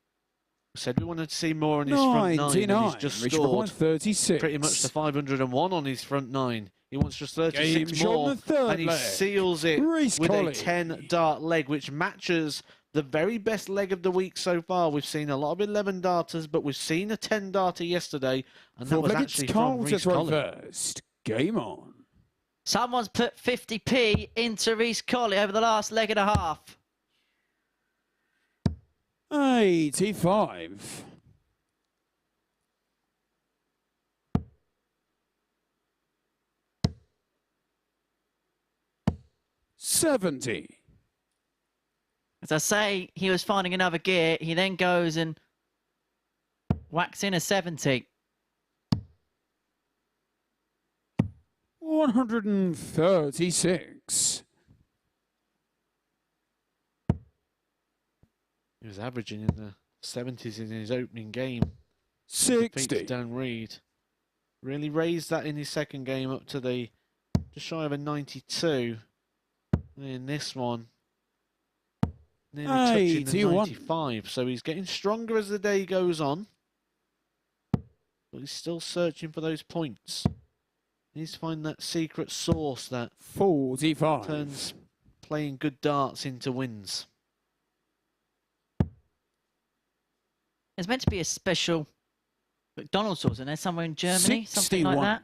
We said we wanted to see more on his front 9, and he's 99. just Reach for scored 136. pretty much the 501 on his front 9. He wants just 36 Game shot on more, the third and he leg. seals it Reece with Colley. a 10 dart leg, which matches the very best leg of the week so far. We've seen a lot of 11 darters, but we've seen a 10 darter yesterday, and that was actually from to Reece throw Colley. first. Game on. Someone's put 50p into Reece Colley over the last leg and a half. 85. 70. As I say, he was finding another gear. He then goes and whacks in a 70. 136. He was averaging in the 70s in his opening game. 60. Defeats Dan Reed. Really raised that in his second game up to the just shy of a 92. In this one, nearly touching the 81. 95. So he's getting stronger as the day goes on. But he's still searching for those points. He needs to find that secret sauce that 45. turns playing good darts into wins. There's meant to be a special McDonald's sauce in there somewhere in Germany, something like 61. that.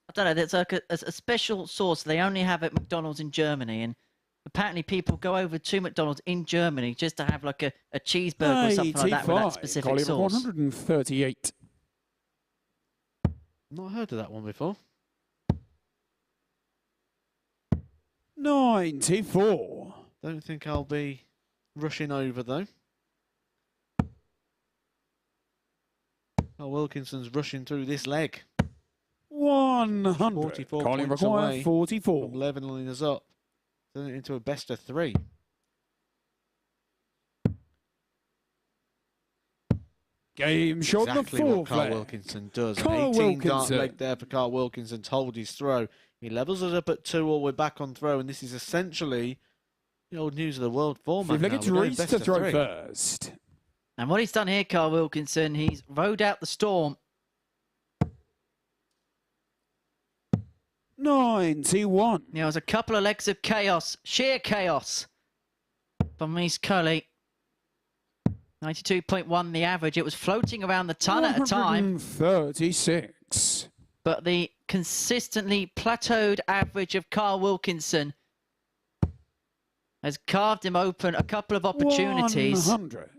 I don't know, there's like a special sauce they only have at McDonald's in Germany, and apparently people go over to McDonald's in Germany just to have like a cheeseburger or something like that with that specific Collie sauce. 138. Not heard of that one before. 94. Don't think I'll be rushing over, though. Oh, Wilkinson's rushing through this leg. 100. 44 Colin points required away 44. from leveling us up. Turn it into a best of 3. Game shot Exactly the what fourth Carl leg. Wilkinson does. Carl An 18 dart Wilkinson. leg there for Carl Wilkinson to hold his throw. He levels us up at 2 all the way back on throw, and this is essentially the old news of the world format. Fifth leg, Now. it's We're going Reece best to of throw 3. first. And what he's done here, Carl Wilkinson, he's rode out the storm. 91. There was a couple of legs of chaos, sheer chaos from Reece Colley. 92.1 the average. It was floating around the ton at a time. 136. But the consistently plateaued average of Carl Wilkinson has carved him open a couple of opportunities. 100.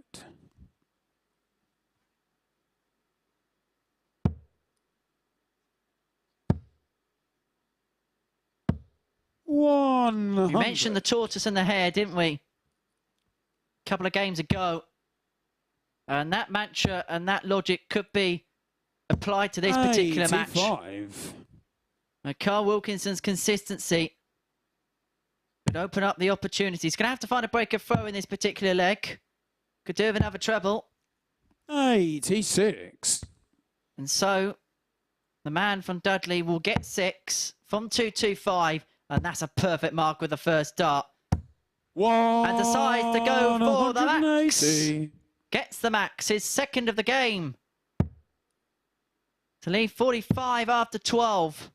We mentioned the tortoise and the hare, didn't we? A couple of games ago. And that mantra and that logic could be applied to this particular match. 85. Carl Wilkinson's consistency could open up the opportunities. He's going to have to find a break of throw in this particular leg. Could do with another treble. 86. And so the man from Dudley will get 6 from 225. And that's a perfect mark with the first dart. And decides to go for the max. 180. Gets the max, his second of the game. To leave 45 after 12.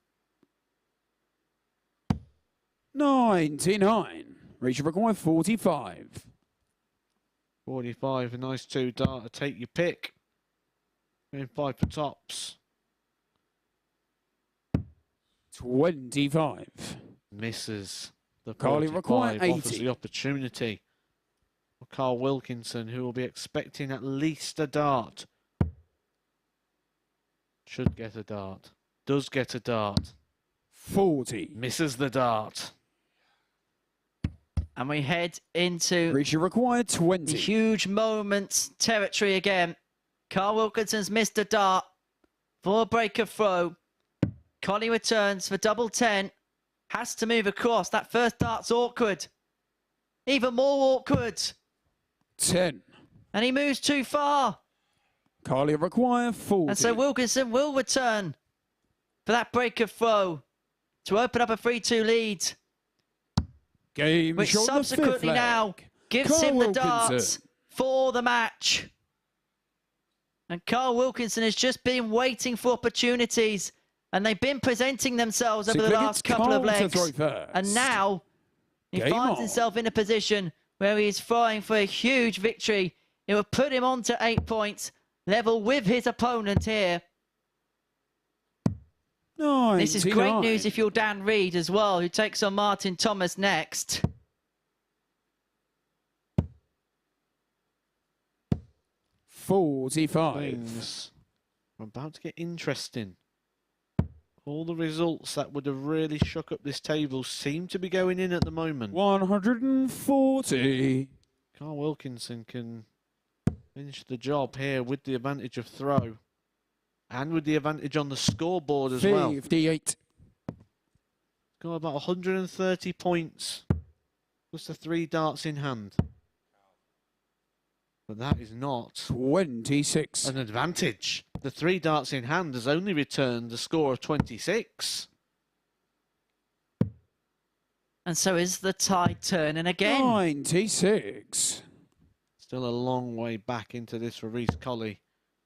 99. Reach required 45. 45, a nice 2 dart. Take your pick. Going 5 for tops. 25. Misses. The Carly required 45 offers 80. the opportunity. Carl Wilkinson, who will be expecting at least a dart. Should get a dart. Does get a dart. 40. Misses the dart. And we head into Reach required the 20. huge moments territory again. Carl Wilkinson's missed a dart for a break of throw. Colley returns for double 10. Has to move across. That first dart's awkward. Even more awkward. 10. And he moves too far. Carly required 40. And so Wilkinson will return for that break of throw to open up a 3-2 lead. Game Which shot the fifth subsequently leg. now gives Carl him the Wilkinson. darts for the match. And Carl Wilkinson has just been waiting for opportunities. And they've been presenting themselves over the last couple of legs. And now he finds himself in a position where he is throwing for a huge victory. It will put him on to 8 points, level with his opponent here. 99. This is great news if you're Dan Reed as well, who takes on Martin Thomas next. 45. Things are about to get interesting. All the results that would have really shook up this table seem to be going in at the moment. 140. Carl Wilkinson can finish the job here with the advantage of throw and with the advantage on the scoreboard as well. 58. Got about 130 points plus the 3 darts in hand. But that is not 26. an advantage. The 3 darts in hand has only returned the score of 26. And so is the tide turning again. 96. Still a long way back into this for Reece Colley.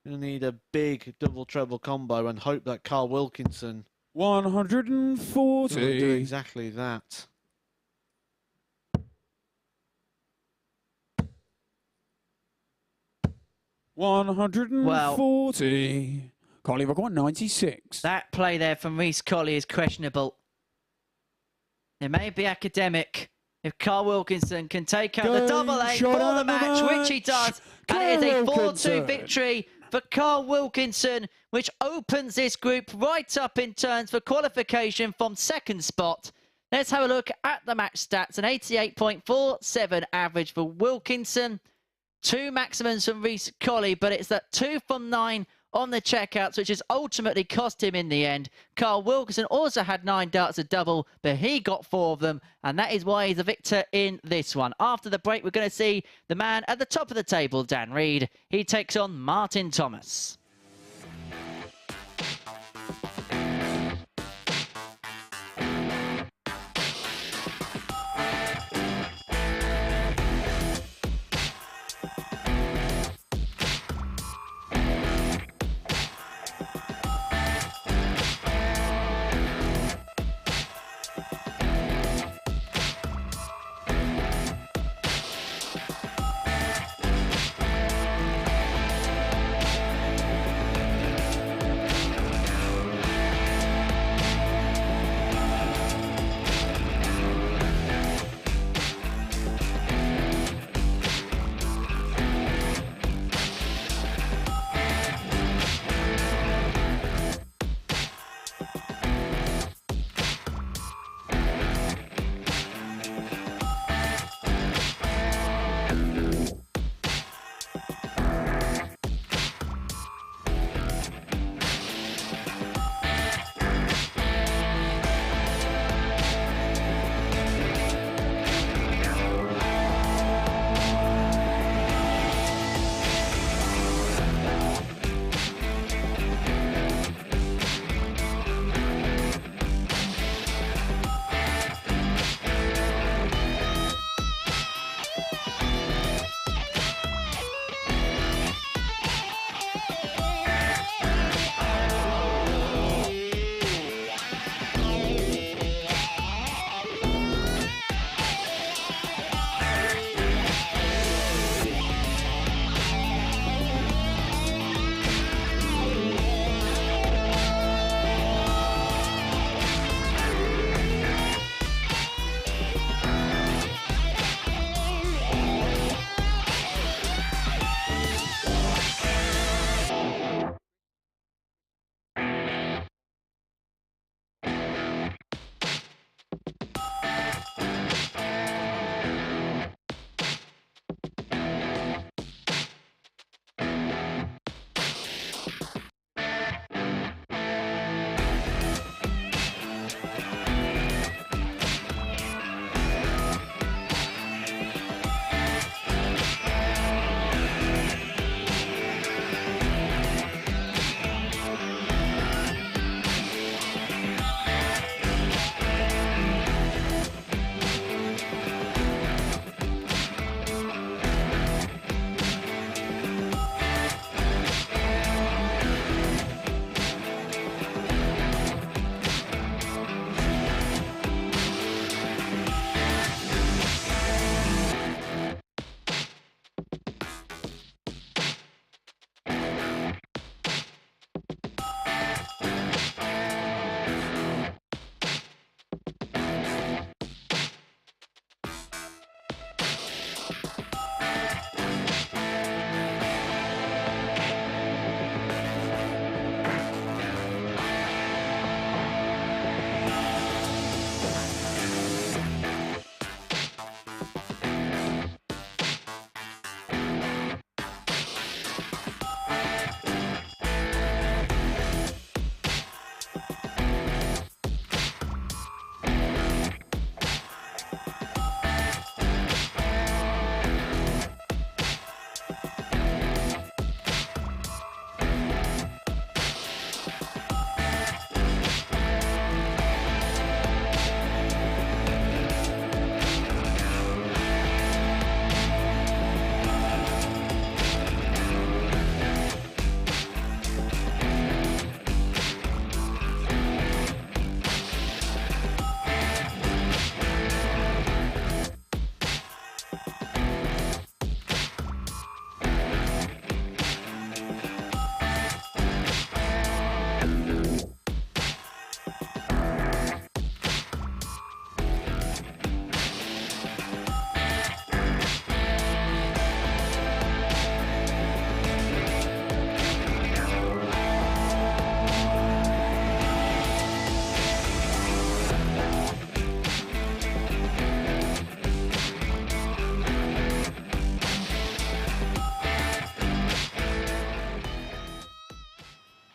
Going to need a big double treble combo and hope that Carl Wilkinson 140. will do exactly that. Well, 140. Colley required 96. That play there from Reece Colley is questionable. It may be academic. If Carl Wilkinson can take out the double 8 for the match, which he does, and it is a 4-2 victory for Carl Wilkinson, which opens this group right up in turns for qualification from second spot. Let's have a look at the match stats. An 88.47 average for Wilkinson. 2 maximums from Reece Colley, but it's that 2 from 9 on the checkouts, which has ultimately cost him in the end. Carl Wilkinson also had 9 darts a double, but he got 4 of them, and that is why he's a victor in this one. After the break, we're going to see the man at the top of the table, Dan Reid. He takes on Martin Thomas.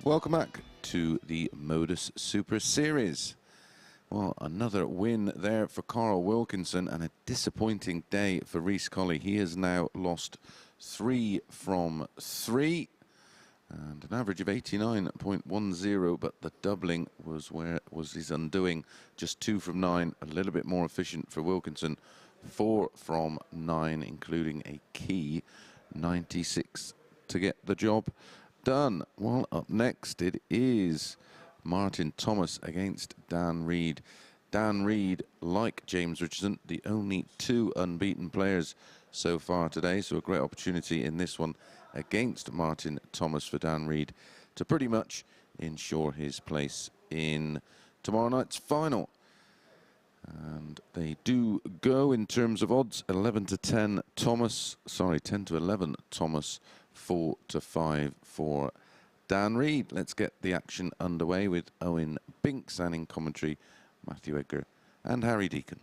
Welcome back to the MODUS Super Series. Well, another win there for Carl Wilkinson and a disappointing day for Reece Colley. He has now lost 3 from 3 and an average of 89.10, but the doubling was his undoing. Just 2 from 9, a little bit more efficient for Wilkinson. 4 from 9, including a key 96 to get the job done. Well, up next it is Martin Thomas against Dan Reid. Dan Reid, like James Richardson, the only 2 unbeaten players so far today, so a great opportunity in this one against Martin Thomas for Dan Reid to pretty much ensure his place in tomorrow night's final. And they do go in terms of odds: 11 to 10 Thomas, sorry, 10 to 11 Thomas, 4 to 5 for Dan Reid. Let's get the action underway with Owen Binks and in commentary Matthew Edgar and Harry Deacon.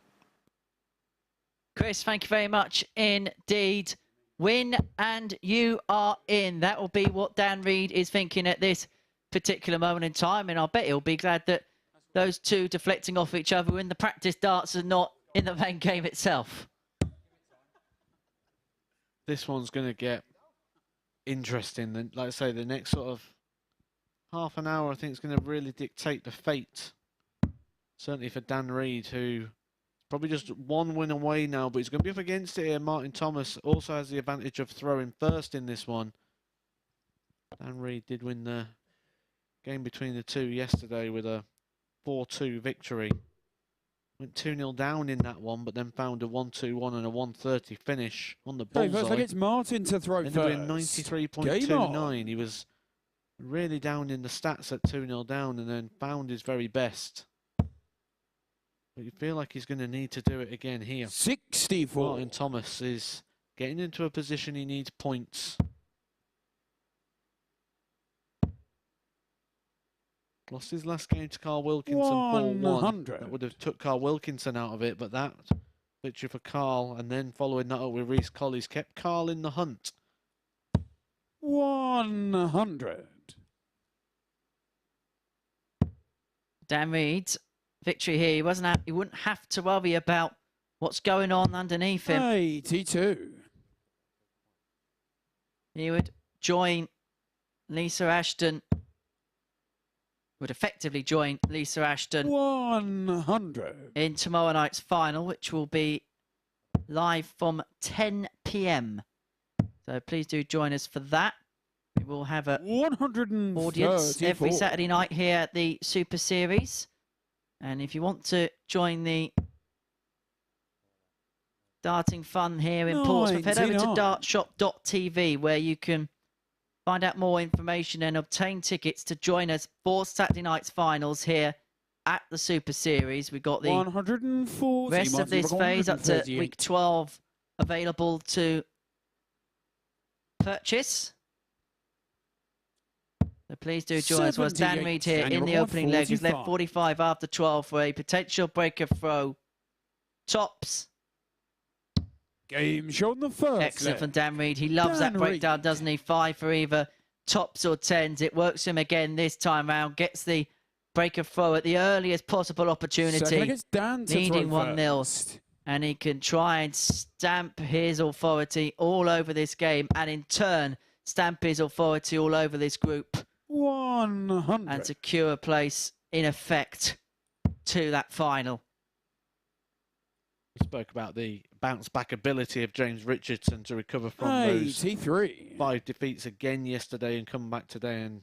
Chris, thank you very much indeed. Win and you are in. That will be what Dan Reid is thinking at this particular moment in time, and I'll bet he'll be glad that those 2 deflecting off each other in the practice darts and not in the main game itself. This one's going to get interesting. Then, like I say, the next sort of half an hour, I think, is going to really dictate the fate. Certainly for Dan Reid, who probably just 1 win away now, but he's going to be up against it here. Martin Thomas also has the advantage of throwing first in this one. Dan Reid did win the game between the 2 yesterday with a 4-2 victory. Went 2-0 down in that one, but then found a 1-2-1 and a 130 finish on the bullseye. First, it's Martin to throw first. Ended with 93.29. He was really down in the stats at 2-0 down and then found his very best. But you feel like he's going to need to do it again here. 64. Martin Thomas is getting into a position he needs points. Lost his last game to Carl Wilkinson 4-1. That would have took Carl Wilkinson out of it, but that victory for Carl, and then following that up with Reece Colley's kept Carl in the hunt. 100. Dan Reid's victory here. He wouldn't have to worry about what's going on underneath him. 82. He would join Lisa Ashton. Would effectively join Lisa Ashton 100 in tomorrow night's final, which will be live from 10 p.m. So please do join us for that. We will have a 134 audience every Saturday night here at the Super Series. And if you want to join the darting fun here in Portsmouth, head over to dartshop.tv where you can find out more information and obtain tickets to join us for Saturday night's finals here at the Super Series. We've got the 140 rest of this phase up to week 12 available to purchase. So please do join us. Well, Dan Reid here in the opening leg has led 45 after 12 for a potential breaker throw. Tops. Game shown the first. Excellent from Dan Reid. He loves that breakdown, doesn't he? 5 for either tops or 10s. It works for him again this time round. Gets the breaker throw at the earliest possible opportunity. Leading 1-0. And he can try and stamp his authority all over this game. And in turn, stamp his authority all over this group. 100. And secure a place, in effect, to that final. We spoke about the bounce back ability of James Richardson to recover from those 5 defeats again yesterday and come back today and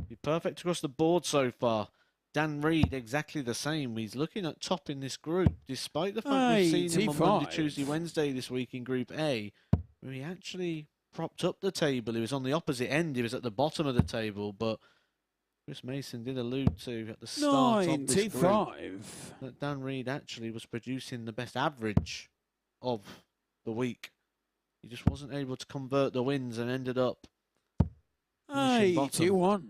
be perfect across the board so far. Dan Reid exactly the same. He's looking at top in this group, despite the fact we've seen him on Monday, Tuesday, Wednesday this week in Group A, where he actually propped up the table. He was on the opposite end. He was at the bottom of the table, but Chris Mason did allude to at the start of this group that Dan Reid actually was producing the best average of the week. He just wasn't able to convert the wins and ended up 81.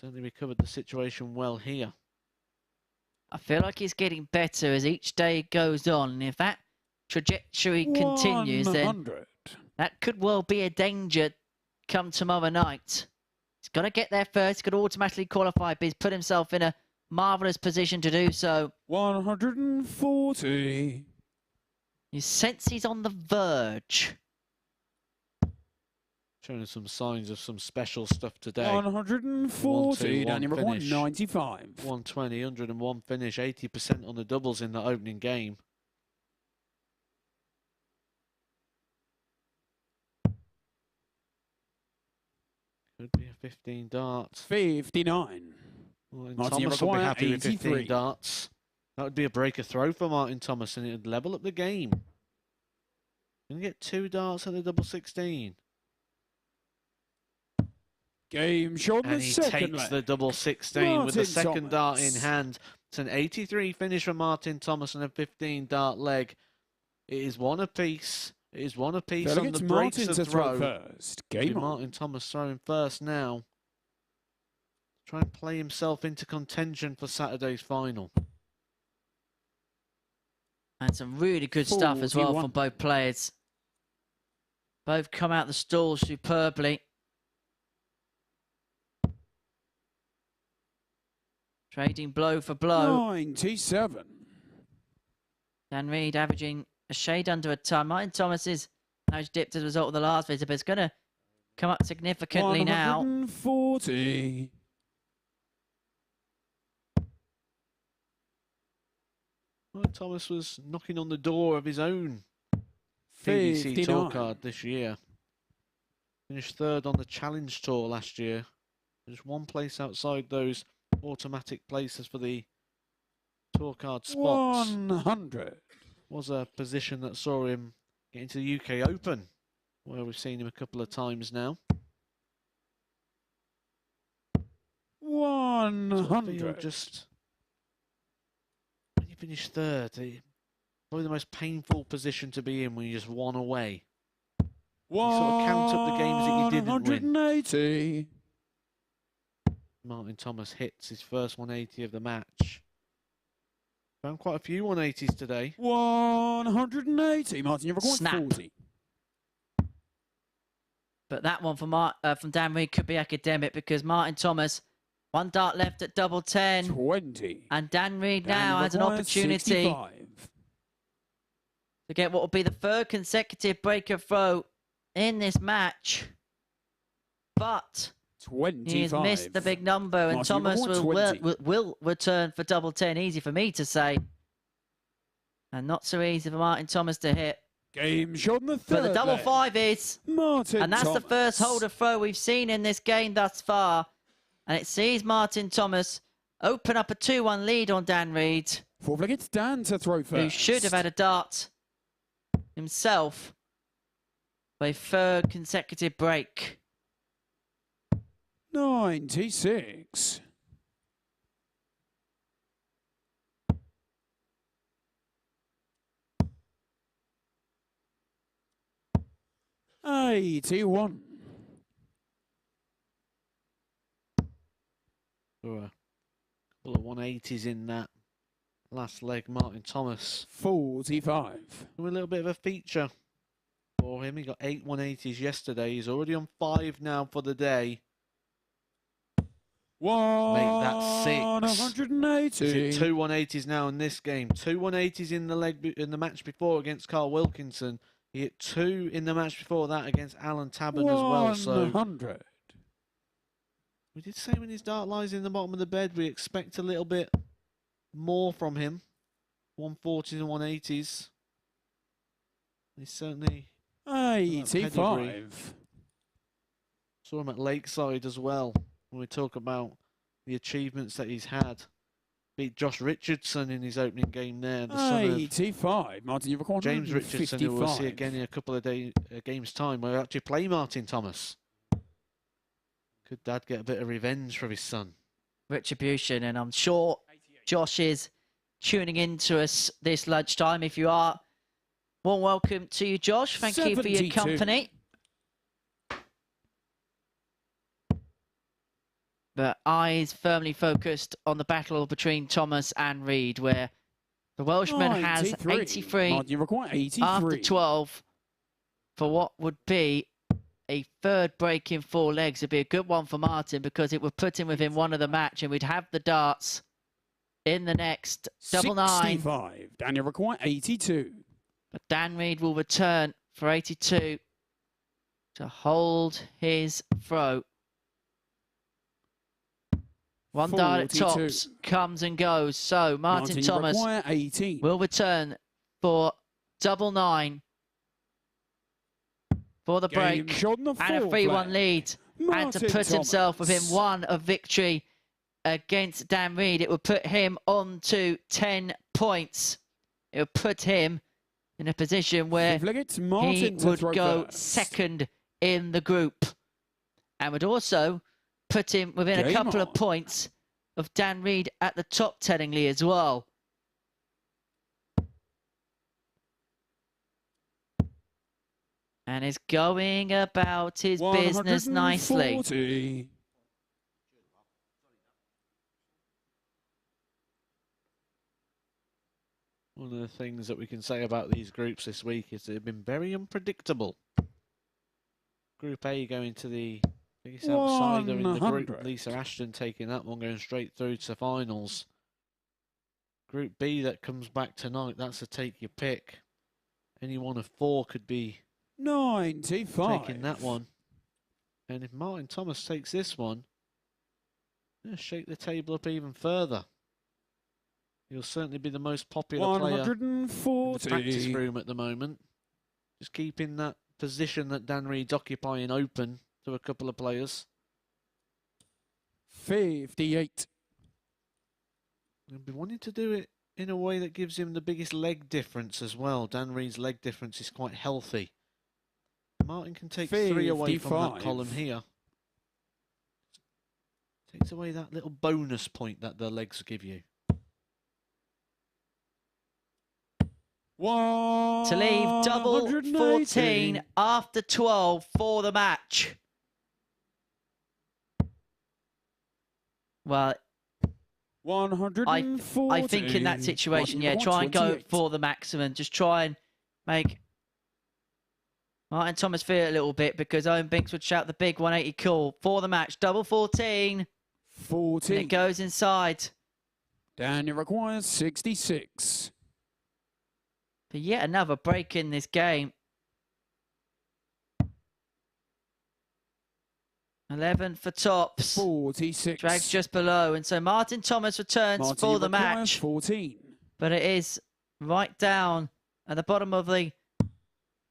Certainly recovered the situation well here. I feel like he's getting better as each day goes on. And if that trajectory continues, then that could well be a danger come tomorrow night. He's got to get there first. He's got to automatically qualify, but he's put himself in a marvellous position to do so. 140. You sense he's on the verge. Showing some signs of some special stuff today. 140. Down number 195. 120, 101 finish, 80% on the doubles in the opening game. Could be a 15 darts. 59. Martin Martin Thomas will be Require, happy with 15 83. darts. That would be a breaker throw for Martin Thomas, and it would level up the game. Can get 2 darts at the double 16. Game shot And the he second takes leg. the double 16 with the Martin second dart in Thomas. hand. It's an 83 finish from Martin Thomas and a 15 dart leg. It is one apiece. It is one apiece on the breaks Martin of to throw. first. Game on. Martin Thomas throwing first now. Try and play himself into contention for Saturday's final. And some really good stuff as well 41. from both players. Both come out the stall superbly. Trading blow for blow. 97. Dan Reed averaging a shade under a ton. Martin Thomas is average dipped as a result of the last visit, but it's going to come up significantly now. 140. Martin Thomas was knocking on the door of his own PDC 59. Tour card this year. Finished third on the Challenge Tour last year. Just one place outside those automatic places for the Tour card spots. 100. Was a position that saw him get into the UK Open, where we've seen him a couple of times now. 100. Just when you finish third, probably the most painful position to be in when you just won away. You sort of count up the games that you didn't win. 180. Martin Thomas hits his first 180 of the match. Found quite a few 180s today. 180. Martin, you're recording Snap. 40. But that one from Dan Reed could be academic because Martin Thomas, 1 dart left at double 10. 20. And Dan Reed Dan now has an requires opportunity 65. to get what will be the 3rd consecutive breaker throw in this match. But 25. he has missed the big number, and Martin, Thomas you're recording 20. will return for double 10. Easy for me to say. And not so easy for Martin Thomas to hit. Game shot on the third. But the double leg. 5 is. Martin And that's Thomas. the first holder throw we've seen in this game thus far. And it sees Martin Thomas open up a 2-1 lead on Dan Reed, 4th leg, it's Dan to throw first. who should have had a dart himself for a 3rd consecutive break. 96. $81. There were a couple of 180s in that last leg. Martin Thomas 45. with a little bit of a feature for him. He got 8 180s yesterday. He's already on 5 now for the day. Make that 6. 180. He's hit 2 180s now in this game. 2 180s in the match before against Carl Wilkinson. He hit 2 in the match before that against Alan Tabern as well. So 100. we did say when his dart lies in the bottom of the bed, we expect a little bit more from him. 140s and 180s. He's certainly 85. saw him at Lakeside as well. When we talk about the achievements that he's had. Beat Josh Richardson in his opening game there. The son of 85. Martin, you've recorded James Richardson, who we'll see again in a couple of games' time. We'll actually play Martin Thomas. Could Dad get a bit of revenge for his son? Retribution, and I'm sure Josh is tuning in to us this lunchtime. If you are, warm welcome to you, Josh. Thank you for your 72. company. But eyes firmly focused on the battle between Thomas and Reed, where the Welshman has 83 Martin, you've recorded 83. after 12 for what would be a third break in 4 legs would be a good one for Martin because it would put him within 1 of the match and we'd have the darts in the next double 65. Daniel require 82. But Dan Reid will return for 82 to hold his throw. 1 dart at 42. tops comes and goes. So Martin Thomas require 18. will return for double 9 for the break Game on the and a 3-1 lead. And to put himself within 1 of victory against Dan Reid, it would put him on to 10 points. It would put him in a position where he would go second in the group and would also put him within a couple of points of Dan Reid at the top tellingly as well. And is going about his business nicely. One of the things that we can say about these groups this week is they've been very unpredictable. Group A going to the biggest outsider in the group, Lisa Ashton taking that one, going straight through to finals. Group B that comes back tonight, that's a take your pick. Any one of 4 could be 95. taking that one. And if Martin Thomas takes this one, going to shake the table up even further. He'll certainly be the most popular player in the practice room at the moment. Just keeping that position that Dan Reid's occupying open to a couple of players. 58. He'll be wanting to do it in a way that gives him the biggest leg difference as well. Dan Reid's leg difference is quite healthy. Martin can take 3 away from that column here. Takes away that little bonus point that the legs give you. To leave double 14 after 12 for the match. Well, 140. I think in that situation, yeah, try and go for the maximum. Just try and make Martin Thomas feel a little bit because Owen Binks would shout the big 180 call for the match. Double 14. 14. And it goes inside. Daniel requires 66. But yet another break in this game. 11 for tops. 46. Drags just below. And so Martin Thomas returns for the match. 14. But it is right down at the bottom of the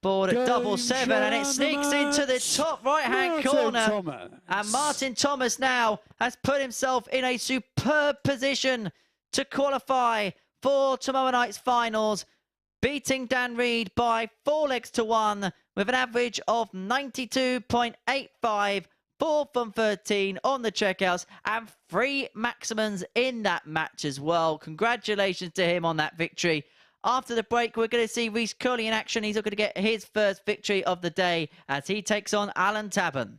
board at double 7. And it sneaks into the top right-hand corner. And Martin Thomas now has put himself in a superb position to qualify for tomorrow night's finals, beating Dan Reid by 4 legs to 1 with an average of 92.85, 4 from 13 on the checkouts, and 3 maximums in that match as well. Congratulations to him on that victory. After the break, we're going to see Reece Colley in action. He's going to get his first victory of the day as he takes on Alan Tabern.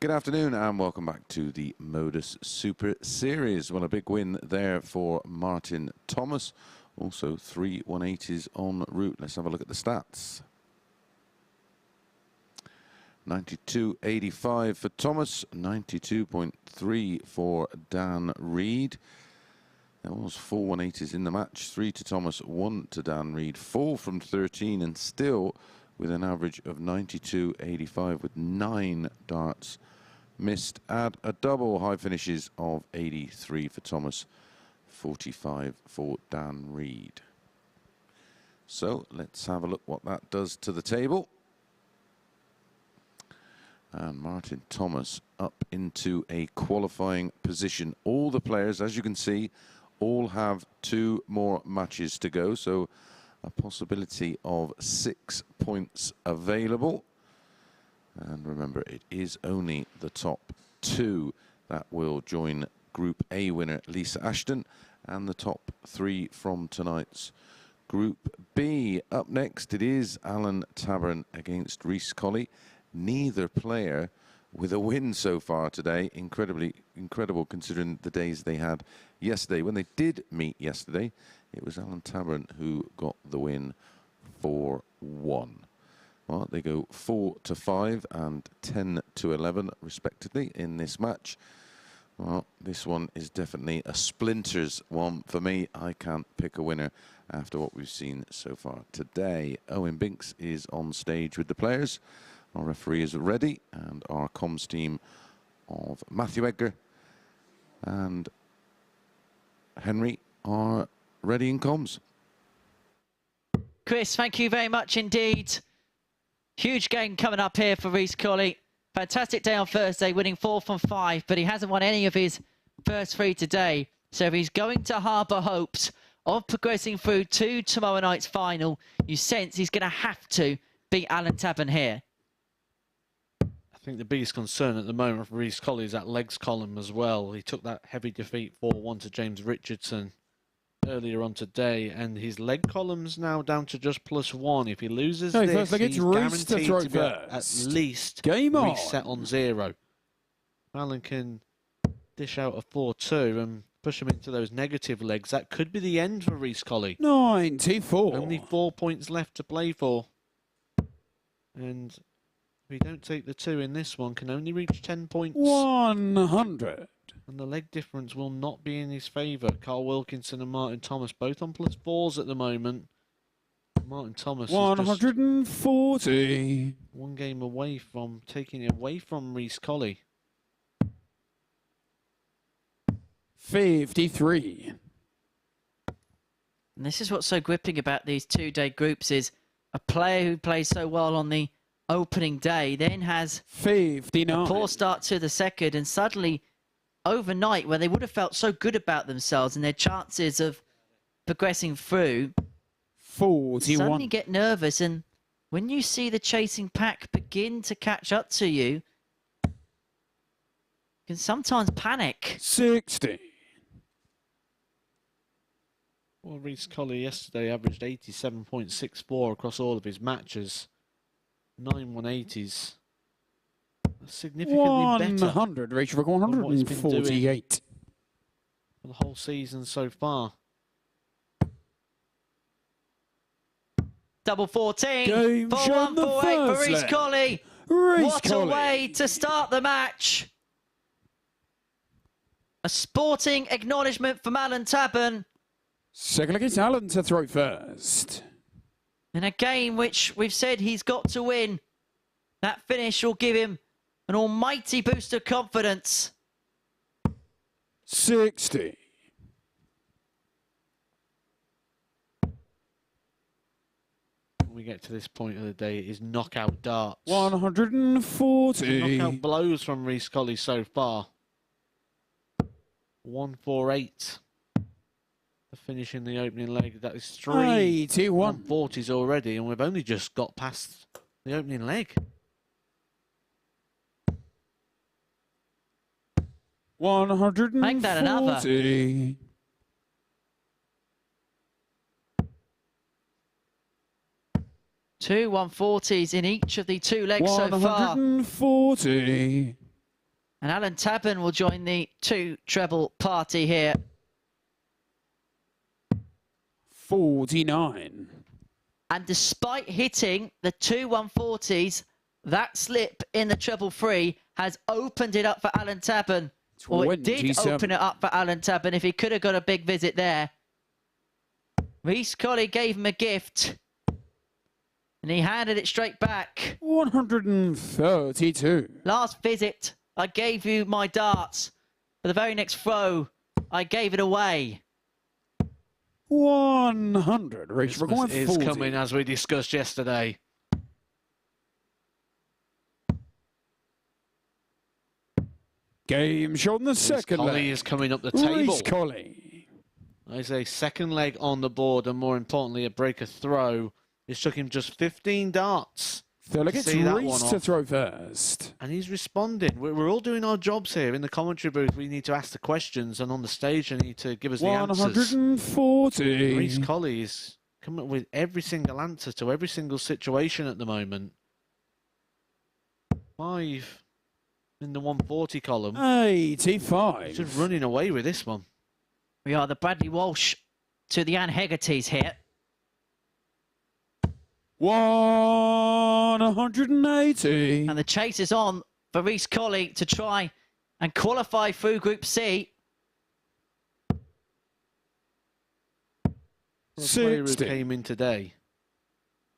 Good afternoon and welcome back to the MODUS Super Series. Well, a big win there for Martin Thomas. Also 3 180s en route. Let's have a look at the stats. 92.85 for Thomas, 92.3 for Dan Reed. There was 4 180s in the match, 3 to Thomas, 1 to Dan Reed, 4 from 13, and still with an average of 92.85 with 9 darts missed. Add a double, high finishes of 83 for Thomas, 45 for Dan Reed. So let's have a look what that does to the table. And Martin Thomas up into a qualifying position. All the players, as you can see, all have 2 more matches to go. So a possibility of 6 points available. And remember, it is only the top 2 that will join Group A winner Lisa Ashton and the top 3 from tonight's Group B. Up next, it is Alan Tabern against Reece Colley. Neither player with a win so far today. Incredible considering the days they had yesterday. When they did meet yesterday, it was Alan Tabern who got the win 4-1. Well, they go 4-5 and 10-11 respectively in this match. Well, this one is definitely a splinters one for me. I can't pick a winner after what we've seen so far today. Owen Binks is on stage with the players. Our referee is ready, and our comms team of Matthew Edgar and Henry are ready in comms. Chris, thank you very much indeed. Huge game coming up here for Reece Colley. Fantastic day on Thursday, winning 4 from 5, but he hasn't won any of his first 3 today. So if he's going to harbour hopes of progressing through to tomorrow night's final, you sense he's going to have to beat Alan Tabern here. I think the biggest concern at the moment for Reece Colley is that legs column as well. He took that heavy defeat 4-1 to James Richardson earlier on today, and his leg column's now down to just +1. If he loses this, he's guaranteed to be at least reset on 0. Alan can dish out a 4-2 and push him into those negative legs. That could be the end for Reece Colley. 94. Only 4 points left to play for. And if he don't take the 2 in this one, can only reach 10 points. 100. And the leg difference will not be in his favour. Carl Wilkinson and Martin Thomas both on +4s at the moment. Martin Thomas 140. Is just 1 game away from taking it away from Reece Colley. 53. And this is what's so gripping about these 2-day groups is a player who plays so well on the opening day then has 59. a poor start to the second, and suddenly overnight, where they would have felt so good about themselves and their chances of progressing through, 41. suddenly get nervous, and when you see the chasing pack begin to catch up to you, you can sometimes panic. 60. Well, Reece Colley yesterday averaged 87.64 across all of his matches. 9 180s. Significantly better 100. Reach for 148. for the whole season so far. Double 14. Game 4-1, 4-8 for Reece Colley. What a way to start the match. A sporting acknowledgement from Alan Tabern. Second against Alan to throw first. In a game which we've said he's got to win. That finish will give him an almighty boost of confidence. 60. When we get to this point of the day, it is knockout darts. 140. Knockout blows from Reece Colley so far. 148. The finish in the opening leg. That is 3 81. 140s already, and we've only just got past the opening leg. 140. Make that another. 2 140s in each of the 2 legs so far. 140. And Alan Tabern will join the 2 treble party here. 49. And despite hitting the 2 140s, that slip in the treble 3 has opened it up for Alan Tabern. Or it did open it up for Alan Tabern if he could have got a big visit there. Reece Colley gave him a gift. And he handed it straight back. 132. Last visit, I gave you my darts. For the very next throw, I gave it away. 100. Christmas is coming, as we discussed yesterday. Game shot on the second leg. Colley is coming up the table. Reece Colley. There's a second leg on the board, and more importantly, a breaker throw. It took him just 15 darts. Third leg, it's Reece to throw first. And he's responding. We're all doing our jobs here. In the commentary booth, we need to ask the questions, and on the stage, they need to give us the answers. 140. Reece Colley is coming up with every single answer to every single situation at the moment. 5 in the 140 column. 85. He's just running away with this one. We are the Bradley Walsh to the Anne Hegartys here. 180. And the chase is on for Reece Colley to try and qualify through Group C. The player who came in today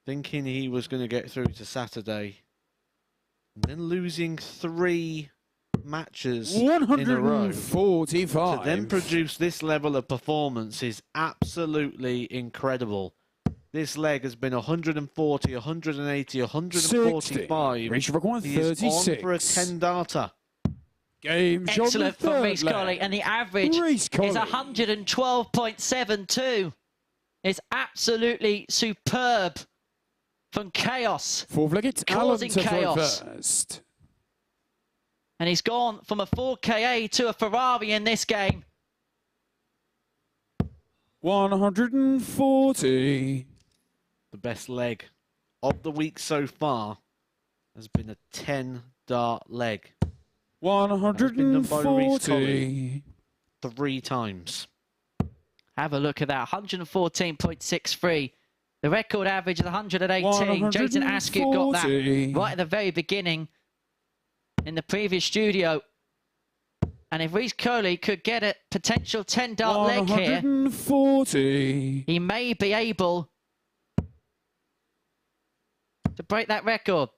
thinking he was going to get through to Saturday, and then losing 3 matches in a row 145. to then produce this level of performance is absolutely incredible. This leg has been 140, 180, 145. Reach for 136. He is on for a 10-darter. Game shot. Excellent from Reece Colley, and the average is 112.72. It's absolutely superb from Chaos. Fourth leg, it's causing Alan to chaos. throw first. And he's gone from a 4KA to a Ferrari in this game. 140. The best leg of the week so far has been a 10-dart leg. 140. 3 times. Have a look at that, 114.63. The record average is 118. Jason Askew got that right at the very beginning in the previous studio. And if Reece Colley could get a potential 10-dart leg here, 140. he may be able to break that record.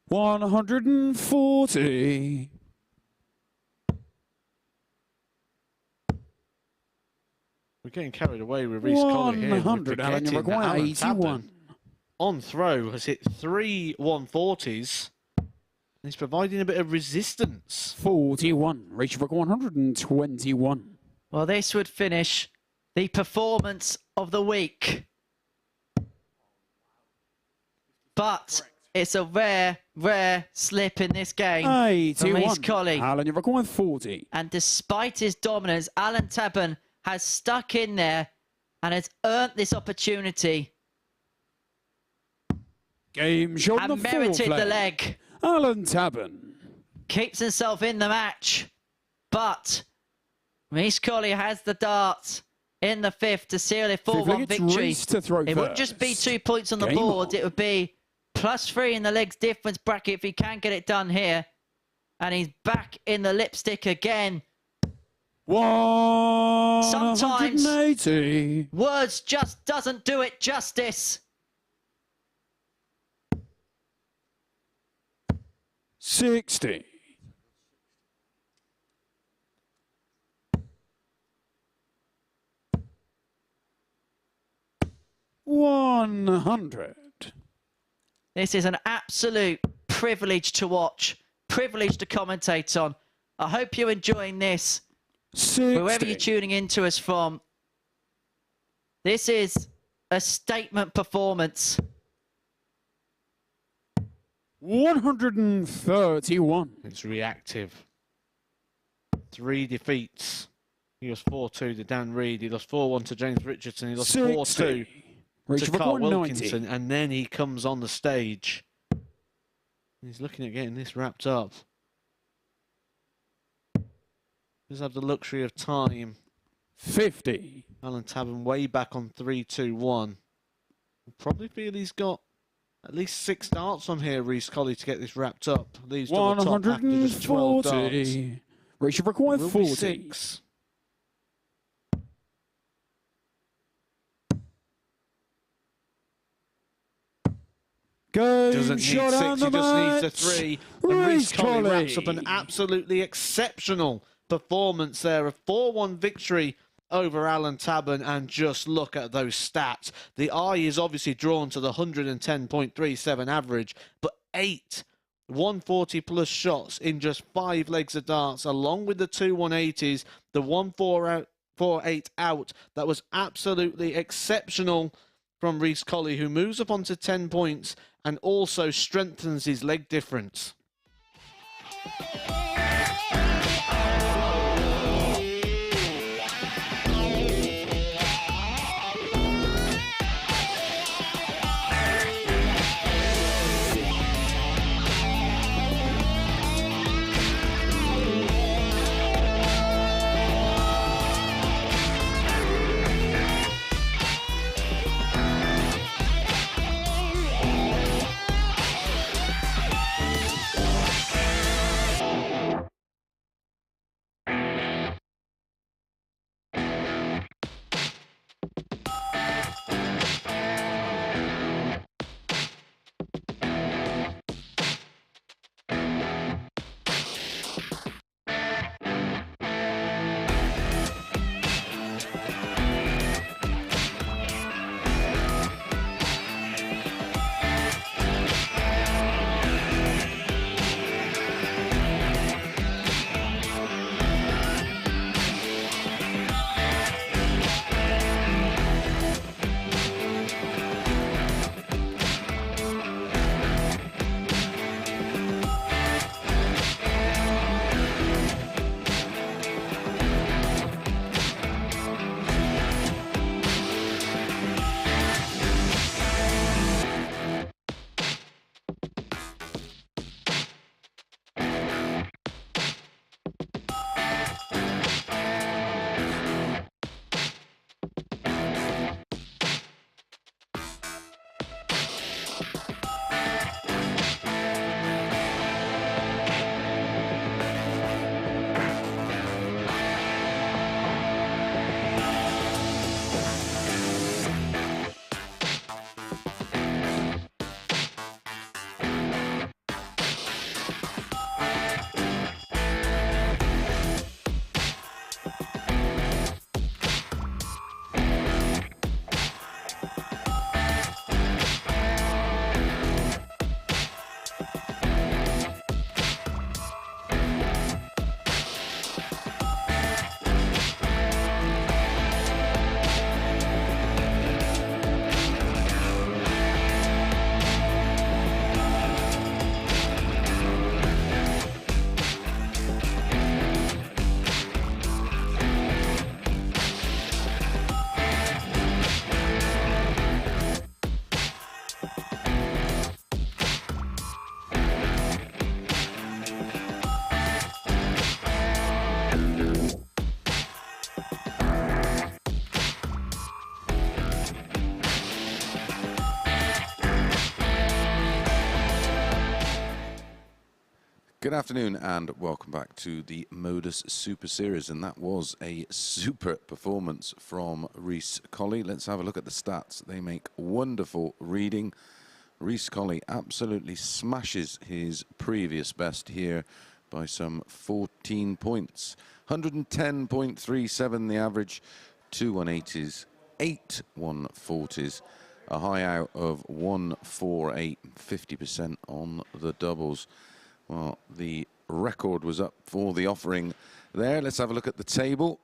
140. We're getting carried away with Reece Colley here. 100, Alan, you're required 81. On throw has hit 3 140s. He's providing a bit of resistance. 41. Reach for 121. Well, this would finish the performance of the week. But it's a rare, rare slip in this game from Reece Colley. Alan, you're required 40. And despite his dominance, Alan Tabern has stuck in there and has earned this opportunity. Game shot and on the merited the leg. Alan Tabern keeps himself in the match, but Reece Colley has the darts in the 5th to seal a 4-1 victory. It wouldn't just be 2 points on the board, it would be +3 in the legs difference bracket if he can get it done here. And he's back in the lipstick again. 180. Sometimes words just doesn't do it justice. 60. 100. This is an absolute privilege to watch, privilege to commentate on. I hope you're enjoying this. 60. Wherever you're tuning into us from. This is a statement performance. 131. It's reactive. 3 defeats. He lost 4-2 to Dan Reed. He lost 4-1 to James Richardson. He lost 4-2 to Carl Wilkinson. And then he comes on the stage. He's looking at getting this wrapped up. Does have the luxury of time. 50. Alan Tavern way back on 3-2-1. Probably feel he's got at least 6 darts from here, Reece Colley, to get this wrapped up. Leaves double top after just 12 darts. 140. Ratio required Will 40. be 6. Doesn't need 6, he just needs a 3. And Reece Colley wraps up an absolutely exceptional performance there. A 4-1 victory over Alan Tabern, and just look at those stats. The eye is obviously drawn to the 110.37 average, but 8 140 plus shots in just 5 legs of darts, along with the 2 180s, the 148 out. That was absolutely exceptional from Reece Colley, who moves up onto 10 points and also strengthens his leg difference. Good afternoon and welcome back to the MODUS Super Series, and that was a super performance from Reece Colley. Let's have a look at the stats. They make wonderful reading. Reece Colley absolutely smashes his previous best here by some 14 points. 110.37 the average, 2 180s, 8 140s, a high out of 148, 50% on the doubles. Well, the record was up for the offering there. Let's have a look at the table.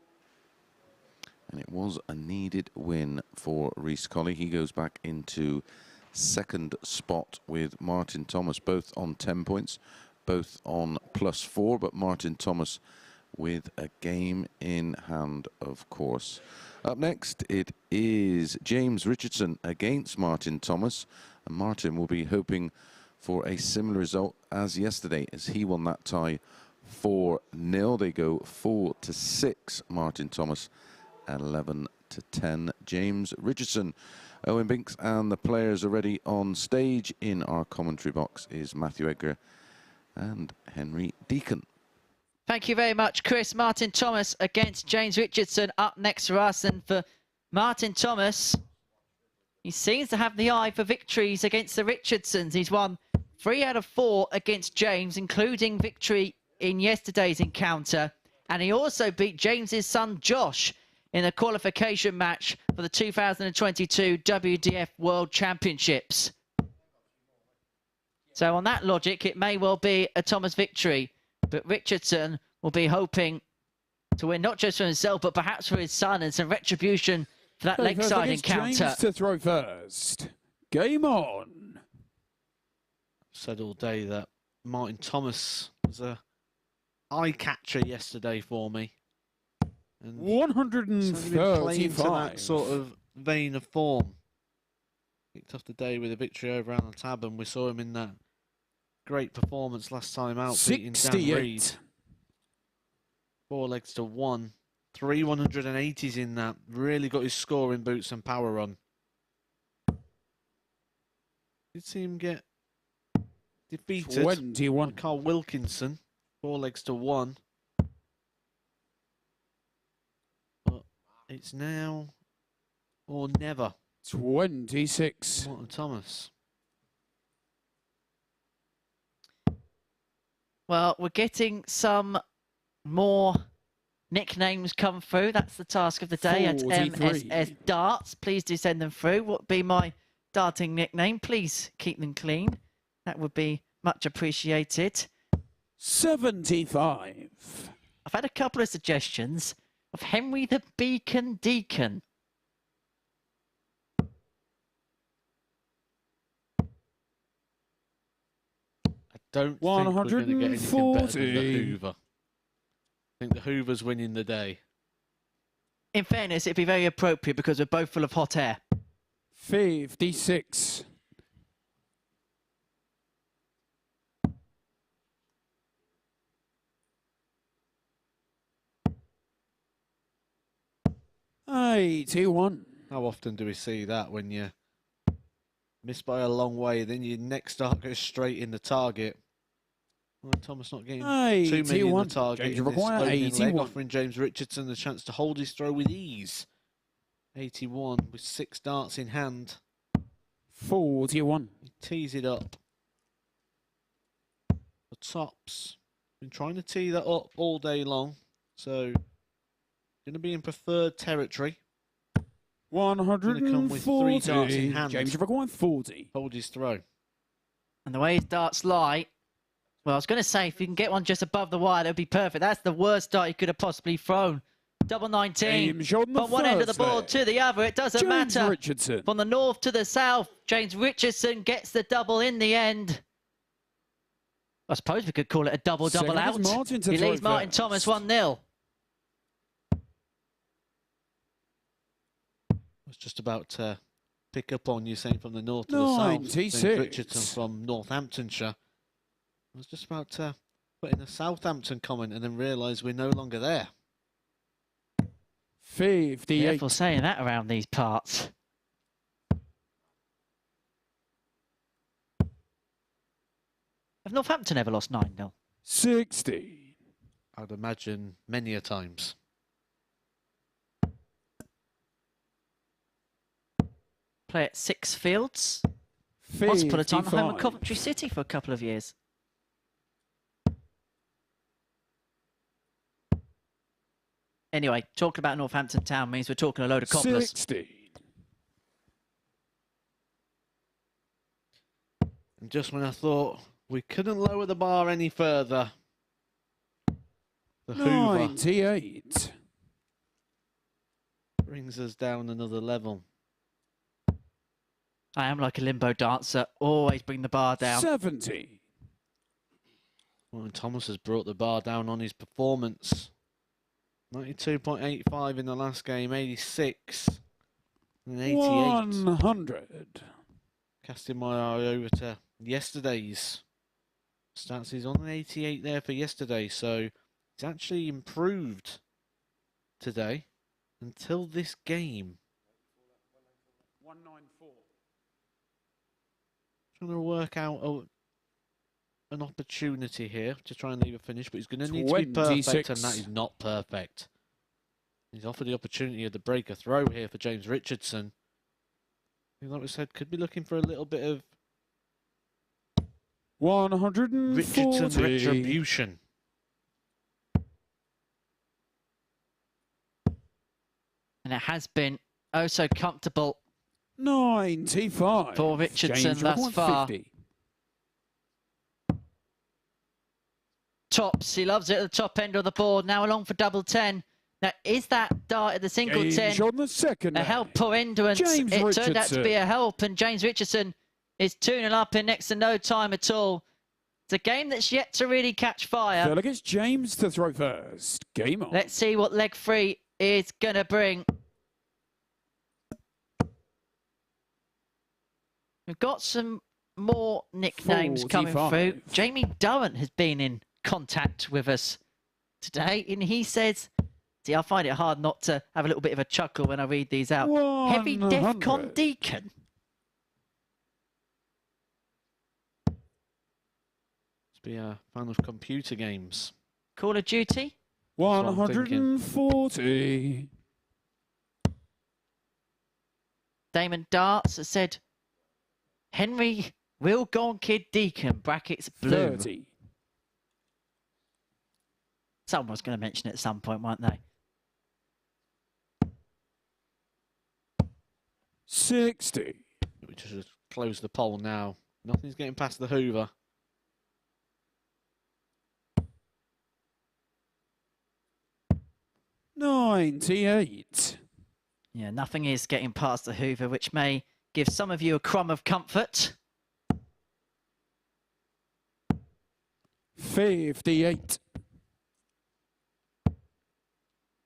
And it was a needed win for Reece Colley. He goes back into second spot with Martin Thomas, both on 10 points, both on +4, but Martin Thomas with a game in hand, of course. Up next, it is James Richardson against Martin Thomas. And Martin will be hoping for a similar result as yesterday, as he won that tie 4-0. They go 4-6, Martin Thomas, and 11-10, James Richardson. Owen Binks and the players are ready on stage. In our commentary box is Matthew Edgar and Henry Deacon. Thank you very much, Chris. Martin Thomas against James Richardson up next for us. And for Martin Thomas, he seems to have the eye for victories against the Richardsons. He's won 3 out of 4 against James, including victory in yesterday's encounter. And he also beat James's son, Josh, in a qualification match for the 2022 WDF World Championships. So on that logic, it may well be a Thomas victory, but Richardson will be hoping to win not just for himself, but perhaps for his son, and some retribution for that lakeside encounter. James to throw first. Game on. Said all day that Martin Thomas was a eye catcher yesterday for me. And 135. that sort of vein of form. Kicked off the day with a victory over Alan Tabern. We saw him in that great performance last time out, beating Dan Reed. 4 legs to 1. 3 180s in that. Really got his scoring boots and power on. Did see him get defeated 21. by Carl Wilkinson. 4 legs to 1. But it's now or never. 26. Martin Thomas. Well, we're getting some more nicknames come through. That's the task of the day at 43. MSS Darts. Please do send them through. What would be my darting nickname? Please keep them clean. That would be much appreciated. 75. I've had a couple of suggestions of Henry the Beacon Deacon. I don't think we're going to get anything better than the Hoover. I think the Hoover's winning the day. In fairness, it'd be very appropriate because we're both full of hot air. 56. Hey, 2-1. How often do we see that when you miss by a long way, then your next dart goes straight in the target? Well, Thomas not getting too many in the target in this opening leg, offering James Richardson the chance to hold his throw with ease. 81 with 6 darts in hand. 41. He tees it up. The tops. Been trying to tee that up all day long, so going to be in preferred territory. 140. Come with 3 darts in hand. James required 40. Hold his throw. And the way his darts lie, well, I was going to say, if you can get one just above the wire, that would be perfect. That's the worst dart he could have possibly thrown. Double 19. From one end of the board to the other, it doesn't matter. Richardson. From the north to the south, James Richardson gets the double in the end. I suppose we could call it a double-double out. He leaves Martin Thomas 1-0. I was just about to pick up on you saying from the north to the south. 96. James Richardson from Northamptonshire. I was just about to put in a Southampton comment and then realise we're no longer there. 58. Careful saying that around these parts. Have Northampton ever lost 9-0? 60. I'd imagine many a times. Play at 6 Fields. Once upon a time, home at Coventry City for a couple of years. Anyway, talking about Northampton Town means we're talking a load of cobblers. 60. And just when I thought we couldn't lower the bar any further, the Hoover 98. brings us down another level. I am like a limbo dancer, always bring the bar down. 70. Well, and Thomas has brought the bar down on his performance. 92.85 in the last game, 86 and 88. 100. Casting my eye over to yesterday's Stats is on an 88 there for yesterday, so it's actually improved today until this game. 194. Trying to work out an opportunity here to try and leave a finish, but he's going to need to be perfect, and that is not perfect. He's offered the opportunity of the breaker throw here for James Richardson, who, like we said, could be looking for a little bit of 140. Richardson retribution. And it has been oh so comfortable 95 for Richardson thus far. 50. Tops, he loves it at the top end of the board. Now along for double 10. Now, is that dart at the single 10 on the second a help or hindrance? James it turned out to be Richardson. a help, and James Richardson is 2-0 up in next to no time at all. It's a game that's yet to really catch fire. Fell against James to throw first. Game on. Let's see what leg 3 is going to bring. We've got some more nicknames coming 45. through. Jamie Durrant has been in contact with us today, and he says, see, I find it hard not to have a little bit of a chuckle when I read these out. 100. Heavy Defcon Deacon. Must be a fan of computer games. Call of Duty. 140. Damon Darts has said, Henry Will Gone Kid Deacon, brackets blue. 30. Someone was going to mention it at some point, weren't they? 60. We just close the poll now. Nothing's getting past the Hoover. 98. Yeah, nothing is getting past the Hoover, which may give some of you a crumb of comfort. 58.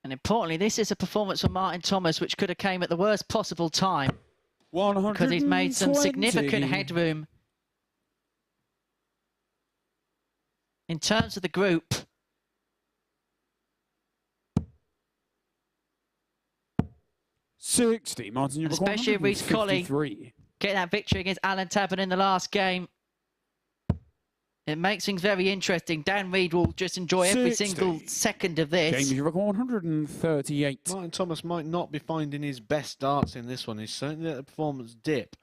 And importantly, this is a performance from Martin Thomas, which could have came at the worst possible time. 120. Because he's made some significant headroom. In terms of the group, $60. Martin, you've especially Reece Colley 153. getting that victory against Alan Tavern in the last game. It makes things very interesting. Dan Reid will just enjoy every 60. single second of this. James, you've got 138. Martin Thomas might not be finding his best darts in this one. He's certainly let the performance dip.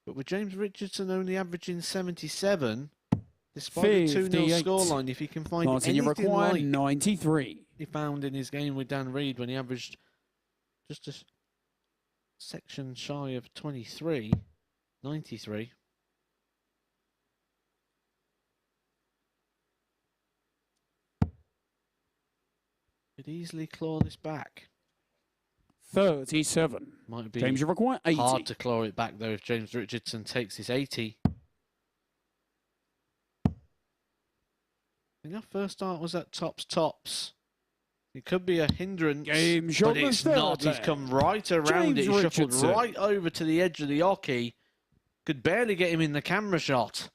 But with James Richardson only averaging 77, despite the 2-0 scoreline, if he can find Martin, you anything require like 93. he found in his game with Dan Reid when he averaged just a section shy of 23, 93. Could easily claw this back. 37. Might be James, you require 80. hard to claw it back though if James Richardson takes his 80. I think our first start was at tops. It could be a hindrance, Game shot but it's not. He's come right around James it. He shuffled Richardson. right over to the edge of the hockey. Could barely get him in the camera shot.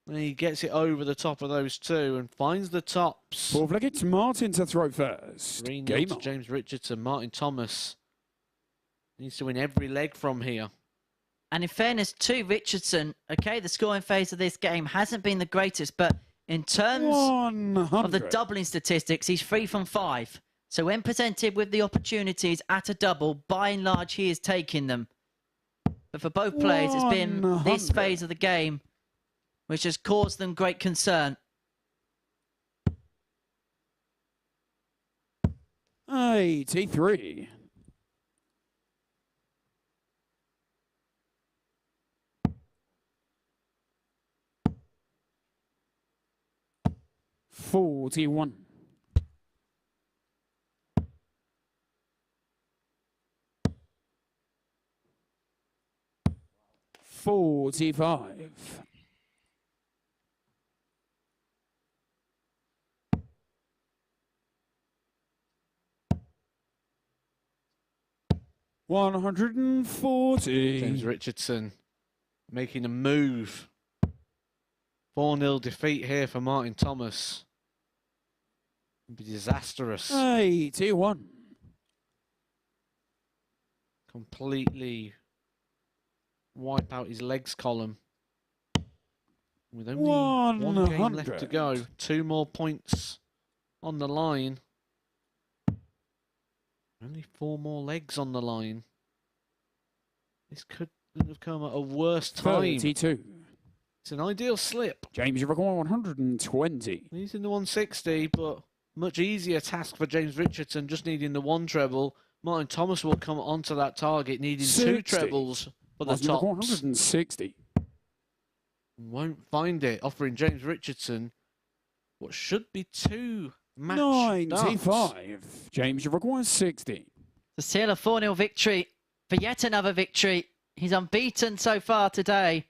And he gets it over the top of those two and finds the tops. Fourth leg, it's Martin to throw first. 3-0 Game to on. James Richardson. Martin Thomas needs to win every leg from here. And in fairness to Richardson, okay, the scoring phase of this game hasn't been the greatest, but in terms 100. of the doubling statistics, he's 3 from 5. So when presented with the opportunities at a double, by and large, he is taking them. But for both players, it's been this 100. phase of the game which has caused them great concern. 83. $41. 45. 140. James Richardson making a move 4-0 defeat here for Martin Thomas. It'd be disastrous. 81. Completely wipe out his legs column. With only one game left to go. 2 more points on the line. Only 4 more legs on the line. This could have come at a worse time. 32. It's an ideal slip. James, you require 120. He's in the 160, but much easier task for James Richardson, just needing the 1 treble. Martin Thomas will come onto that target, needing 2 trebles for the tops. 160. Won't find it, offering James Richardson what should be 2 match 95. darts. James, you require 60. To seal a 4-0 victory for yet another victory. He's unbeaten so far today.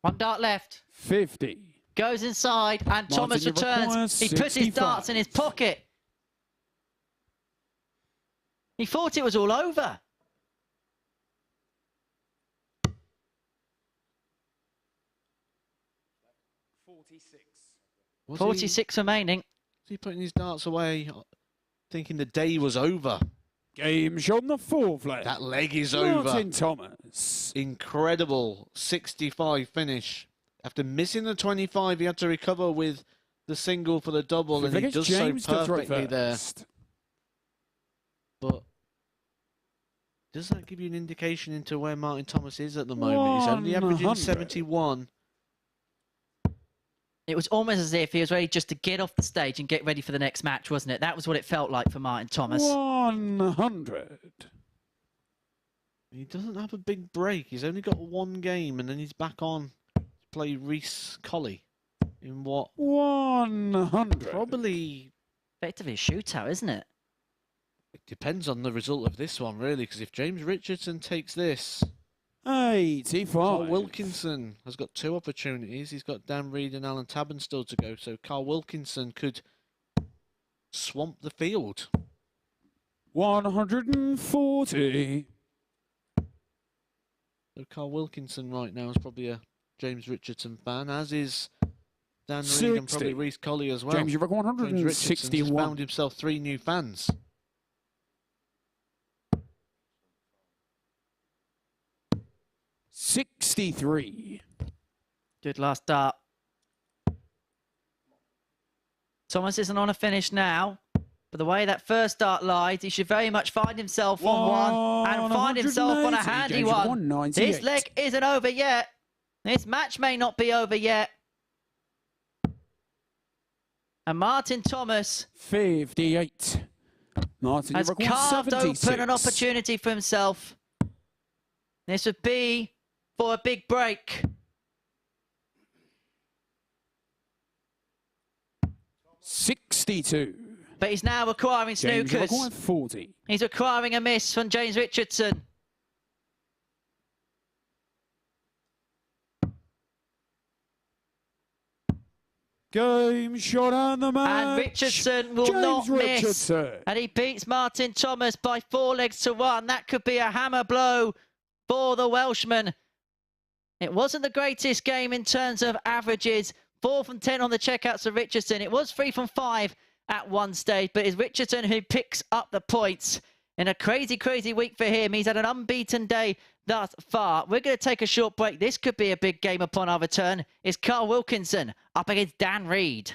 1 dart left. 50. Goes inside and Thomas returns. He puts his darts in his pocket. He thought it was all over. 46 remaining. Was he putting his darts away, thinking the day was over? Game shot on the 4th leg. That leg is Martin over. Thomas. Incredible 65 finish. After missing the 25, he had to recover with the single for the double, and he does James so perfectly there. But does that give you an indication into where Martin Thomas is at the moment? He's only averaging 71. It was almost as if he was ready just to get off the stage and get ready for the next match, wasn't it? That was what it felt like for Martin Thomas. 100. He doesn't have a big break. He's only got 1 game, and then he's back on to play Reece Colley in what? 100. Probably. Effectively a shootout, isn't it? It depends on the result of this one, really, because if James Richardson takes this, 85. Carl Wilkinson has got 2 opportunities. He's got Dan Reed and Alan Tabern still to go, so Carl Wilkinson could swamp the field. 140. So Carl Wilkinson right now is probably a James Richardson fan, as is Dan 60. Reed and probably Reece Colley as well. James, you've got James Richardson has 161. found himself 3 new fans. $63. Good last dart. Thomas isn't on a finish now, but the way that first dart lied, he should very much find himself on 1 and find himself on a handy one. This leg isn't over yet. This match may not be over yet. And Martin Thomas 58. Martin, has you've got carved 176. open an opportunity for himself. This would be for a big break. 62. But he's now acquiring James, you've got snookers. 40. He's acquiring a miss from James Richardson. Game shot on the match. And Richardson will James not miss. Richardson. And he beats Martin Thomas by 4 legs to 1. That could be a hammer blow for the Welshman. It wasn't the greatest game in terms of averages. 4 from 10 on the checkouts for Richardson. It was 3 from 5 at one stage, but it's Richardson who picks up the points. In a crazy, crazy week for him. He's had an unbeaten day thus far. We're going to take a short break. This could be a big game upon our return. It's Carl Wilkinson up against Dan Reed.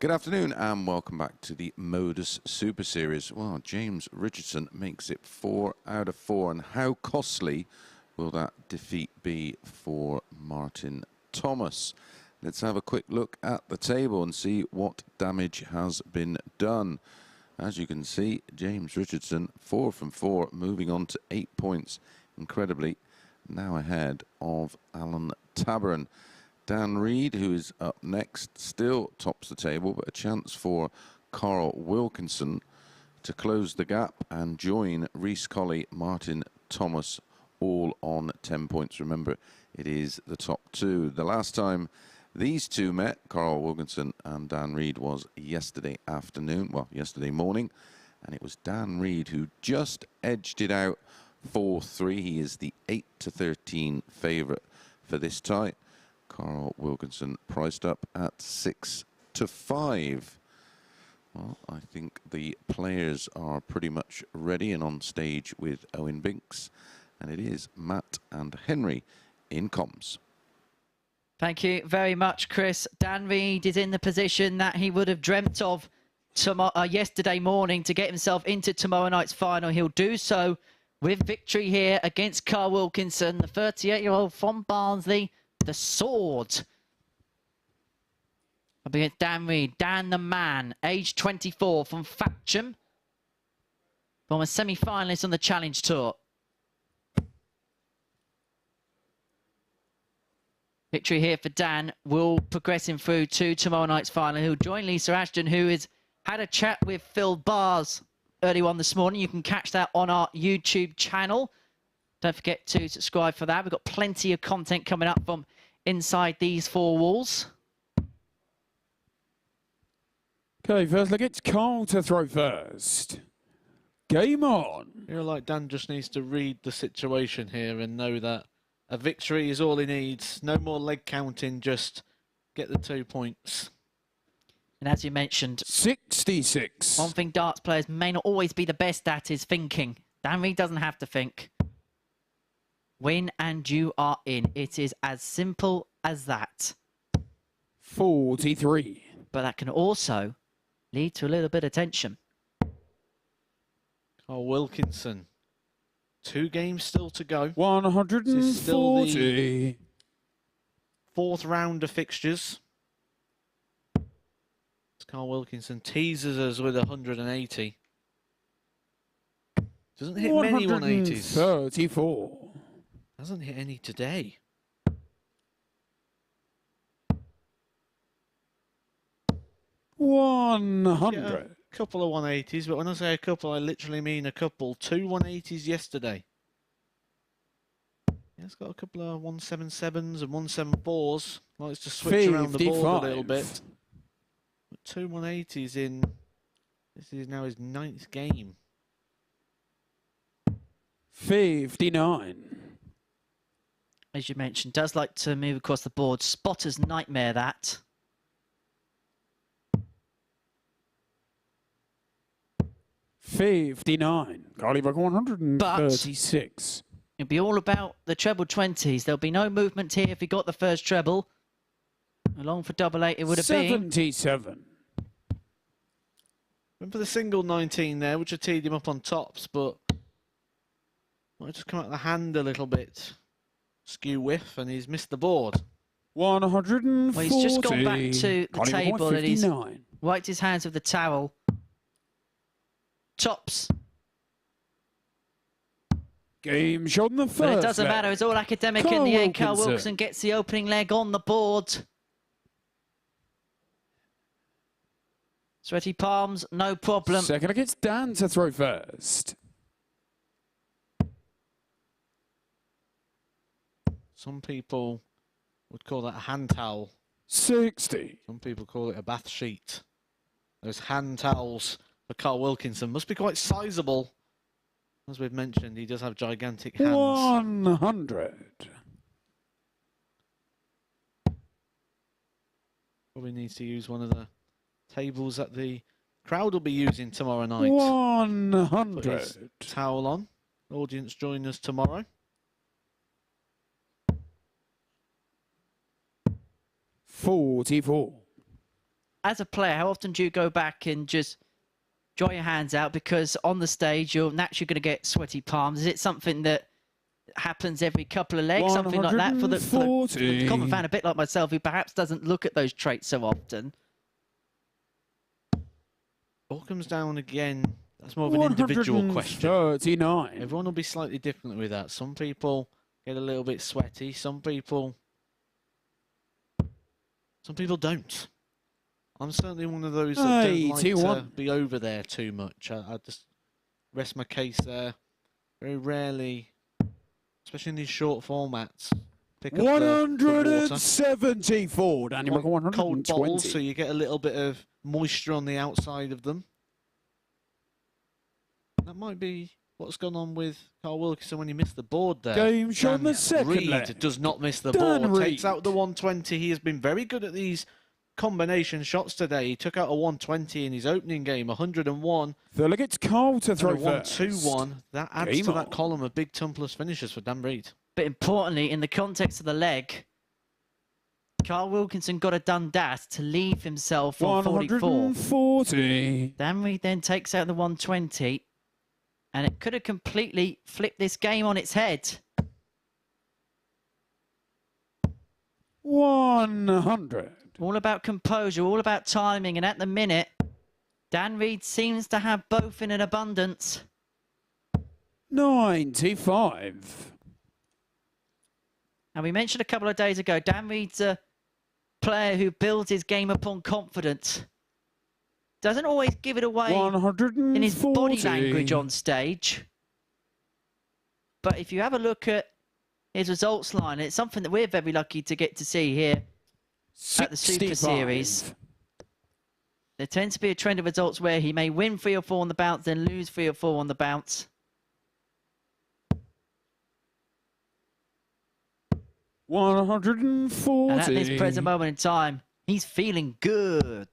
Good afternoon and welcome back to the MODUS Super Series. Well, James Richardson makes it 4 out of 4, and how costly will that defeat be for Martin Thomas? Let's have a quick look at the table and see what damage has been done. As you can see, James Richardson 4 from 4, moving on to 8 points, incredibly, now ahead of Alan Tabern. Dan Reed, who is up next, still tops the table, but a chance for Carl Wilkinson to close the gap and join Reece Colley, Martin Thomas, all on 10 points. Remember, it is the top two. The last time these two met, Carl Wilkinson and Dan Reed, was yesterday afternoon, well, yesterday morning, and it was Dan Reed who just edged it out 4-3. He is the 8-13 favourite for this tie. Carl Wilkinson priced up at 6-5. Well, I think the players are pretty much ready and on stage with Owen Binks, and it is Matt and Henry in comms. Thank you very much, Chris. Dan Reed is in the position that he would have dreamt of yesterday morning to get himself into tomorrow night's final. He'll do so with victory here against Carl Wilkinson, the 38-year-old from Barnsley, the sword. Up against Dan Reed, Dan the man, age 24, from Thatcham, former semi-finalist on the Challenge Tour. Victory here for Dan will progress him through to tomorrow night's final. He'll join Lisa Ashton, who has had a chat with Phil Bars early on this morning. You can catch that on our YouTube channel. Don't forget to subscribe for that. We've got plenty of content coming up from inside these four walls. Okay, first look, it's Carl to throw first. Game on. I feel like Dan just needs to read the situation here and know that a victory is all he needs. No more leg counting, just get the 2 points. And as you mentioned, 66. one thing darts players may not always be the best at is thinking. Dan Reed doesn't have to think. Win and you are in. It is as simple as that. 43. But that can also lead to a little bit of tension. Carl Wilkinson. 2 games still to go. 140. This is still the 4th round of fixtures. Carl Wilkinson teases us with 180. Doesn't hit many 180s. 34. Doesn't hit any today. $100. Yeah, a couple of 180s, but when I say a couple, I literally mean a couple. 2 180s yesterday. Yeah, it's got a couple of 177s and 174s. Likes to switch around the board a little bit. But 2 180s in. This is now his 9th game. 59. As you mentioned, does like to move across the board. Spotter's nightmare, that. $59. Carly back 136. It'll be all about the treble 20s. There'll be no movement here if he got the first treble. Along for double 8, it would have been 77. Went for the single 19 there, which had teed him up on tops, but might have just come out of the hand a little bit. Skew whiff, and he's missed the board. 140. Well, he's just gone back to the table and he's 59. wiped his hands with the towel. Tops. Game shot in the first. But it doesn't matter. It's all academic in the end. Carl Wilkinson. Wilkinson gets the opening leg on the board. Sweaty palms, no problem. Second against Dan to throw first. Some people would call that a hand towel. 60. Some people call it a bath sheet. Those hand towels for Carl Wilkinson must be quite sizable. As we've mentioned, he does have gigantic hands. 100. Probably needs to use one of the tables that the crowd will be using tomorrow night. 100. Put his towel on. Audience join us tomorrow. 44. as a player, how often do you go back and just dry your hands out? Because on the stage, you're naturally going to get sweaty palms. Is it something that happens every couple of legs? Something like that for the common fan, a bit like myself, who perhaps doesn't look at those traits so often? All comes down again. That's more of an individual question. 39. Everyone will be slightly different with that. Some people get a little bit sweaty. Some people don't. I'm certainly one of those that don't like to be over there too much. I just rest my case there. Very rarely, especially in these short formats, pick up 174, Daniel. the 120. cold bottles, so you get a little bit of moisture on the outside of them. That might be what's gone on with Carl Wilkinson when he missed the board there. Game shot on the second Reed leg. does not miss the Dan board. Reed. Takes out the 120. He has been very good at these combination shots today. He took out a 120 in his opening game, 101. Phil, it's Cole to throw first. 1-2-1. That adds to that on. column of big ton plus finishes for Dan Reed. But importantly, in the context of the leg, Carl Wilkinson got a done that to leave himself on 44. 140. Dan Reed then takes out the 120, and it could have completely flipped this game on its head. 100. All about composure, all about timing, and at the minute, Dan Reed seems to have both in an abundance. 95. And we mentioned a couple of days ago, Dan Reed's a player who builds his game upon confidence. Doesn't always give it away 140. in his body language on stage. But if you have a look at his results line, it's something that we're very lucky to get to see here at the Super 65. Series. There tends to be a trend of results where he may win 3 or 4 on the bounce, then lose 3 or 4 on the bounce. 140. And at this present moment in time, he's feeling good.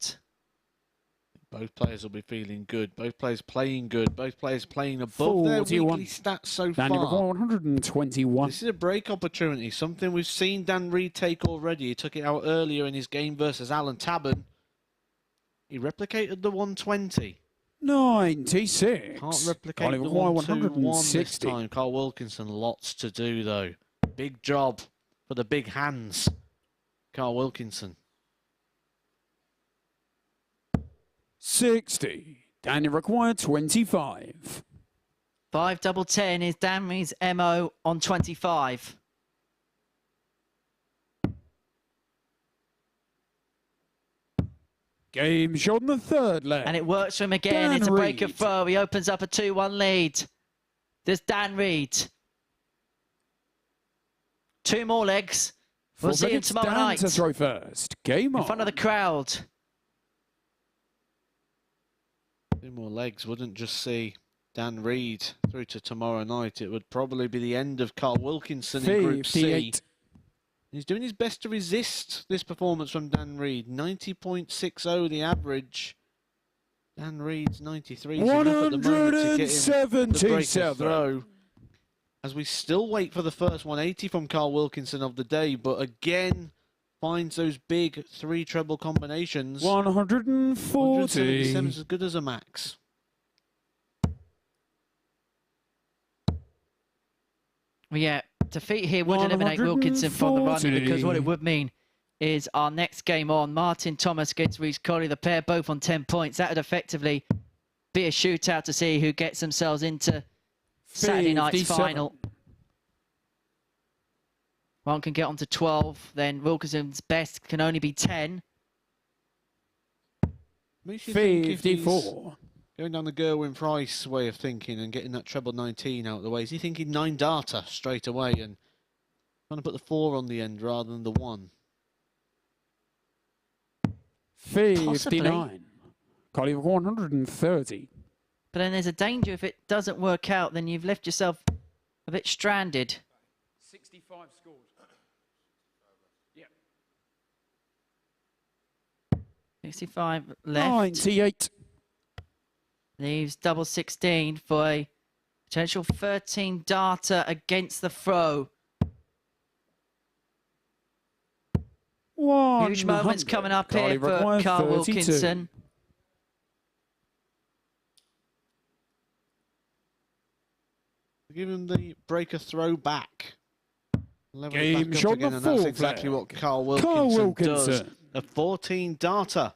Both players will be feeling good. Both players playing good. Both players playing above their weekly stats so far. 121. This is a break opportunity. Something we've seen Dan Reed take already. He took it out earlier in his game versus Alan Tabern. He replicated the 120. 96. Can't replicate the 121 this time. Carl Wilkinson, lots to do though. Big job for the big hands. Carl Wilkinson. 60. Daniel required 25. 5-10 is Dan Reed's MO on 25. Game shot on the third leg. And it works for him again. Dan It's a break Reed. of throw. He opens up a 2-1 lead. There's Dan Reed. 2 more legs. We'll see him tomorrow night to throw first. Game on. in front of the crowd. 2 more legs wouldn't just see Dan Reed through to tomorrow night. It would probably be the end of Carl Wilkinson in Group C. 58. He's doing his best to resist this performance from Dan Reed. 90.60 the average. Dan Reed's 93 is enough at the moment to get him the break of throw. As we still wait for the first 180 from Carl Wilkinson of the day, but again finds those big 3 treble combinations. 140. 177 is as good as a max. Well, yeah, defeat here would eliminate Wilkinson from the run, because what it would mean is our next game on, Martin Thomas against Reece Colley, the pair both on 10 points. That would effectively be a shootout to see who gets themselves into Saturday night's final. One can get on to 12, then Wilkinson's best can only be 10. 54. Going down the Gerwin Price way of thinking and getting that treble 19 out of the way, is he thinking 9 data straight away and trying to put the 4 on the end rather than the 1? 59. Colley 130. But then there's a danger if it doesn't work out, then you've left yourself a bit stranded. 65 scores. Yeah. 65 left. 98. Leaves double 16 for a potential 13 data against the throw. Huge moments coming up here for Carl Wilkinson. Give him the breaker throw back. Level Game it back shot up again, the and that's full exactly flag. what Carl Wilkinson does. A 14 darter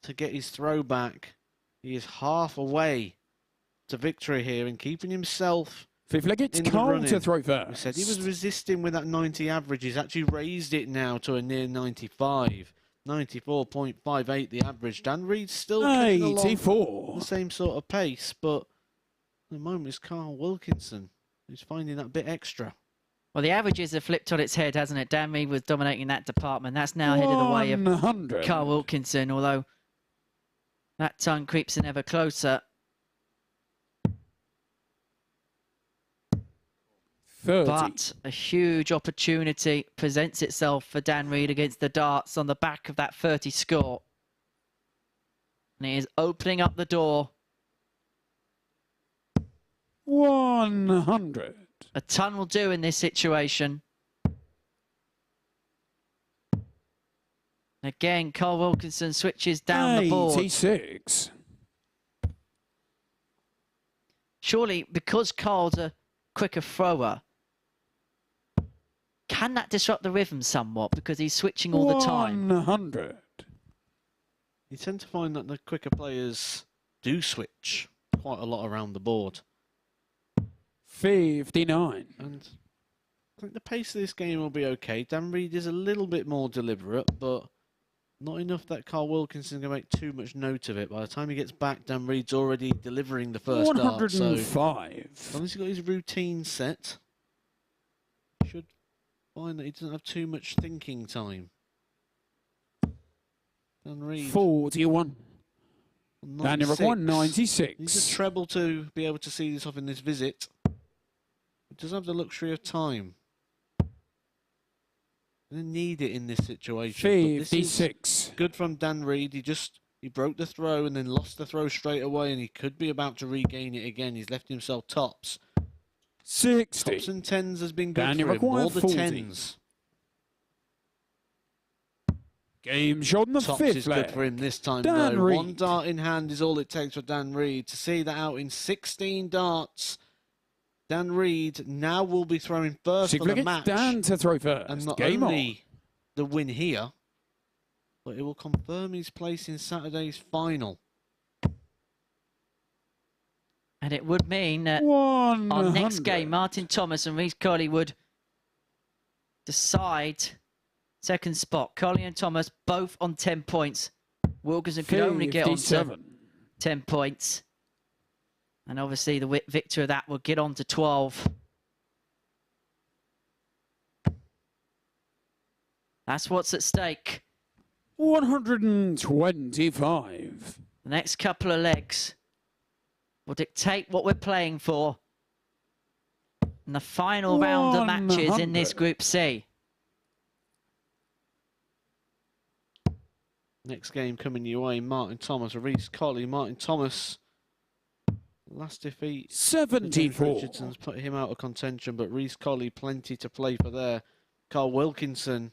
to get his throw back. He is half away to victory here and keeping himself fifth leg, it's in the Carl running. to throw first. We said he was resisting with that 90 average. He's actually raised it now to a near 95. 94.58 the average. Dan Reed's still coming along 84. the same sort of pace, but at the moment it's Carl Wilkinson who's finding that bit extra. Well, the averages have flipped on its head, hasn't it? Dan Reed was dominating that department. That's now headed the way of 100. Carl Wilkinson, although that tongue creeps in ever closer. 30. But a huge opportunity presents itself for Dan Reed against the darts on the back of that 30 score. And he is opening up the door. 100. A ton will do in this situation. Again, Carl Wilkinson switches down the board. 86. Surely, because Carl's a quicker thrower, can that disrupt the rhythm somewhat because he's switching all the time? 100. You tend to find that the quicker players do switch quite a lot around the board. 59. And I think the pace of this game will be okay. Dan Reed is a little bit more deliberate, but not enough that Carl Wilkinson can make too much note of it. By the time he gets back, Dan Reed's already delivering the first dart. So 105. as long as he's got his routine set, he should find that he doesn't have too much thinking time. Dan Reed. 41. Daniel 196. He's a treble to be able to see this off in this visit. He does have the luxury of time. They need it in this situation. 56. Good from Dan Reed. He broke the throw and then lost the throw straight away, and he could be about to regain it again. He's left himself tops. 60. Tops and tens has been good Daniel for him. More the 40. tens. Game shot on the Tops fifth is leg. good for him this time, Dan though. Reed. One dart in hand is all it takes for Dan Reed. To see that out in 16 darts, Dan Reed now will be throwing first for the match. Dan to throw first. And not Game only the win here, but it will confirm his place in Saturday's final. And it would mean that 100. our next game, Martin Thomas and Reece Colley would decide second spot. Colley and Thomas both on 10 points. Wilkinson could only get on to 10 points. And obviously the victor of that will get on to 12. That's what's at stake. 125. The next couple of legs will dictate what we're playing for in the final round of matches in this Group C. Next game coming your way, Martin Thomas, Reece Colley. Martin Thomas, last defeat. 74. Richardson's put him out of contention, but Reece Colley, plenty to play for there. Carl Wilkinson,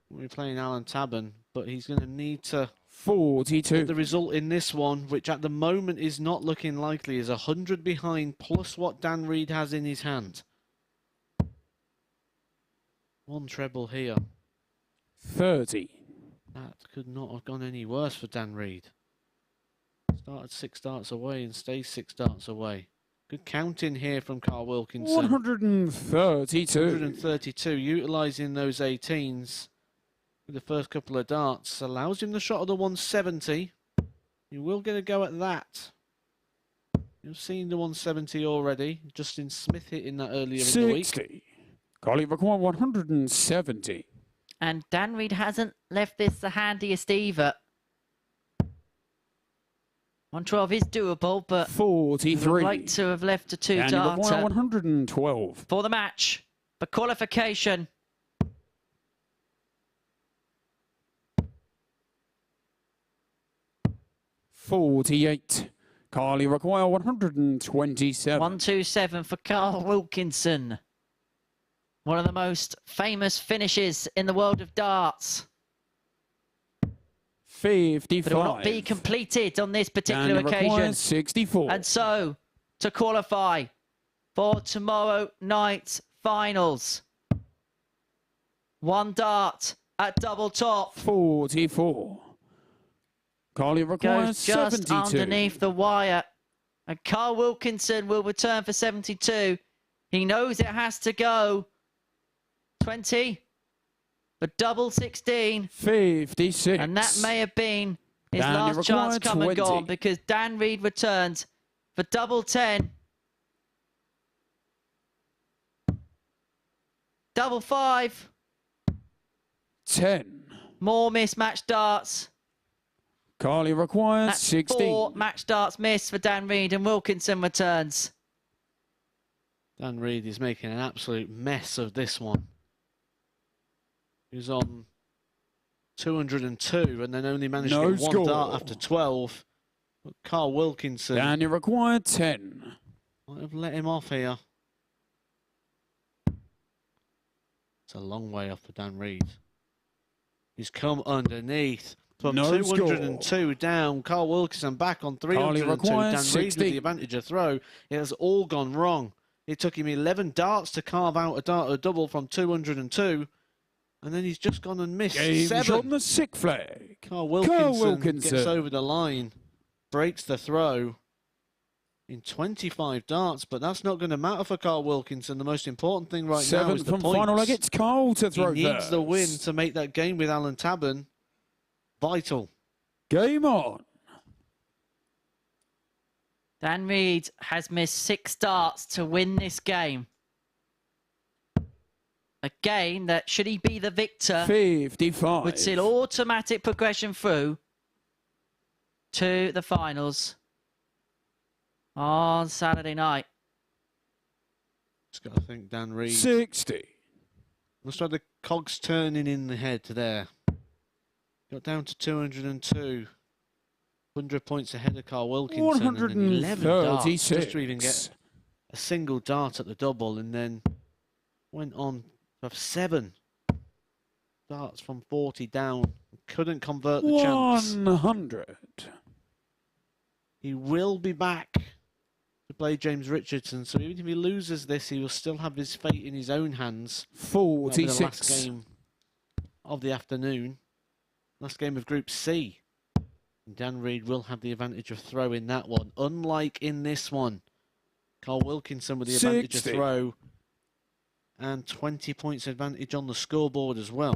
we're playing Alan Tabern, but he's going to need to 42. get the result in this one, which at the moment is not looking likely, is 100 behind, plus what Dan Reed has in his hand. One treble here. 30. That could not have gone any worse for Dan Reed. Started 6 darts away and stays 6 darts away. Good counting here from Carl Wilkinson. 132. 132, utilising those 18s with the first couple of darts. Allows him the shot of the 170. You will get a go at that. You've seen the 170 already. Justin Smith hit in that earlier in the week. 60. Colley required 170. And Dan Reed hasn't left this the handiest either. 112 is doable, but 43. would like to have left a 2-darter 112. for the match, for qualification. $48. Colley require 127. 127 for Carl Wilkinson. One of the most famous finishes in the world of darts. 55. But it will not be completed on this particular occasion. 64. And so, to qualify for tomorrow night's finals, 1 dart at double top. 44. Colley requires Goes just 72. underneath the wire. And Carl Wilkinson will return for 72. He knows it has to go 20. But double 16. 56. And that may have been his Dan, last chance come 20. and gone, because Dan Reid returns for double 10. Double 5. 10. More mismatched darts. Colley requires That's 16. 4 match darts missed for Dan Reid, and Wilkinson returns. Dan Reid is making an absolute mess of this one. He's on 202 and then only managed to get 1 dart after 12. But Carl Wilkinson Daniel required 10. might have let him off here. It's a long way off for Dan Reid. He's come underneath from 202 down. Carl Wilkinson back on 302. Dan Reid with the advantage of throw. It has all gone wrong. It took him 11 darts to carve out a dart or double from 202. And then he's just gone and missed 7. On the sick flag. Carl Wilkinson gets over the line, breaks the throw in 25 darts, but that's not going to matter for Carl Wilkinson. The most important thing right now is the points. Final leg, it's Carl to throw. He needs the win to make that game with Alan Tabern vital. Game on. Dan Reid has missed 6 darts to win this game. A game that, should he be the victor, 55. would seal automatic progression through to the finals on Saturday night. Just got to think Dan Reid 60. must have the cogs turning in the head there. Got down to 202. 100 points ahead of Carl Wilkinson. And then 11 darts just to even get a single dart at the double, and then went on to have 7 darts from 40 down. Couldn't convert the chance. 100. He will be back to play James Richardson, so even if he loses this, he will still have his fate in his own hands. 46. The last game of the afternoon. Last game of Group C. Dan Reid will have the advantage of throw in that one. Unlike in this one, Carl Wilkinson with the advantage of throw and 20 points advantage on the scoreboard as well.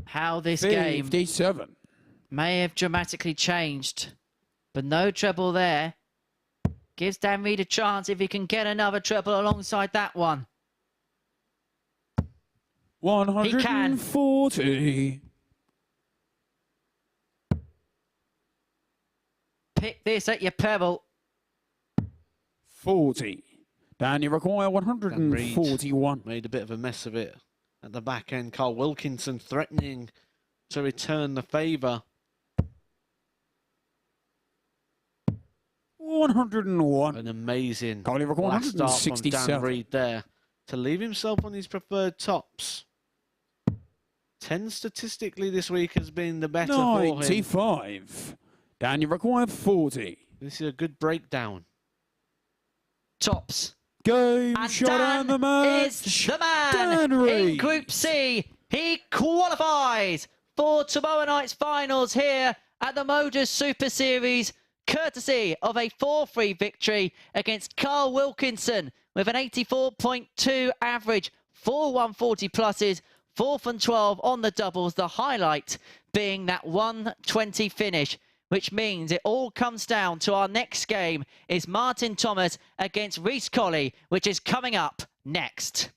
How this 57. game may have dramatically changed, but no treble there. Gives Dan Reid a chance if he can get another treble alongside that one. 140. Pick this at your peril. 40. Dan, you require 141. Made a bit of a mess of it at the back end. Carl Wilkinson threatening to return the favour. 101. An amazing last start from Dan Reid there to leave himself on his preferred tops. 10 statistically this week has been the better for him. 95. Dan, you require 40. This is a good breakdown. Tops. Game and shot Dan and the match. is the man Dan in Reid. Group C. He qualifies for tomorrow night's finals here at the MODUS Super Series, courtesy of a 4-3 victory against Carl Wilkinson with an 84.2 average, 4 140 pluses, 4 from 12 on the doubles, the highlight being that 120 finish, which means it all comes down to our next game is Martin Thomas against Reece Colley, which is coming up next.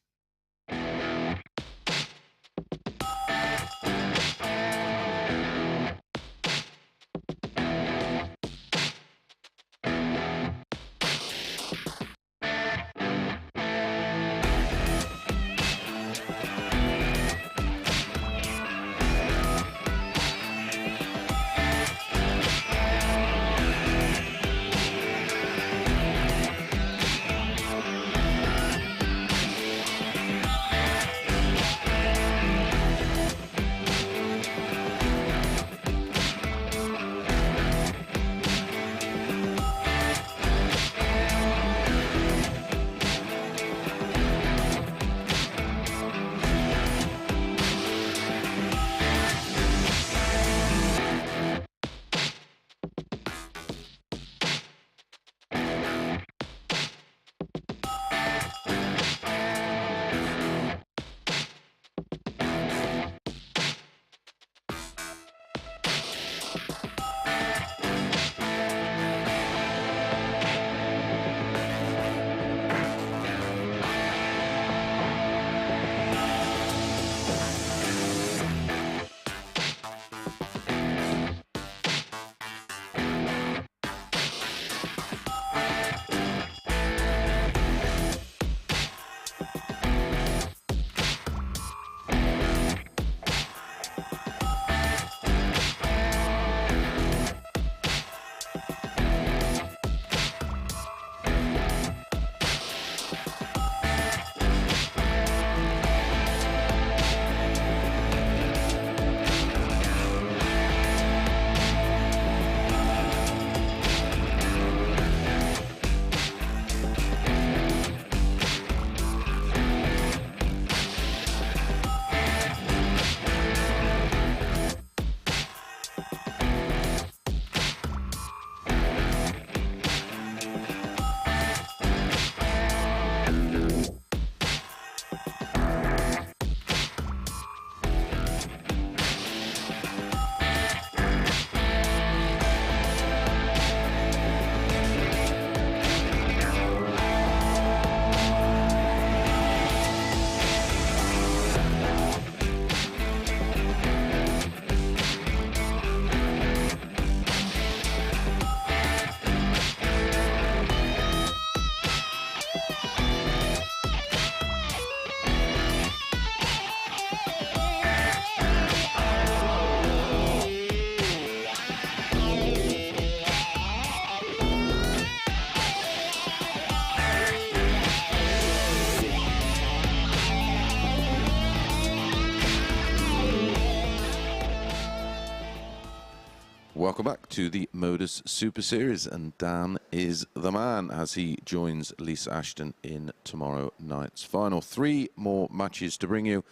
Welcome back to the MODUS Super Series, and Dan is the man as he joins Lisa Ashton in tomorrow night's final. 3 more matches to bring you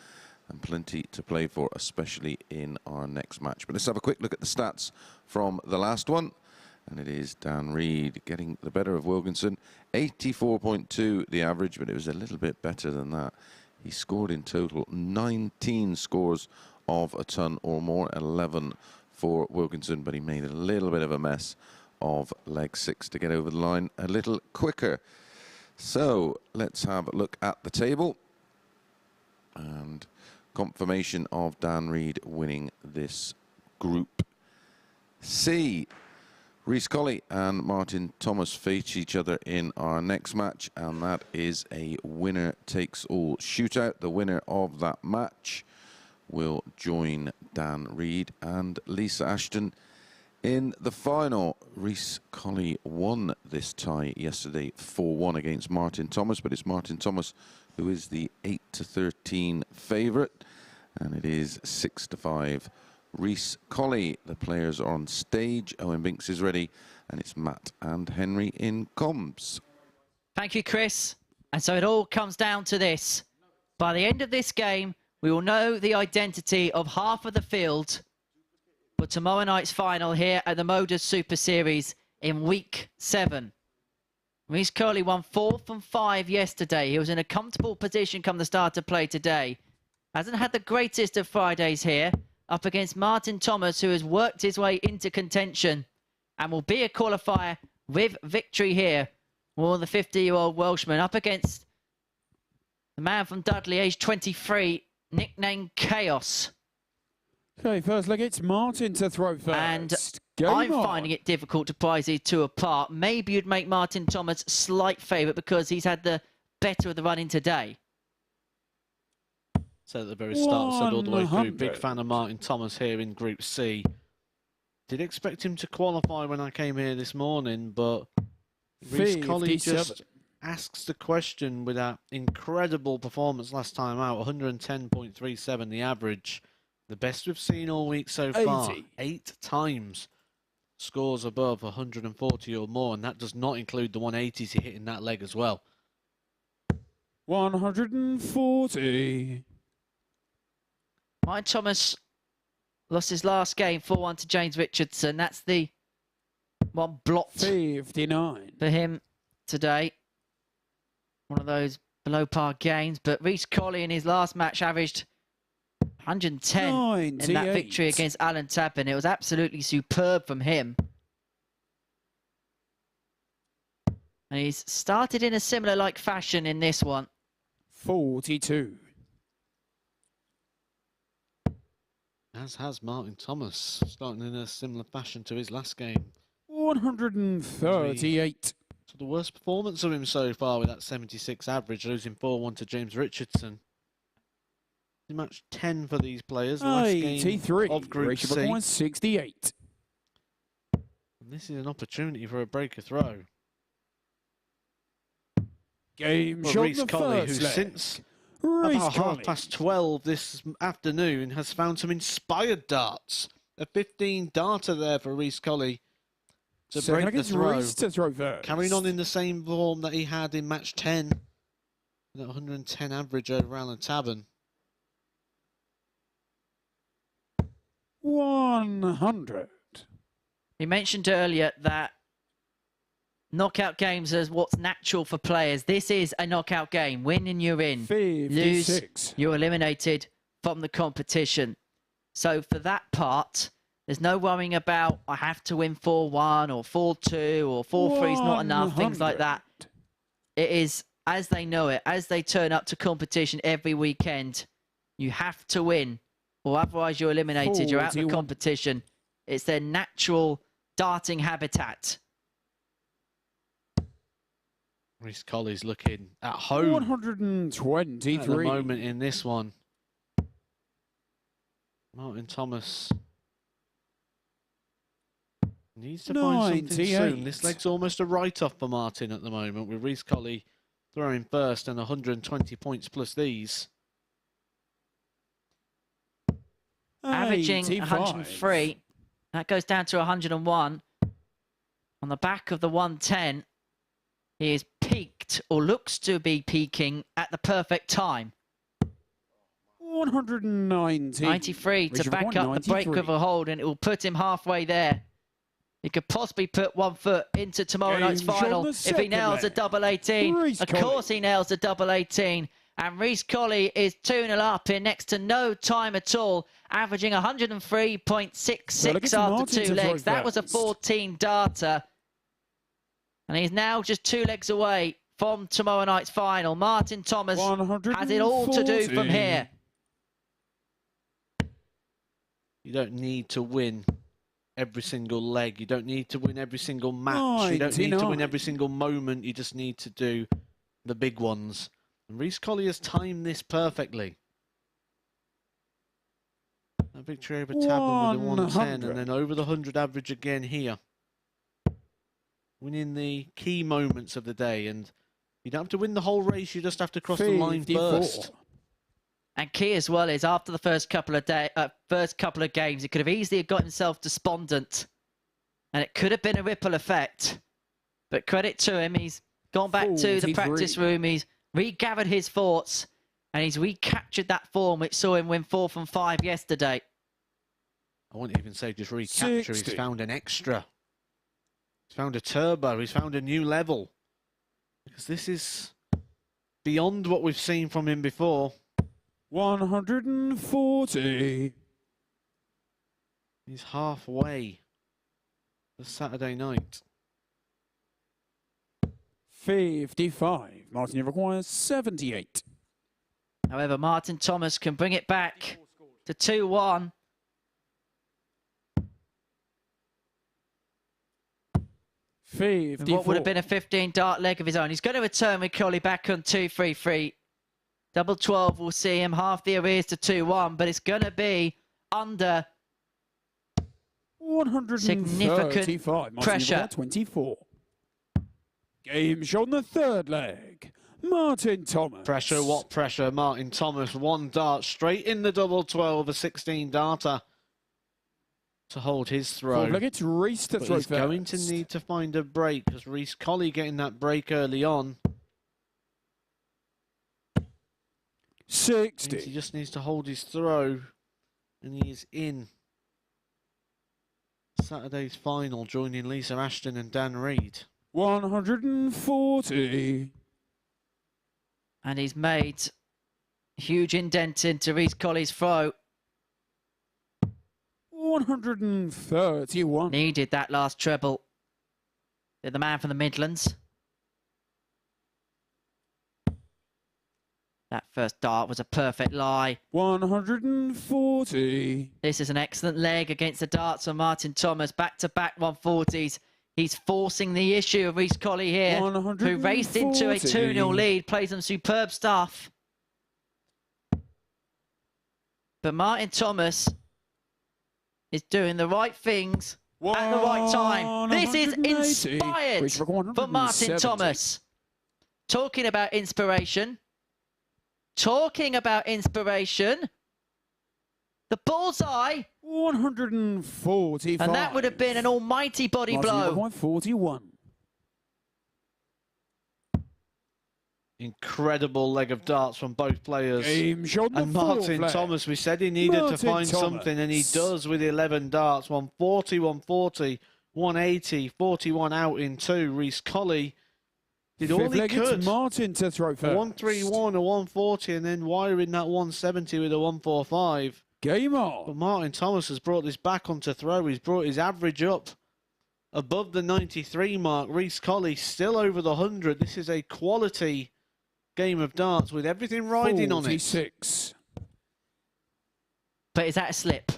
and plenty to play for, especially in our next match. But let's have a quick look at the stats from the last one, and it is Dan Reid getting the better of Wilkinson. 84.2 the average, but it was a little bit better than that. He scored in total 19 scores of a ton or more, 11 for Wilkinson, but he made a little bit of a mess of leg 6 to get over the line a little quicker. So let's have a look at the table and confirmation of Dan Reid winning this Group C. Reece Colley and Martin Thomas face each other in our next match, and that is a winner-takes-all shootout. The winner of that match will join Dan Reid and Lisa Ashton in the final. Reece Colley won this tie yesterday 4-1 against Martin Thomas, but it's Martin Thomas who is the 8-13 favourite, and it is 6-5. Reece Colley. The players are on stage. Owen Binks is ready, and it's Matt and Henry in comms. Thank you, Chris. And so it all comes down to this. By the end of this game, we will know the identity of half of the field for tomorrow night's final here at the MODUS Super Series in Week 7. Reece Colley won 4 from 5 yesterday. He was in a comfortable position come the start of play today. Hasn't had the greatest of Fridays here, up against Martin Thomas, who has worked his way into contention and will be a qualifier with victory here. Well, the 50-year-old Welshman up against the man from Dudley, aged 23, nicknamed Chaos. Okay, first leg, it's Martin to throw first. And I'm finding it difficult to prize these two apart. Maybe you'd make Martin Thomas slight favourite because he's had the better of the run-in today. So at the very start, said all the way through, big fan of Martin Thomas here in Group C. Did expect him to qualify when I came here this morning, but Reece Colley just asks the question with that incredible performance last time out, 110.37 the average. The best we've seen all week so far. 8 times scores above 140 or more, and that does not include the 180s he hit in that leg as well. 140. Martin Thomas lost his last game 4-1 to James Richardson. That's the one blocked 59 for him today. One of those below par games. But Reece Colley in his last match averaged 110 98. in that victory against Alan Tabern. It was absolutely superb from him. And he's started in a similar like fashion in this one. 42. As has Martin Thomas, starting in a similar fashion to his last game. 138. So the worst performance of him so far with that 76 average, losing 4-1 to James Richardson. Match 10 for these players. Last 83. Game of Group C. 168. And this is an opportunity for a breaker throw. Game for shot Reece the Colley, who first leg. since Reece about Colley. 12:30 this afternoon has found some inspired darts. A 15 darter there for Reece Colley to break the throw. Reece to throw first. Carrying on in the same form that he had in match 10. That 110 average over Alan Tavern. 100. You mentioned earlier that knockout games are what's natural for players. This is a knockout game. Win and you're in. 56. Lose, you're eliminated from the competition. So for that part, there's no worrying about I have to win 4-1 or 4-2 or 4-3 is not enough, things like that. It is as they know it, as they turn up to competition every weekend, you have to win or otherwise you're eliminated, you're out of the competition. It's their natural darting habitat. Reece Colley's looking at home 123 at the moment in this one. Martin Thomas needs to find something soon. This leg's almost a write-off for Martin at the moment, with Reece Colley throwing first and 120 points plus these. Averaging 103. That goes down to 101. On the back of the 110, he is peaked, or looks to be peaking, at the perfect time. 190. 93 to back up the break of a hold, and it will put him halfway there. He could possibly put 1 foot into tomorrow night's final if he nails a double 18. Of course he nails a double 18. And Reece Colley is 2-0 up in next to no time at all, averaging 103.66 after 2 legs. That was a 14 darter. And he's now just 2 legs away from tomorrow night's final. Martin Thomas has it all to do from here. You don't need to win every single leg. You don't need to win every single match. You don't need to win every single moment. You just need to do the big ones. And Reece Colley has timed this perfectly. A victory over Tabern with the 110 and then over the 100 average again here. Winning the key moments of the day, and you don't have to win the whole race, you just have to cross the line first. And key as well is after the first couple of games, he could have easily got himself despondent, and it could have been a ripple effect. But credit to him, he's gone back to the practice room, he's regathered his thoughts, and he's recaptured that form which saw him win 4 from 5 yesterday. I wouldn't even say just recapture, he's found an extra. He's found a turbo, he's found a new level. Because this is beyond what we've seen from him before. 140. He's halfway for Saturday night. 55. Martin requires 78. However, Martin Thomas can bring it back to 2-1. What would have been a 15 dart leg of his own. He's going to return with Colley back on 2-3-3. Double 12 will see him half the arrears to 2-1, but it's going to be under 135 pressure. 24. Game shot on the 3rd leg. Martin Thomas. Pressure, what pressure? Martin Thomas, 1 dart straight in the double 12, a 16 darter to hold his throw. It's Reece to throw he's going to need to find a break, because Reece Colley getting that break early on. 60. He just needs to hold his throw, and he is in Saturday's final, joining Lisa Ashton and Dan Reid. 140. And he's made a huge indent into Reece Colley's throw. 131. Needed that last treble. They're the man from the Midlands. That first dart was a perfect lie. 140. This is an excellent leg against the darts of Martin Thomas. Back-to-back 140s. He's forcing the issue of Reece Colley here, who raced into a 2-0 lead, plays some superb stuff. But Martin Thomas is doing the right things at the right time. This is inspired for Martin Thomas. Talking about inspiration. The bullseye. 145. And that would have been an almighty body blow. 141. Incredible leg of darts from both players. Game shot and Martin Thomas, we said he needed to find something, and he does with 11 darts. 140, 140, 180, 41 out in 2. Reece Colley did all he could. Martin to throw first. 131, a 140, and then wiring that 170 with a 145. Game on. But Martin Thomas has brought this back onto throw. He's brought his average up above the 93 mark. Reece Colley still over the 100. This is a quality game of darts with everything riding on it. 46. But is that a slip?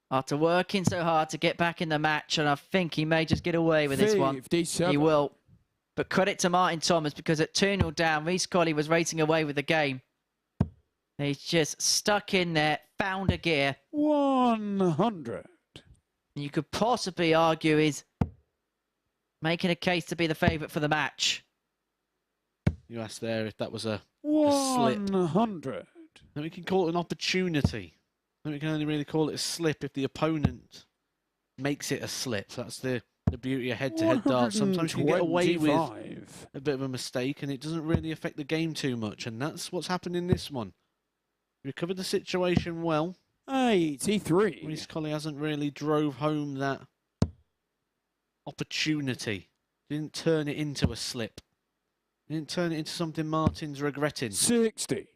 After working so hard to get back in the match, and I think he may just get away with this one. 57. He will. But credit to Martin Thomas, because at 2-0 down, Reece Colley was racing away with the game. He's just stuck in there, found a gear. 100. You could possibly argue he's making a case to be the favourite for the match. You asked there if that was a slip. 100. Then we can call it an opportunity. Then we can only really call it a slip if the opponent makes it a slip. That's the beauty of head-to-head darts. Sometimes you can get away with a bit of a mistake and it doesn't really affect the game too much, and that's what's happened in this one. Recovered the situation well. 83. Reece Colley hasn't really drove home that opportunity. Didn't turn it into a slip. Didn't turn it into something Martin's regretting. 60.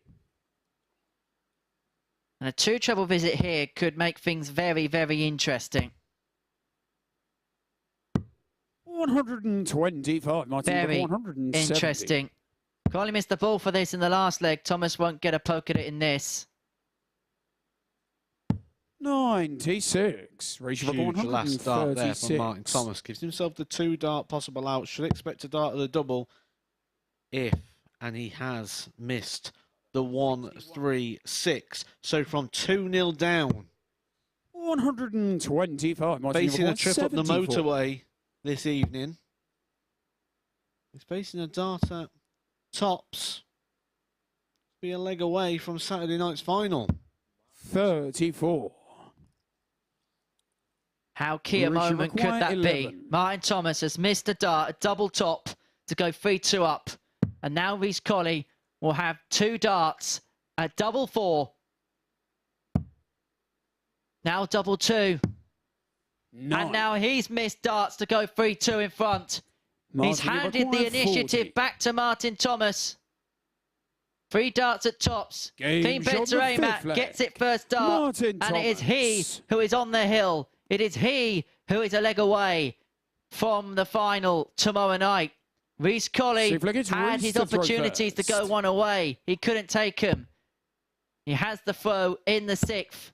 And a two-treble visit here could make things very, very interesting. 125. Martin, Very 170. interesting. Colley missed the ball for this in the last leg. Thomas won't get a poke at it in this. 96. Ratio of Huge last dart there 136. from Martin Thomas. Gives himself the 2-dart possible out. Should expect a dart of the double if, and he has missed the 1-3-6. So from 2-0 down. 125. Martin, Facing a trip up the 174. motorway this evening. He's facing a dart at tops. Be a leg away from Saturday night's final. 34. How key a Richard moment could McQuire, that 11. be? Martin Thomas has missed a dart, a double top to go 3-2 up. And now Reece Colley will have 2 darts at double 4. Now double 2. 9. And now he's missed darts to go 3-2 in front. He's Martin, handed the McQuire, initiative 40. back to Martin Thomas. 3 darts at tops. Game Clean bet shot to the aim at. fifth leg. Gets it first dart. Martin And it is he Thomas. who is on the hill. It is he who is a leg away from the final tomorrow night. Reece Colley See if Leggett's had Reece his to throw opportunities to go first. one away. He couldn't take them. He has the throw in the 6th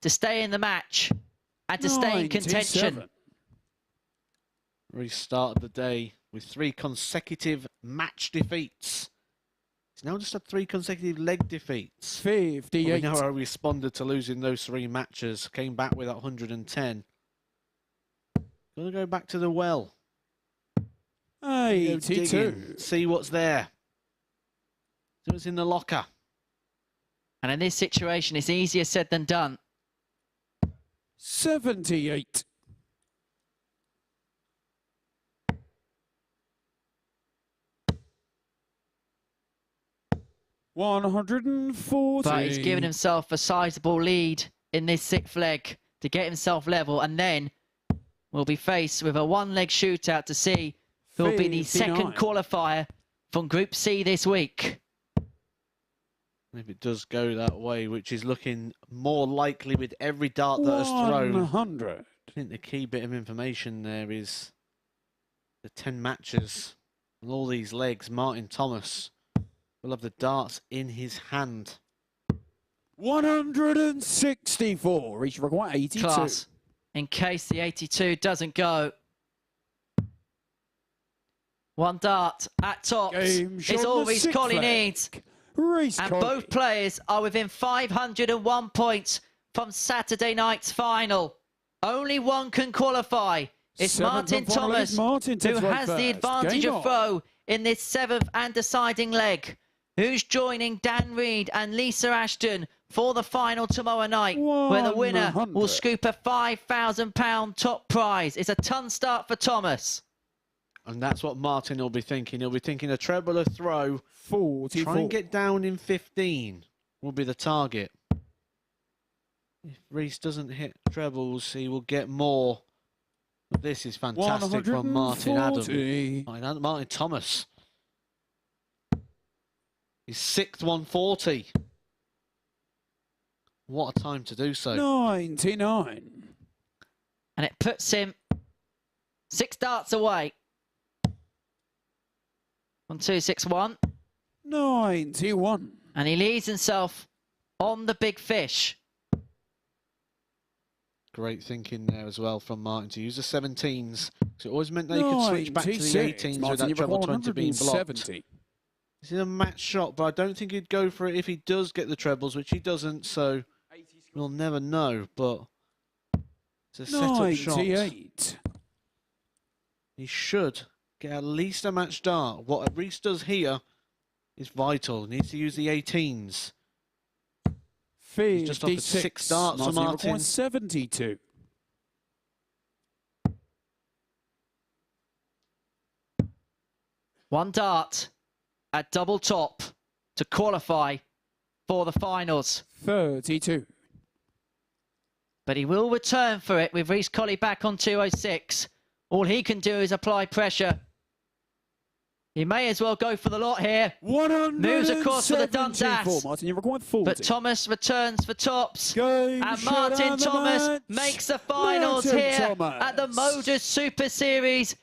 to stay in the match and to stay in 97. contention. Reece started the day with 3 consecutive match defeats. He's now just had 3 consecutive leg defeats. 58. We know how he responded to losing those 3 matches. Came back with 110. Gonna go back to the well. Go digging, 82. see what's there. See what's in the locker. And in this situation, it's easier said than done. 78. 140. But he's given himself a sizable lead in this 6th leg to get himself level, and then will be faced with a 1-leg shootout to see who will be the 59. second qualifier from Group C this week. If it does go that way, which is looking more likely with every dart that has thrown. 100. I think the key bit of information there is the 10 matches and all these legs. Martin Thomas will have the darts in his hand. 164. Reach for quite 82. Class. In case the 82 doesn't go. 1 dart at tops Game is shot all on the Reece 6th Colley leg. needs. Reece And Colley. both players are within 501 points from Saturday night's final. Only one can qualify. It's Seventh Martin and final Thomas is Martin to who throw has the first. advantage Game of on. throw in this 7th and deciding leg. Who's joining Dan Reed and Lisa Ashton for the final tomorrow night, where the winner 100. will scoop a £5,000 top prize. It's a ton start for Thomas. And that's what Martin will be thinking. He'll be thinking a treble, a throw. 44. Try and get down in 15 will be the target. If Reece doesn't hit trebles, he will get more. But this is fantastic from Martin 140. Martin Thomas. His 6th 140. What a time to do so. 99. And it puts him 6 darts away. 1, 2, 6, 1. 91. And he leaves himself on the big fish. Great thinking there as well from Martin to use the 17s. So it always meant that he could switch back to the 96. 18s with Martin, that you've treble got 20 being blocked. 170. This is a match shot, but I don't think he'd go for it if he does get the trebles, which he doesn't, so we'll never know, but it's a set-up shot. 98. He should get at least a match dart. What Reece does here is vital. He needs to use the 18s. He's just offered 6 darts for Martin, Martin. 72. One dart at double top to qualify for the finals. 32. But he will return for it with Reece Colley back on 206. All he can do is apply pressure. He may as well go for the lot here. Moves across for the Dundas. Martin, you required 40. But Thomas returns for tops. Game, and Martin Thomas match. makes the finals Martin here Thomas. at the MODUS Super Series.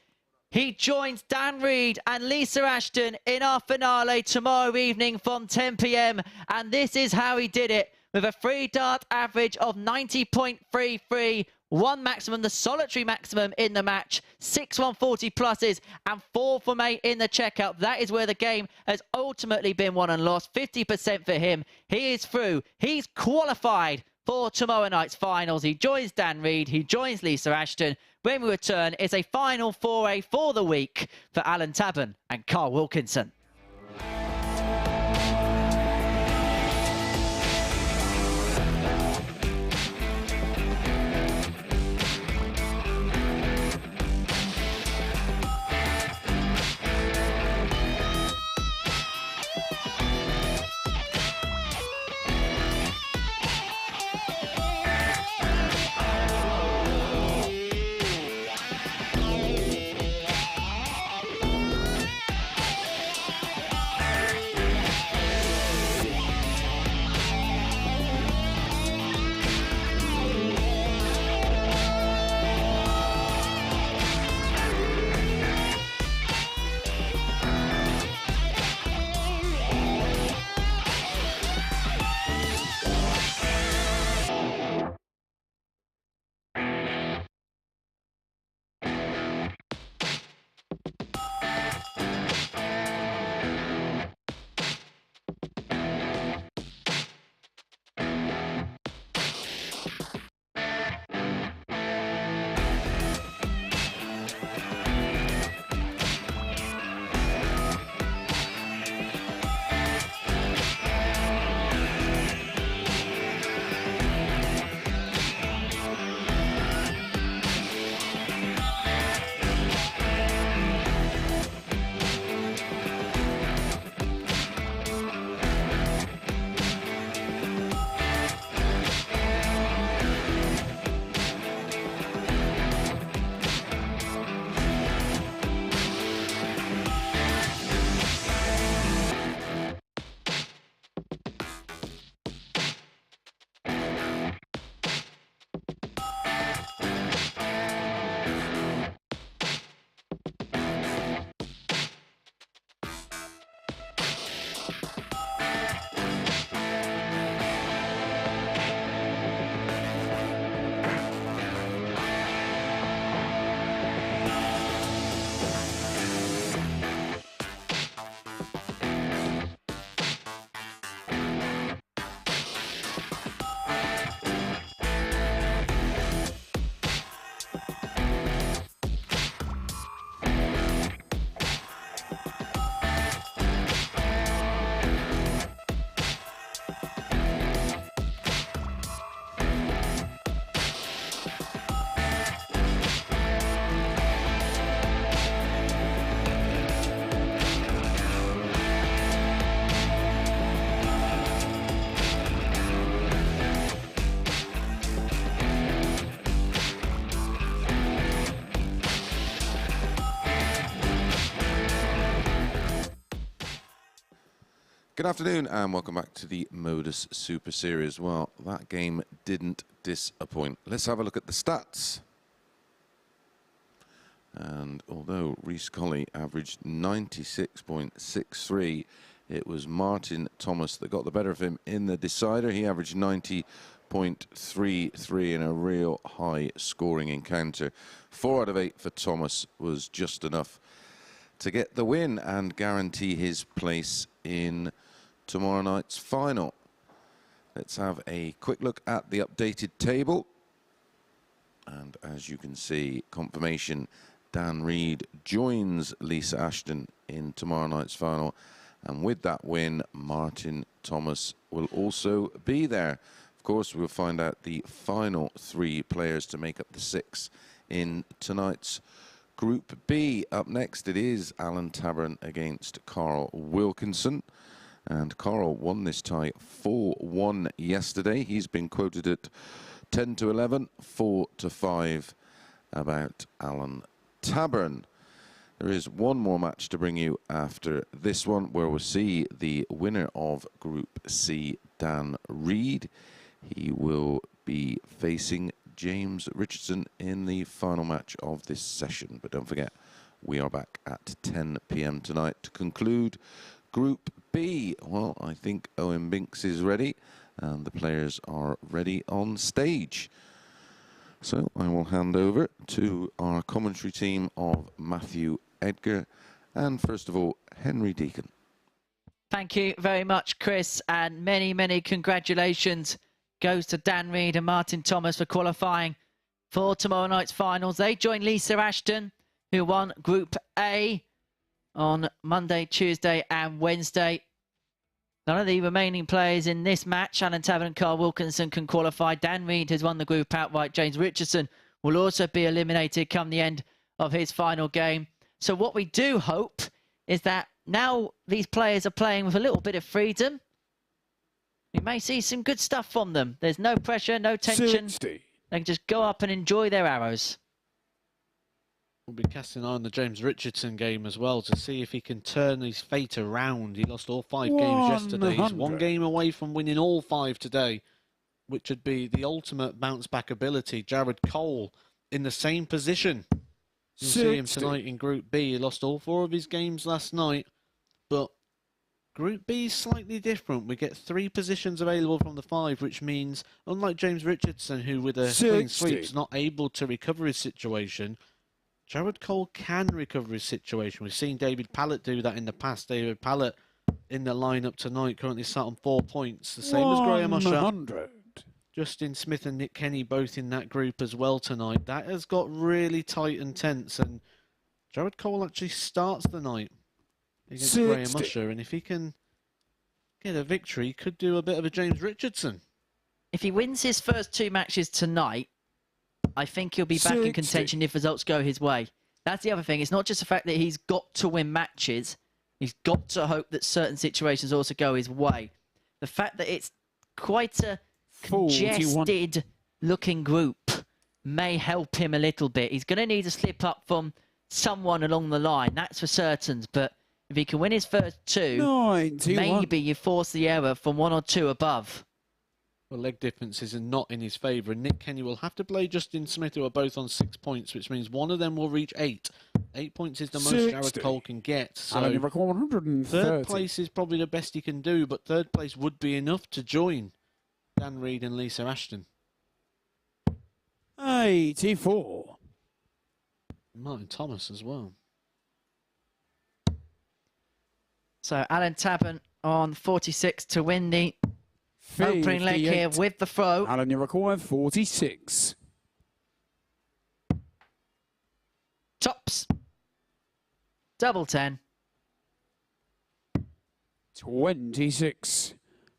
He joins Dan Reed and Lisa Ashton in our finale tomorrow evening from 10 p.m. And this is how he did it, with a free dart average of 90.33, one maximum, the solitary maximum in the match, 6 140 pluses and 4 from 8 in the checkout. That is where the game has ultimately been won and lost. 50% for him. He is through. He's qualified for tomorrow night's finals. He joins Dan Reed. He joins Lisa Ashton. When we return, it's a final foray for the week for Alan Tabern and Carl Wilkinson. Good afternoon and welcome back to the MODUS Super Series. Well, that game didn't disappoint. Let's have a look at the stats. And although Reece Colley averaged 96.63, it was Martin Thomas that got the better of him in the decider. He averaged 90.33 in a real high scoring encounter. 4 out of 8 for Thomas was just enough to get the win and guarantee his place in tomorrow night's final. Let's have a quick look at the updated table. And as you can see, confirmation, Dan Reed joins Lisa Ashton in tomorrow night's final. And with that win, Martin Thomas will also be there. Of course, we'll find out the final 3 players to make up the 6 in tonight's Group B, up next it is Alan Tabern against Carl Wilkinson. And Carl won this tie 4-1 yesterday. He's been quoted at 10-11, 4-5 about Alan Tabern. There is one more match to bring you after this one, where we'll see the winner of Group C, Dan Reid. He will be facing James Richardson in the final match of this session. But don't forget, we are back at 10 p.m. tonight to conclude Group B. Well, I think Owen Binks is ready and the players are ready on stage. So I will hand over to our commentary team of Matthew Edgar and, first of all, Henry Deacon. Thank you very much, Chris, and many, many congratulations goes to Dan Reid and Martin Thomas for qualifying for tomorrow night's finals. They join Lisa Ashton, who won Group A on Monday, Tuesday and Wednesday. None of the remaining players in this match, Alan Tavern and Carl Wilkinson, can qualify. Dan Reid has won the group outright. James Richardson will also be eliminated come the end of his final game. So what we do hope is that now these players are playing with a little bit of freedom. We may see some good stuff from them. There's no pressure, no tension. 60. They can just go up and enjoy their arrows. We'll be casting an eye on the James Richardson game as well to see if he can turn his fate around. He lost all 5 games yesterday. He's 1 game away from winning all 5 today, which would be the ultimate bounce-back ability. Jared Cole in the same position. You'll see him tonight in Group B. He lost all 4 of his games last night, but Group B is slightly different. We get 3 positions available from the 5, which means, unlike James Richardson, who with a clean sweep is not able to recover his situation, Jared Cole can recover his situation. We've seen David Pallett do that in the past. David Pallett in the lineup tonight, currently sat on 4 points, the same as Graham Usher. Justin Smith and Nick Kenny both in that group as well tonight. That has got really tight and tense, and Jared Cole actually starts the night against Graham Usher, and if he can get a victory, he could do a bit of a James Richardson. If he wins his first 2 matches tonight, I think he'll be back in contention if results go his way. That's the other thing. It's not just the fact that he's got to win matches. He's got to hope that certain situations also go his way. The fact that it's quite a congested-looking group may help him a little bit. He's going to need to slip up from someone along the line, that's for certain. But if he can win his first 2, maybe you force the error from 1 or 2 above. Well, leg differences are not in his favour, and Nick Kenny will have to play Justin Smith, who are both on 6 points, which means one of them will reach 8. 8 points is the most Jared Cole can get. So 3rd place is probably the best he can do, but 3rd place would be enough to join Dan Reid and Lisa Ashton. 84. Martin Thomas as well. So Alan Tabern on 46 to win the opening leg here with the throw. Alan, you require 46. Tops. Double 10. 26.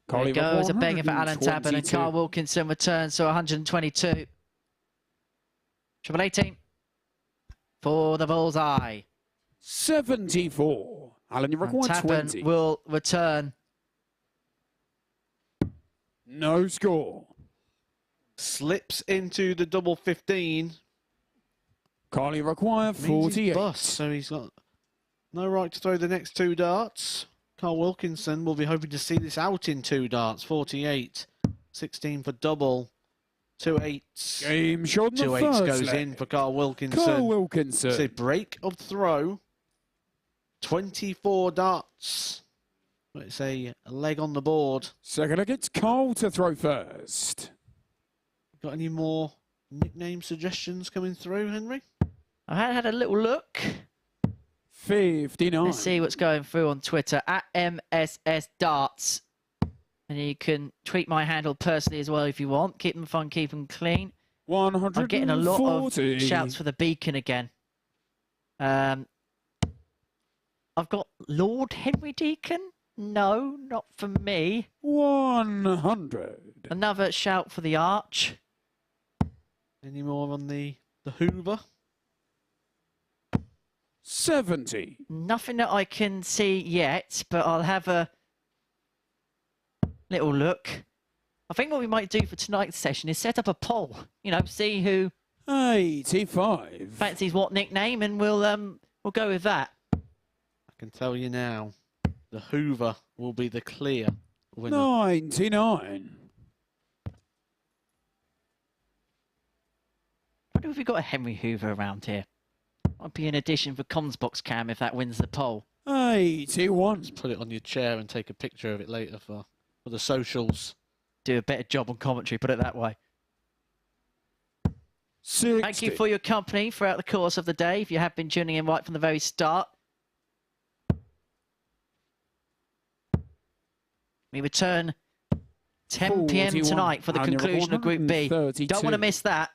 There goes a beggar for Alan Tabern, and Carl Wilkinson returns to 122. Triple 18 for the bullseye. 74. Alan, you require 20. Will return. No score. Slips into the double 15. Carly require 48. Bust, so he's got no right to throw the next 2 darts. Carl Wilkinson will be hoping to see this out in 2 darts. 48. 16 for double. 2 8s. Game shot. 2 8s goes in for Carl Wilkinson. Carl Wilkinson. It's a break of throw. 24 darts. It's a leg on the board. Second leg, it's Carl to throw first. Got any more nickname suggestions coming through, Henry? I had a little look. 59. Let's see what's going through on Twitter at MSS Darts. And you can tweet my handle personally as well if you want. Keep them fun, keep them clean. 140. I'm getting a lot of shouts for the beacon again. I've got Lord Henry Deacon. No, not for me. 100. Another shout for the arch. Any more on the Hoover? 70. Nothing that I can see yet, but I'll have a little look. I think what we might do for tonight's session is set up a poll. You know, see who 85. fancies what nickname, and we'll go with that. I can tell you now, the Hoover will be the clear winner. 99. I wonder if we've got a Henry Hoover around here. Might be an addition for Comsbox Cam if that wins the poll. 81. Just put it on your chair and take a picture of it later for the socials. Do a better job on commentary, put it that way. 60. Thank you for your company throughout the course of the day, if you have been tuning in right from the very start. We return 10 p.m. tonight for the conclusion of Group B. Don't want to miss that.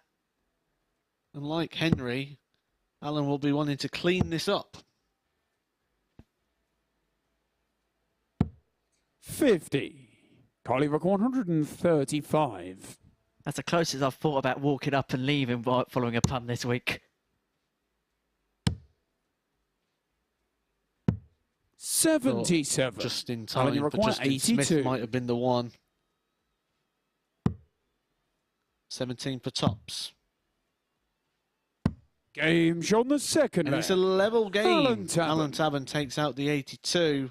And like Henry, Alan will be wanting to clean this up. 50. Colley Rock 135. That's the closest I've thought about walking up and leaving following a pun this week. 77. Just in Alan, time you for require Justin 82. Smith might have been the one. 17 for tops. Game shot on the second And leg. it's a level game. Alan Tabern. Alan Tabern takes out the 82.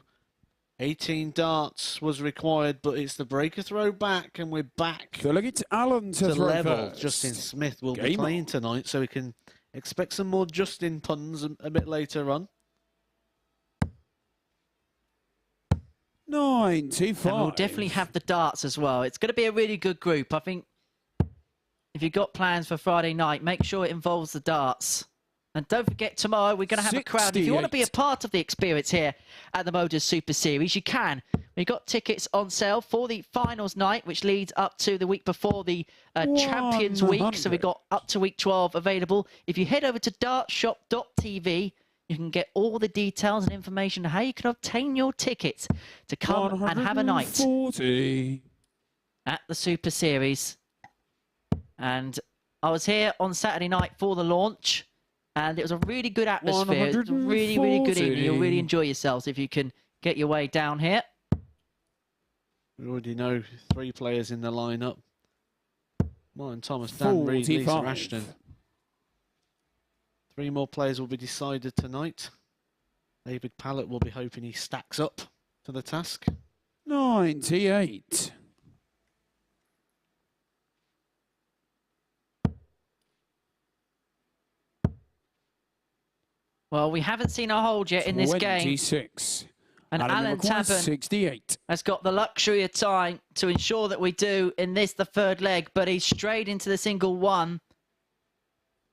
18 darts was required, but it's the breaker throw back, and we're back Filling it, Alan to to throw level. first. Justin Smith will be Game playing on. tonight, so we can expect some more Justin puns a bit later on. 95. And we'll definitely have the darts as well. It's going to be a really good group. I think if you've got plans for Friday night, make sure it involves the darts. And don't forget, tomorrow we're going to have a crowd. If you want to be a 68. part of the experience here at the MODUS Super Series, you can. We've got tickets on sale for the finals night, which leads up to the week before the Champions Week. So we've got up to week 12 available. If you head over to dartshop.tv, you can get all the details and information on how you can obtain your tickets to come and have a night 140. at the Super Series. And I was here on Saturday night for the launch, and it was a really good atmosphere. It was a really, really good evening. You'll really enjoy yourselves if you can get your way down here. We already know 3 players in the lineup. Martin Thomas, Dan Reed, Lisa 45. Ashton. 3 more players will be decided tonight. David Pallett will be hoping he stacks up to the task. 98. Well, we haven't seen a hold yet in this game. 26. And Alan requires Tabern 68. has got the luxury of time to ensure that we do in this, the third leg. But he's strayed into the single one.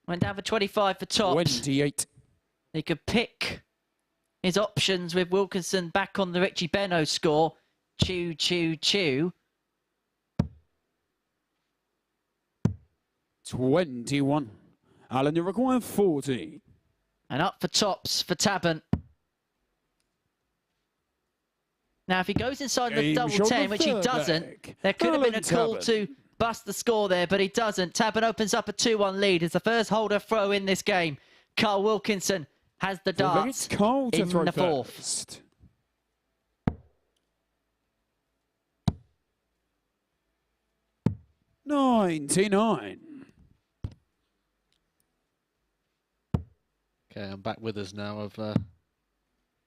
Went down for 25 for tops. 28. He could pick his options with Wilkinson back on the Richie Benno score. Chew, chew, chew. 21. Alan, you require 40. And up for tops for Tabern. Now, if he goes inside the Game double shot 10, the which he third doesn't, leg. there could have been a Alan call Tabern. to bust the score there, but he doesn't. Tabern opens up a 2-1 lead. It's the first holder throw in this game. Carl Wilkinson has the darts Cole to in throw the fourth. first. $99. Okay, I'm back with us now. I've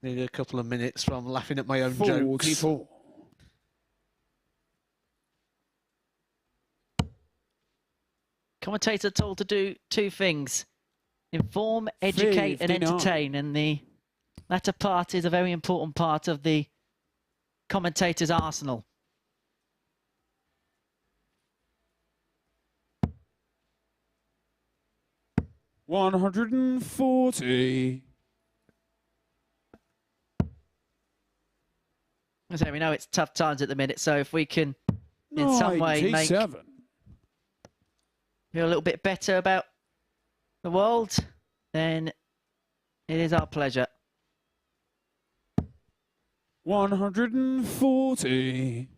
needed a couple of minutes from laughing at my own jokes. 44. Commentators are told to do 2 things. Inform, educate, and 59. entertain. And the latter part is a very important part of the commentator's arsenal. $140. So we know it's tough times at the minute, so if we can in some way make 97. feel a little bit better about the world, then it is our pleasure. 140.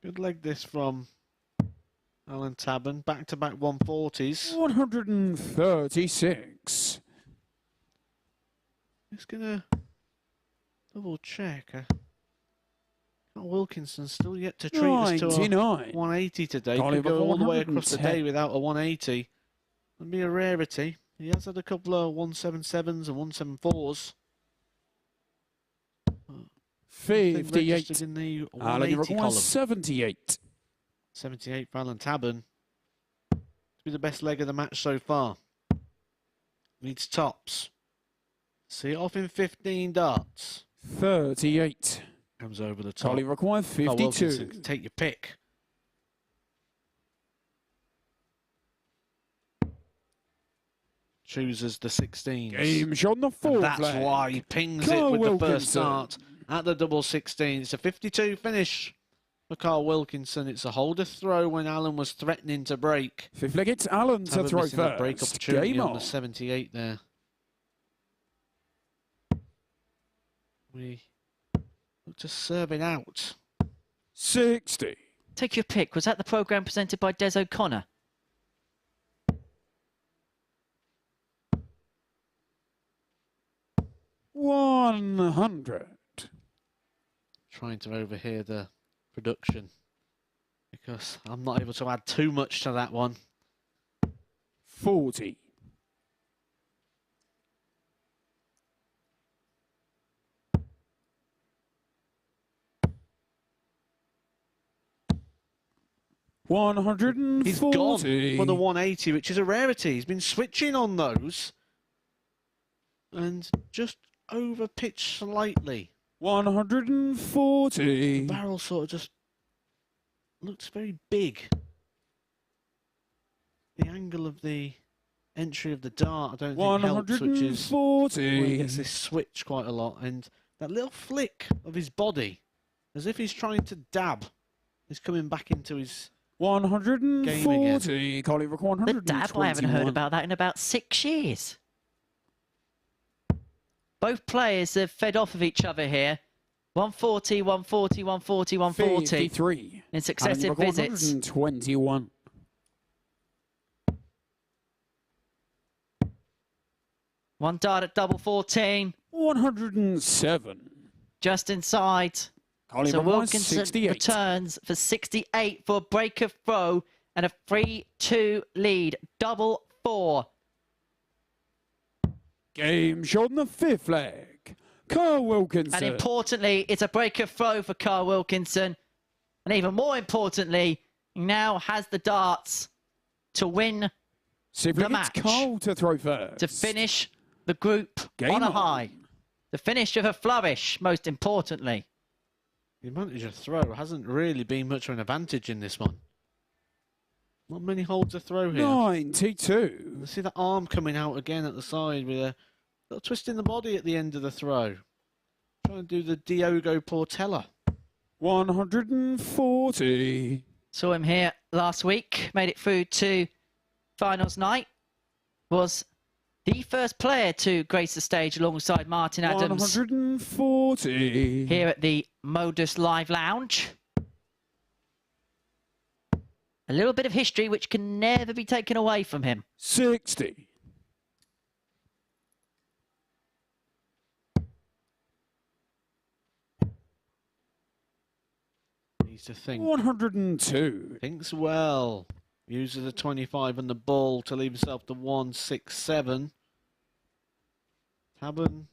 Good leg this from Alan Tabern, back-to-back 140s. 136. Just gonna double check. Wilkinson still yet to treat us to a 180 today. Could go all the way across the day without a 180. That'd be a rarity. He has had a couple of 177s and 174s. 58. In the Alan, you require column. 78. 78 for Alan Tabern. To be the best leg of the match so far. Needs tops. See it off in 15 darts. 38. Comes over the top. Colley required 52. Take your pick. Chooses the 16s. Game shot on the fourth And that's flag. why he pings Carl it with Wilkinson. the first start at the double 16. It's a 52 finish for Carl Wilkinson. It's a holder throw when Alan was threatening to break. Fifth leg, it's Alan to throw That break first. opportunity Game on on. the 78 there. We look to serve it out. 60. Take your pick. Was that the programme presented by Des O'Connor? $100. Trying to overhear the production because I'm not able to add too much to that one. 40. $140. He's gone for the 180, which is a rarity. He's been switching on those and just over pitched slightly. 140. The barrel sort of just looks very big. The angle of the entry of the dart, I don't think helps, which is why he gets this switch quite a lot. And that little flick of his body, as if he's trying to dab, is coming back into his 140. Colley required 121. The dab, I haven't heard about that in about 6 years. Both players have fed off of each other here. 140, 140, 140, 140. 53. In successive visits. 121. One dart at double 14. 107. Just inside. Colley So required Wilkinson 68. returns for 68 for a break of throw and a 3-2 lead. Double 4. Game shot on the fifth leg. Carl Wilkinson. And importantly, it's a break of throw for Carl Wilkinson. And even more importantly, he now has the darts to win Simply the match. it's Carl to throw first. to finish the group Game on a on. high. The finish of a flourish, most importantly. The advantage of throw hasn't really been much of an advantage in this one. Not many holds to throw here. 92. You see the arm coming out again at the side with a little twist in the body at the end of the throw. Trying to do the Diogo Portella. 140. Saw him here last week, made it through to finals night. Was the first player to grace the stage alongside Martin Adams 140. here at the Modus Live Lounge. A little bit of history which can never be taken away from him. 60. Needs to think. 102. Thinks well. Uses the 25 and the ball to leave himself to 167. Tabern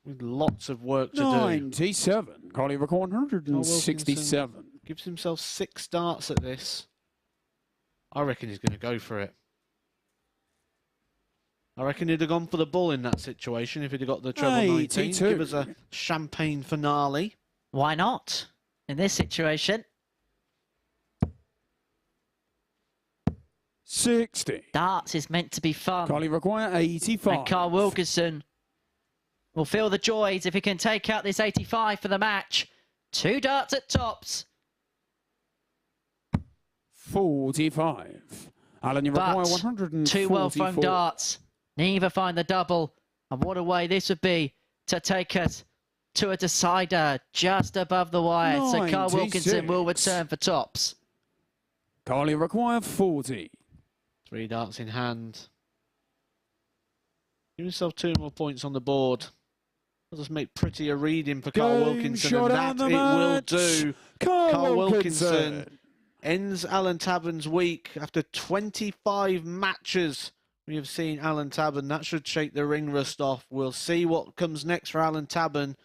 with lots of work to do. 97. Colley record 167. Gives himself 6 starts at this. I reckon he's going to go for it. I reckon he'd have gone for the bull in that situation if he'd have got the treble 19. 82. Give us a champagne finale. Why not? In this situation, 60. darts is meant to be fun. Colley require 85. And Carl Wilkinson will feel the joys if he can take out this 85 for the match. 2 darts at tops. 45. Alan, you require But 144. 2 well-thrown darts. Neither find the double. And what a way this would be to take us to a decider just above the wire. So Carl 96. Wilkinson will return for tops. Colley require 40. 3 darts in hand. Give himself 2 more points on the board. I'll just make prettier reading for Carl Wilkinson, and that it will do. Carl Wilkinson ends Alan Tavern's week after 25 matches. We have seen Alan Tavern. That should shake the ring rust off. We'll see what comes next for Alan Tavern,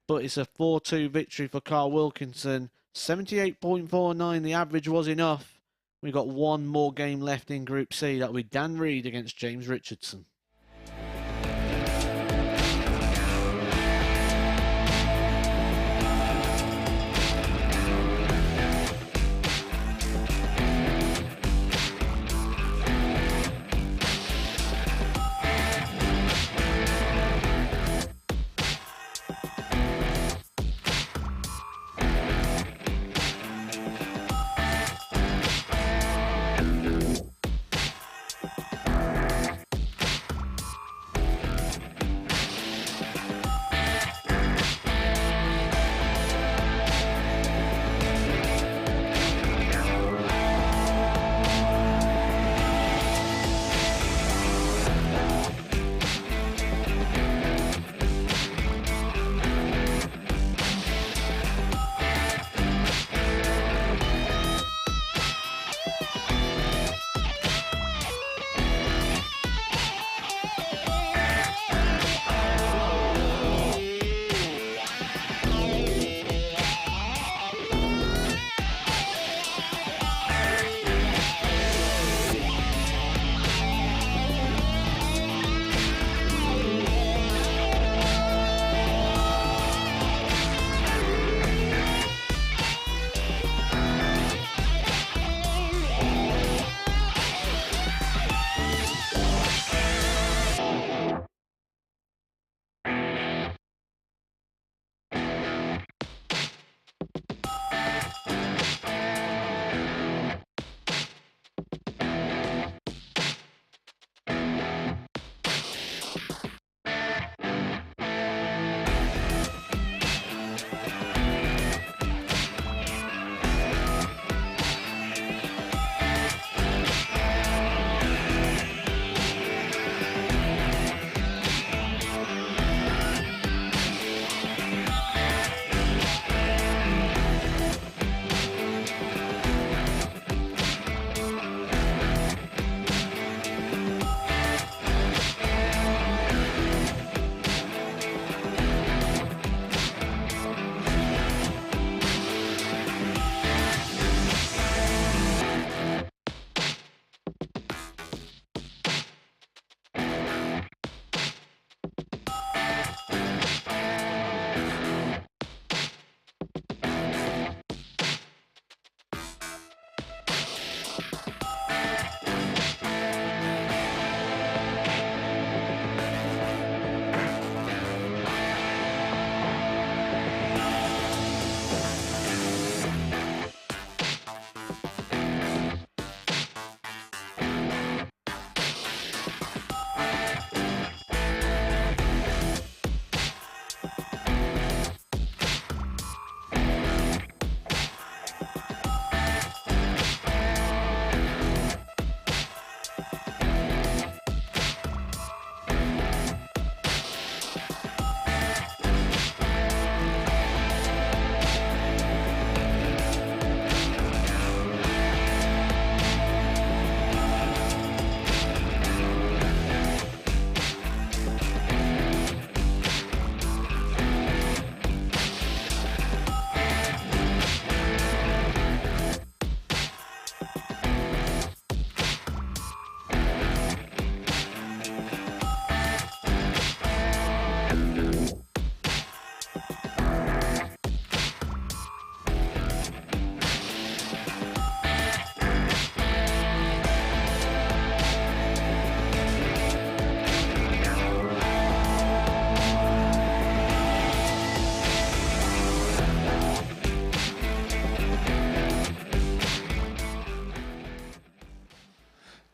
but it's a 4-2 victory for Carl Wilkinson. 78.49, the average was enough. We've got one more game left in Group C. That'll be Dan Reed against James Richardson.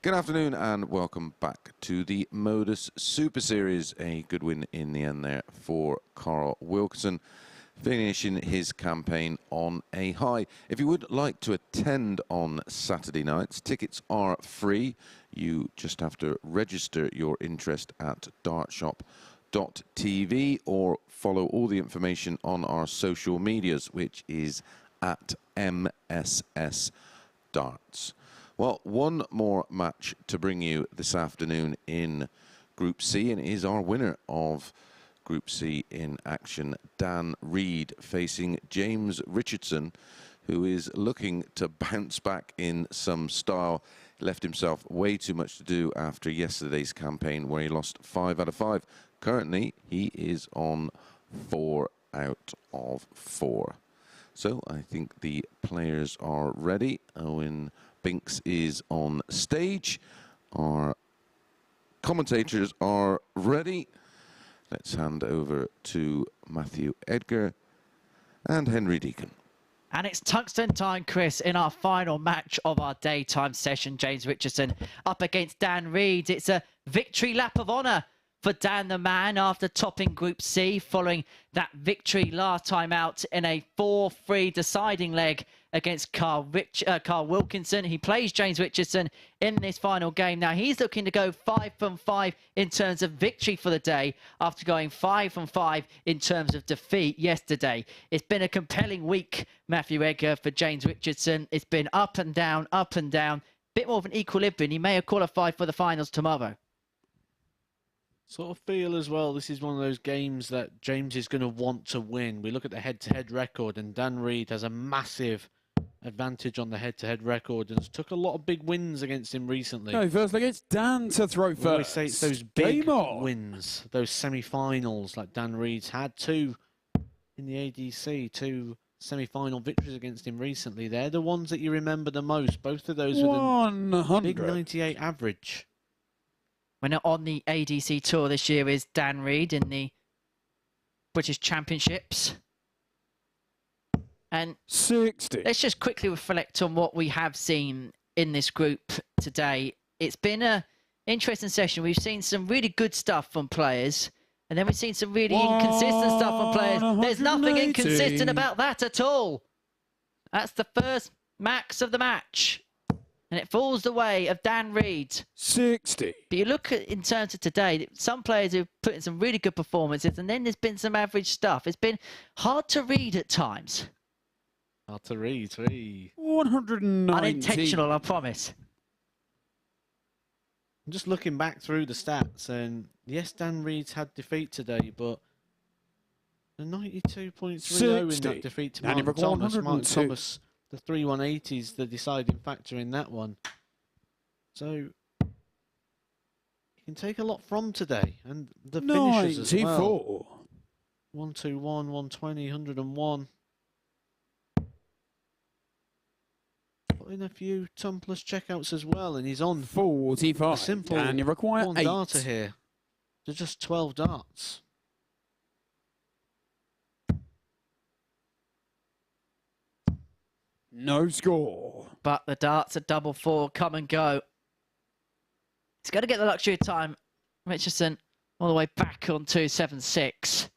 Good afternoon and welcome back to the MODUS Super Series. A good win in the end there for Carl Wilkinson. finishing his campaign on a high. If you would like to attend on Saturday nights, tickets are free. You just have to register your interest at dartshop.tv or follow all the information on our social medias, which is at MSS Darts. Well, one more match to bring you this afternoon in Group C, and it is our winner of Group C in action, Dan Reid, facing James Richardson, who is looking to bounce back in some style. Left himself way too much to do after yesterday's campaign, where he lost 5 out of 5. Currently, he is on 4 out of 4. So I think the players are ready. Owen Binks is on stage. Our commentators are ready. Let's hand over to Matthew Edgar and Henry Deacon. And it's tungsten time, Chris, in our final match of our daytime session. James Richardson up against Dan Reid. It's a victory lap of honour for Dan the man after topping Group C, following that victory last time out in a 4-3 deciding leg against Carl Wilkinson. He plays James Richardson in this final game. Now he's looking to go 5 from 5 in terms of victory for the day after going 5 from 5 in terms of defeat yesterday. It's been a compelling week, Matthew Edgar, for James Richardson. It's been up and down, bit more of an equilibrium. He may have qualified for the finals tomorrow. Sort of feel as well, this is one of those games that James is going to want to win. We look at the head-to-head record, and Dan Reid has a massive advantage on the head-to-head record and took a lot of big wins against him recently. Okay, first against Dan to throw first. We always say it's those big wins, those semi-finals, like Dan Reid's had 2 in the ADC, 2 semi-final victories against him recently. They're the ones that you remember the most. Both of those with a big 98 average. Winner on the ADC tour this year is Dan Reid in the British Championships. And 60. Let's just quickly reflect on what we have seen in this group today. It's been an interesting session. We've seen some really good stuff from players, and then we've seen some really inconsistent stuff from players. There's nothing inconsistent about that at all. That's the first max of the match. And it falls the way of Dan Reid. 60. But you look at, in terms of today, some players have put in some really good performances, and then there's been some average stuff. It's been hard to read at times. Hard to read. 190. Unintentional, I promise. I'm just looking back through the stats, and yes, Dan Reid's had defeat today, but the 92.30 in that defeat to Martin Thomas. Martin Thomas, the 3-180 is the deciding factor in that one. So you can take a lot from today, and the finishes as well. 121, 120, 101. Put in a few tumpless checkouts as well, and he's on 45. A simple and you require 1 8 darter here. There's just 12 darts. No score. But the darts at 4-4 come and go. He's got to get the luxury of time. Richardson all the way back on 276.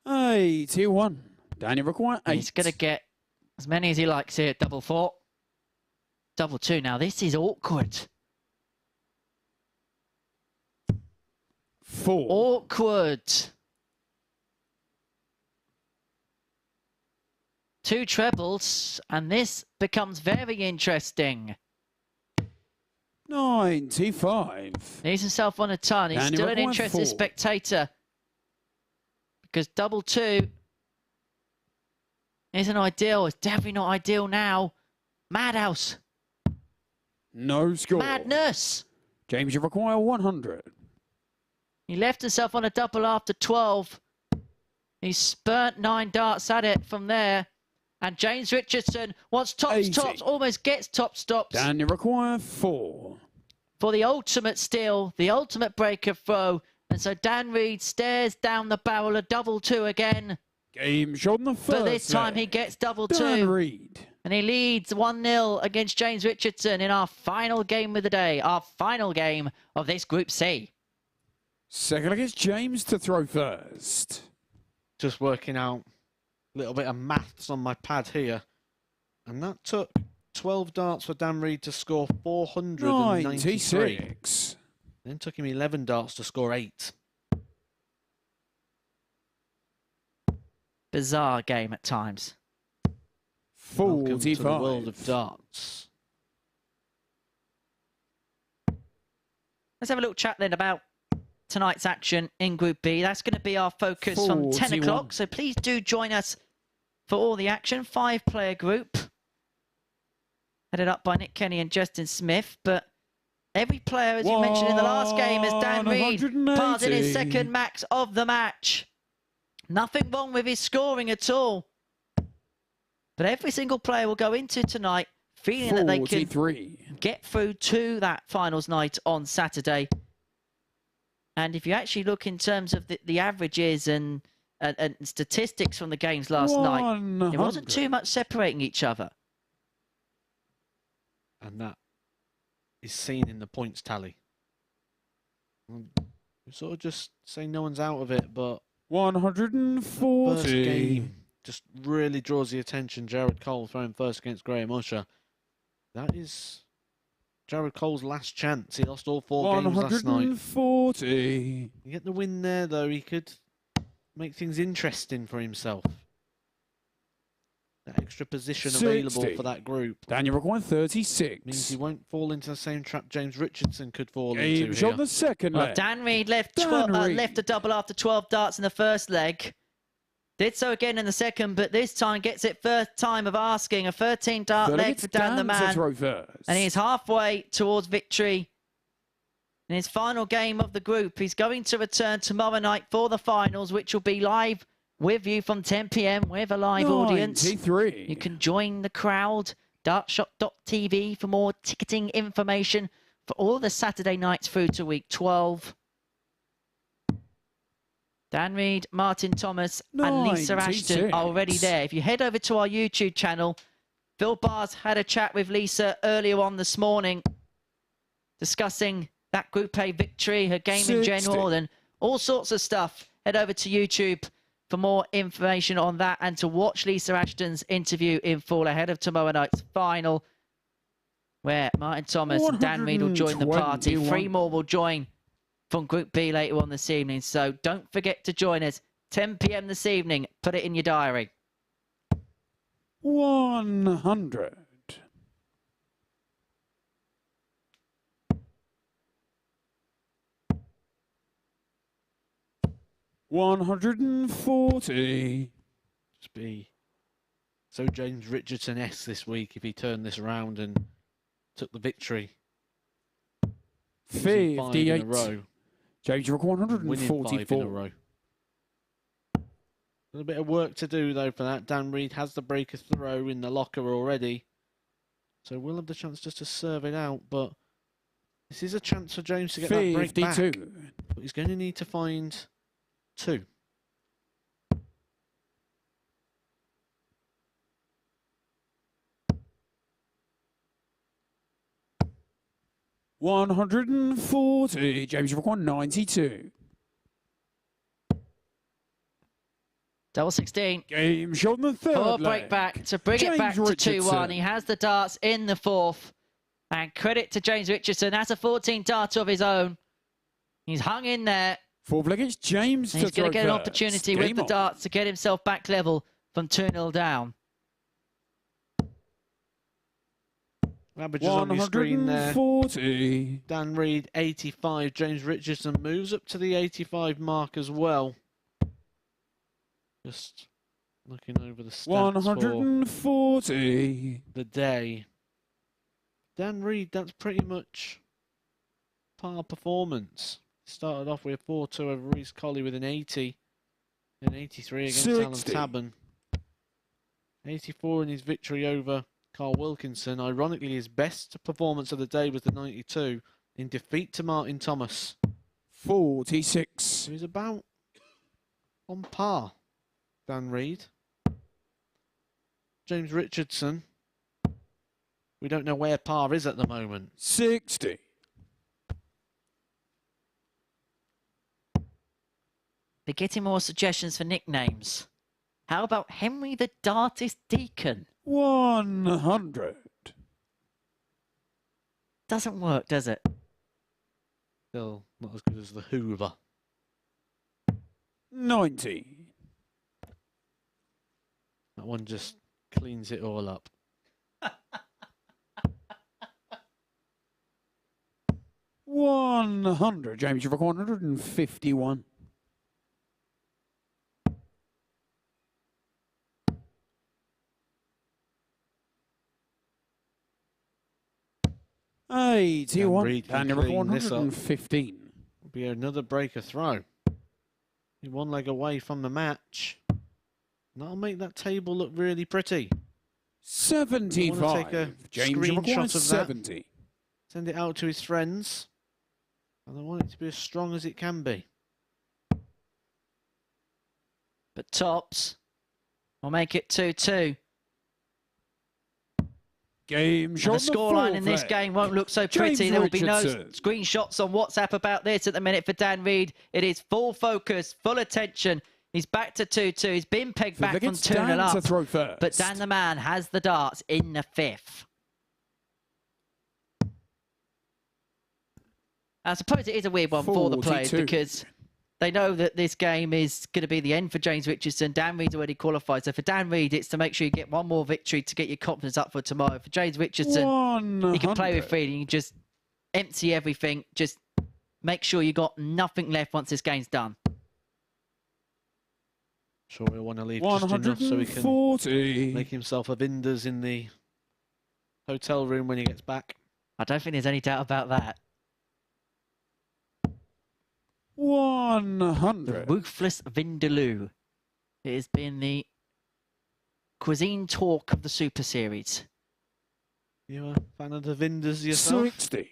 81. Danny require 8. He's going to get as many as he likes here at 4-4. 2-2. Now this is awkward. 4. Awkward. 2 trebles, and this becomes very interesting. 95. He's himself on a ton. He's still an interested spectator. Because 2-2 isn't ideal. It's definitely not ideal now. Madhouse. No score. Madness. James, you require 100. He left himself on a double after 12. He spurnt 9 darts at it from there. And James Richardson wants tops, almost gets top stops. Dan, you require 4. For the ultimate steal, the ultimate breaker throw. And so Dan Reid stares down the barrel of 2-2 again. Game shot on the first. But this time he gets 2-2. Dan Reid. And he leads 1-0 against James Richardson in our final game of the day. Our final game of this Group C. Second against James to throw first. Just working out little bit of maths on my pad here. And that took 12 darts for Dan Reid to score 493. 96. Then took him 11 darts to score 8. Bizarre game at times. Welcome to 45. the world of darts. Let's have a little chat then about tonight's action in Group B. That's going to be our focus from 10 41. o'clock. So please do join us for all the action. 5-player group. Headed up by Nick Kenny and Justin Smith. But every player, as you mentioned in the last game, is Dan Reid, passing his 2nd max of the match. Nothing wrong with his scoring at all. But every single player will go into tonight feeling 43. that they can get through to that finals night on Saturday. And if you actually look in terms of the averages and statistics from the games last night, there wasn't too much separating each other. And that is seen in the points tally. We sort of just say no one's out of it, but 140. first game just really draws the attention. Jared Cole throwing first against Graham Usher. That is Jared Cole's last chance. He lost all 4 games last night. 140. You get the win there, though. He could make things interesting for himself. That extra position 60. available for that group Daniel requiring 36. means he won't fall into the same trap James Richardson could fall Game into shot here. the 2nd Well, leg. Dan Reid left a double after 12 darts in the first leg. Did so again in the second, but this time gets it first time of asking. A 13-dart leg for Dan the man. And he's halfway towards victory. In his final game of the group, he's going to return tomorrow night for the finals, which will be live with you from 10 p.m. with a live audience. 93. You can join the crowd. Dartshot.tv for more ticketing information for all the Saturday nights through to week 12. Dan Reid, Martin Thomas and Lisa Ashton are already there. If you head over to our YouTube channel, Phil Bars had a chat with Lisa earlier on this morning discussing that Group A victory, her game in general, and all sorts of stuff. Head over to YouTube for more information on that and to watch Lisa Ashton's interview in full ahead of tomorrow night's final, where Martin Thomas and Dan Reid will join the party. 3 more will join from Group B later on this evening. So don't forget to join us. 10 p.m. this evening. Put it in your diary. 100. 140. Just be so James Richardson-esque this week if he turned this around and took the victory. 58. 5 in a row. James Rook Winning 5 in a 144. row. A little bit of work to do though for that. Dan Reid has the breaker throw in the locker already, so we'll have the chance just to serve it out. But this is a chance for James to get that break back. But he's going to need to find 2. $140. James Rook 192. Double 16. Game shot in the 3rd For leg. break back to bring James it back to Richardson. 2-1. He has the darts in the 4th. And credit to James Richardson. That's a 14-darter of his own. He's hung in there. 4th leg, it's James. He's going to get an opportunity with the on. darts to get himself back level from 2-0 down. Averages on your screen there. 140. Dan Reid 85. James Richardson moves up to the 85 mark as well. Just looking over the stats 140. for the day. Dan Reid, that's pretty much par performance. Started off with 4-2 over Reece Colley with an 80. An 83 against Alan 60. Tabern. 84 in his victory over Carl Wilkinson. Ironically, his best performance of the day was the 92 in defeat to Martin Thomas. 46. So he's about on par, Dan Reid. James Richardson, we don't know where par is at the moment. 60. They're getting more suggestions for nicknames. How about Henry the Dartist Deacon? 100. Doesn't work, does it? Still not as good as the Hoover. 90. That one just cleans it all up. 100. James, you've got 151. Reed 81. can And you've got clean this up. 115. Will be another breaker throw. You're one leg away from the match. That'll make that table look really pretty. 75. Take a James, you've got screenshot of that. 70. Send it out to his friends. And I want it to be as strong as it can be. But tops will make it 2-2. Game And shot. the scoreline in this game won't look so pretty. James There will be no Richardson. screenshots on WhatsApp about this at the minute for Dan Reed. It is full focus, full attention. He's back to 2-2. He's been pegged back from 2-0 up. to throw first. But Dan the man has the darts in the 5th. I suppose it is a weird one for the players 42. because they know that this game is going to be the end for James Richardson. Dan Reed's already qualified. So for Dan Reed, it's to make sure you get one more victory to get your confidence up for tomorrow. For James Richardson, 100. he can play with freedom. You just empty everything. Just make sure you got nothing left once this game's done. Sure, he'll want to leave just enough so he can 140. make himself a Vinders in the hotel room when he gets back. I don't think there's any doubt about that. The 100. ruthless Vindaloo. It has been the cuisine talk of the Super Series. You a fan of the Vinders yourself? 60.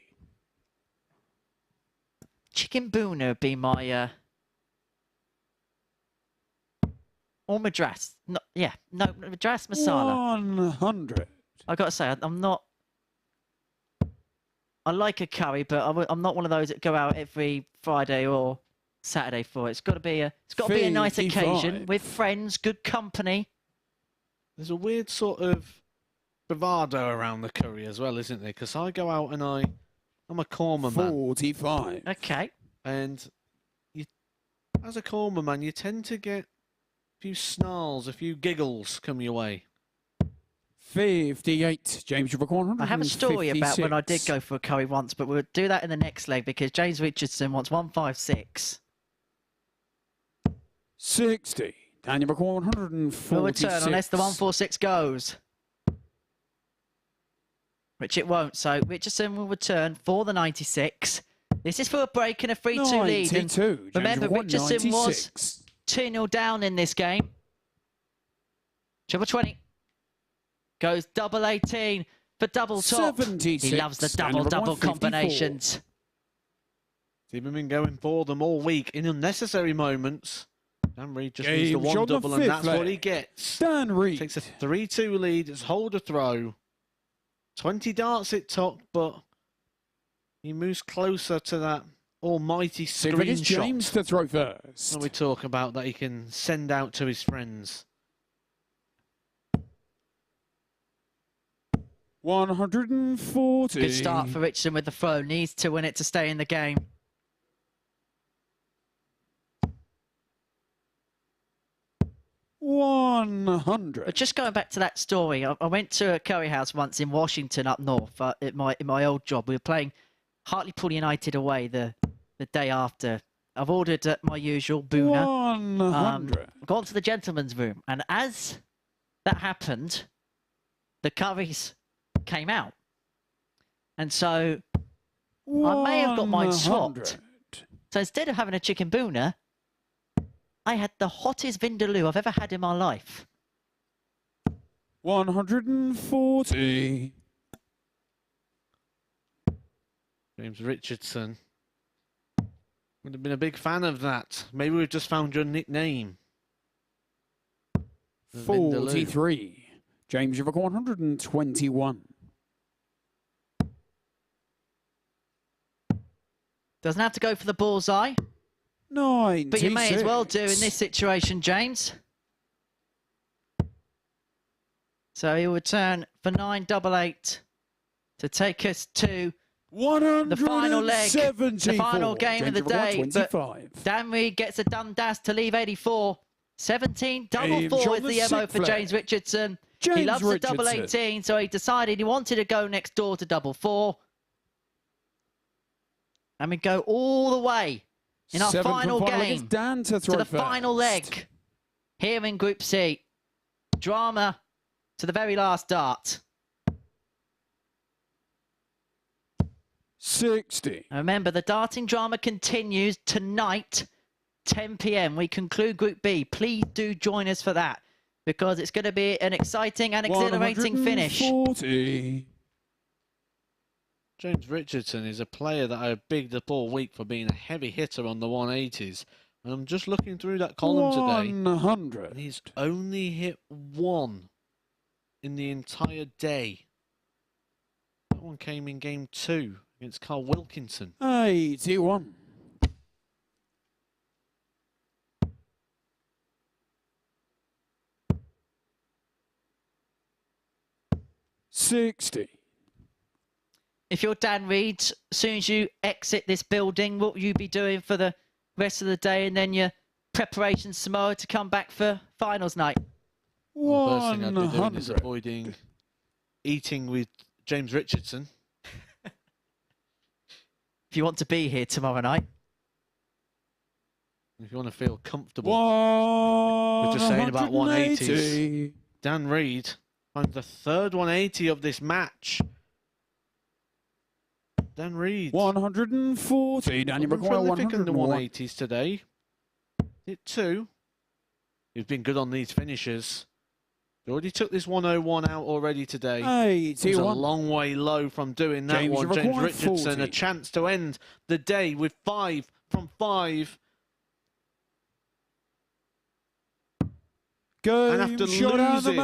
Chicken Boona would be my or Madras. No, yeah, no, Madras Masala. 100. I got to say, I'm not. I like a curry, but I'm not one of those that go out every Friday or Saturday for it. It's got to be a nice 55. occasion with friends, good company. There's a weird sort of bravado around the curry as well, isn't there? Because I go out and I'm a korma man. 45. Okay. And you, as a korma man, you tend to get a few snarls, a few giggles come your way. 58. James, you've got 156. I have a story about when I did go for a curry once, but we'll do that in the next leg because James Richardson wants 156. 60. Daniel McCall, 146. We'll return unless the 146 goes. Which it won't, so Richardson will return for the 96. This is for a break and a 3-2 lead. 92. And remember, Richardson was 196. 2-0 down in this game. Triple 20. Goes double 18 for double top. 76. He loves the Daniel double-double 154. combinations. He's been going for them all week in unnecessary moments. Dan Reed just needs the Game one shot double, on the and that's fifth what he leg. gets. Dan Reed. Takes a 3-2 lead. It's hold a throw. 20 darts it took, but he moves closer to that almighty See if it is James screenshot to throw first. when we talk about that he can send out to his friends. 140. Good start for Richardson with the throw. Needs to win it to stay in the game. But just going back to that story, I went to a curry house once in Washington up north in my old job. We were playing Hartlepool United away the day after. I've ordered my usual Boona. 100. I've gone to the gentleman's room, and as that happened, the curries came out. And so I may have got mine swapped. So instead of having a chicken Boona, I had the hottest Vindaloo I've ever had in my life. 140. James Richardson would have been a big fan of that. Maybe we've just found your nickname. The Vindaloo. 43. James, you've got 121. Doesn't have to go for the bullseye. 96. But you may as well do in this situation, James. So he'll return for 988 to take us to the final leg, the final game of the day. But Dan Reed gets a Dundas to leave 84. 17 double four is the MO for James Richardson. He loves the double 18, so he decided he wanted to go next door to double 4. And we go all the way in our final game to the final leg here in Group C. Drama to the very last dart. 60. And remember, the darting drama continues tonight, 10 p.m. We conclude Group B. Please do join us for that, because it's going to be an exciting and exhilarating finish. 140. James Richardson is a player that I bigged up all week for being a heavy hitter on the 180s. And I'm just looking through that column today. 100. And he's only hit 1 in the entire day. That one came in game 2 against Carl Wilkinson. 81. 60. If you're Dan Reed, as soon as you exit this building, what will you be doing for the rest of the day, and then your preparations tomorrow to come back for finals night? Well, the first thing I'd be doing is avoiding eating with James Richardson. If you want to be here tomorrow night. If you want to feel comfortable. We're just saying about 180s. Dan Reed finds the third 180 of this match. Dan Reed. 140. Daniel McGuire, 101. In the 180s today. Hit 2. He's been good on these finishes. He already took this 101 out already today. He's a long way low from doing that one. James Richardson, 40. A chance to end the day with 5 from 5. And after losing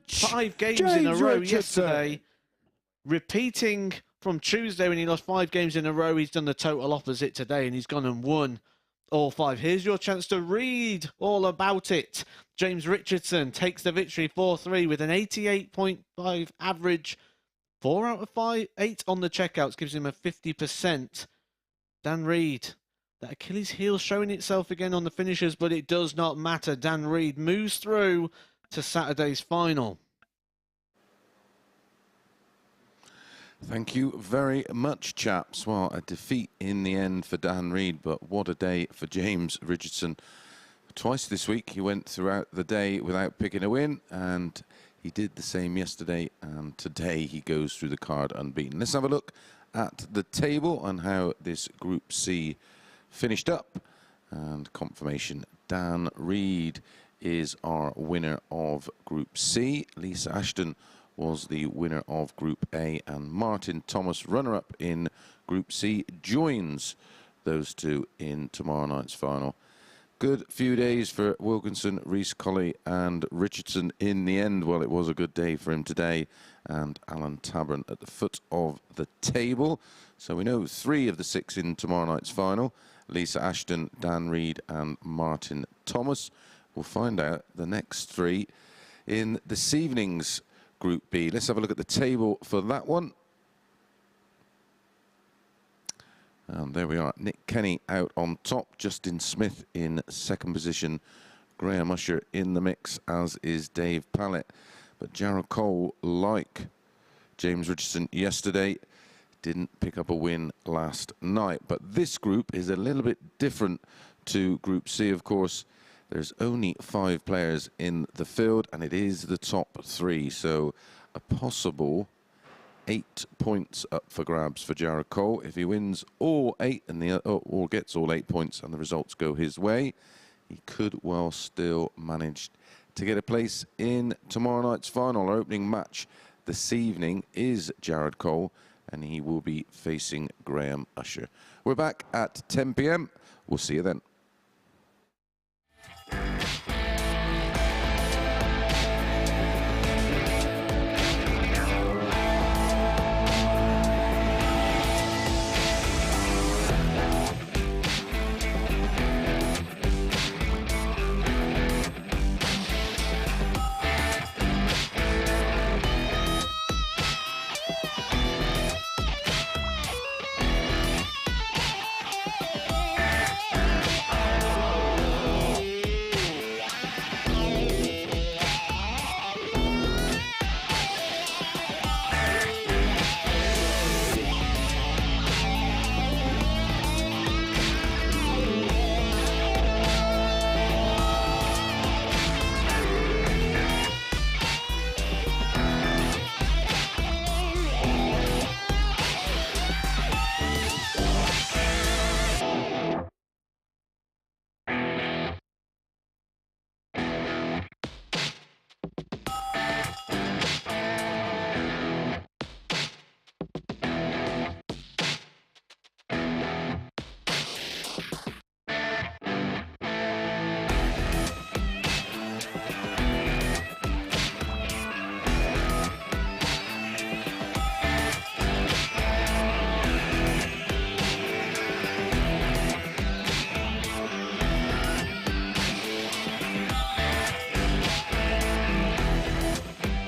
5 games in a row yesterday, repeating from Tuesday when he lost 5 games in a row, he's done the total opposite today, and he's gone and won all 5. Here's your chance to read all about it. James Richardson takes the victory 4-3 with an 88.5 average. 4 out of 8 on the checkouts gives him a 50%. Dan Reed, that Achilles heel showing itself again on the finishes, but it does not matter. Dan Reed moves through to Saturday's final. Thank you very much, chaps. Well, a defeat in the end for Dan Reed, but what a day for James Richardson. Twice this week he went throughout the day without picking a win, and he did the same yesterday, and today he goes through the card unbeaten. Let's have a look at the table and how this Group C finished up. And confirmation, Dan Reed is our winner of Group C. Lisa Ashton was the winner of Group A, and Martin Thomas, runner-up in Group C, joins those two in tomorrow night's final. Good few days for Wilkinson, Reece Colley and Richardson in the end. Well, it was a good day for him today, and Alan Tabern at the foot of the table. So we know 3 of the 6 in tomorrow night's final. Lisa Ashton, Dan Reed and Martin Thomas. We'll find out the next 3 in this evening's Group B. Let's have a look at the table for that one. And there we are. Nick Kenny out on top. Justin Smith in second position. Graham Usher in the mix, as is Dave Pallett. But Jarrod Cole, like James Richardson yesterday, didn't pick up a win last night. But this group is a little bit different to Group C, of course. There's only 5 players in the field, and it is the top 3. So a possible 8 points up for grabs for Jarrod Cole. If he wins all 8 and or gets all 8 points and the results go his way, he could well still manage to get a place in tomorrow night's final. Our opening match this evening is Jarrod Cole, and he will be facing Graham Usher. We're back at 10 p.m. We'll see you then.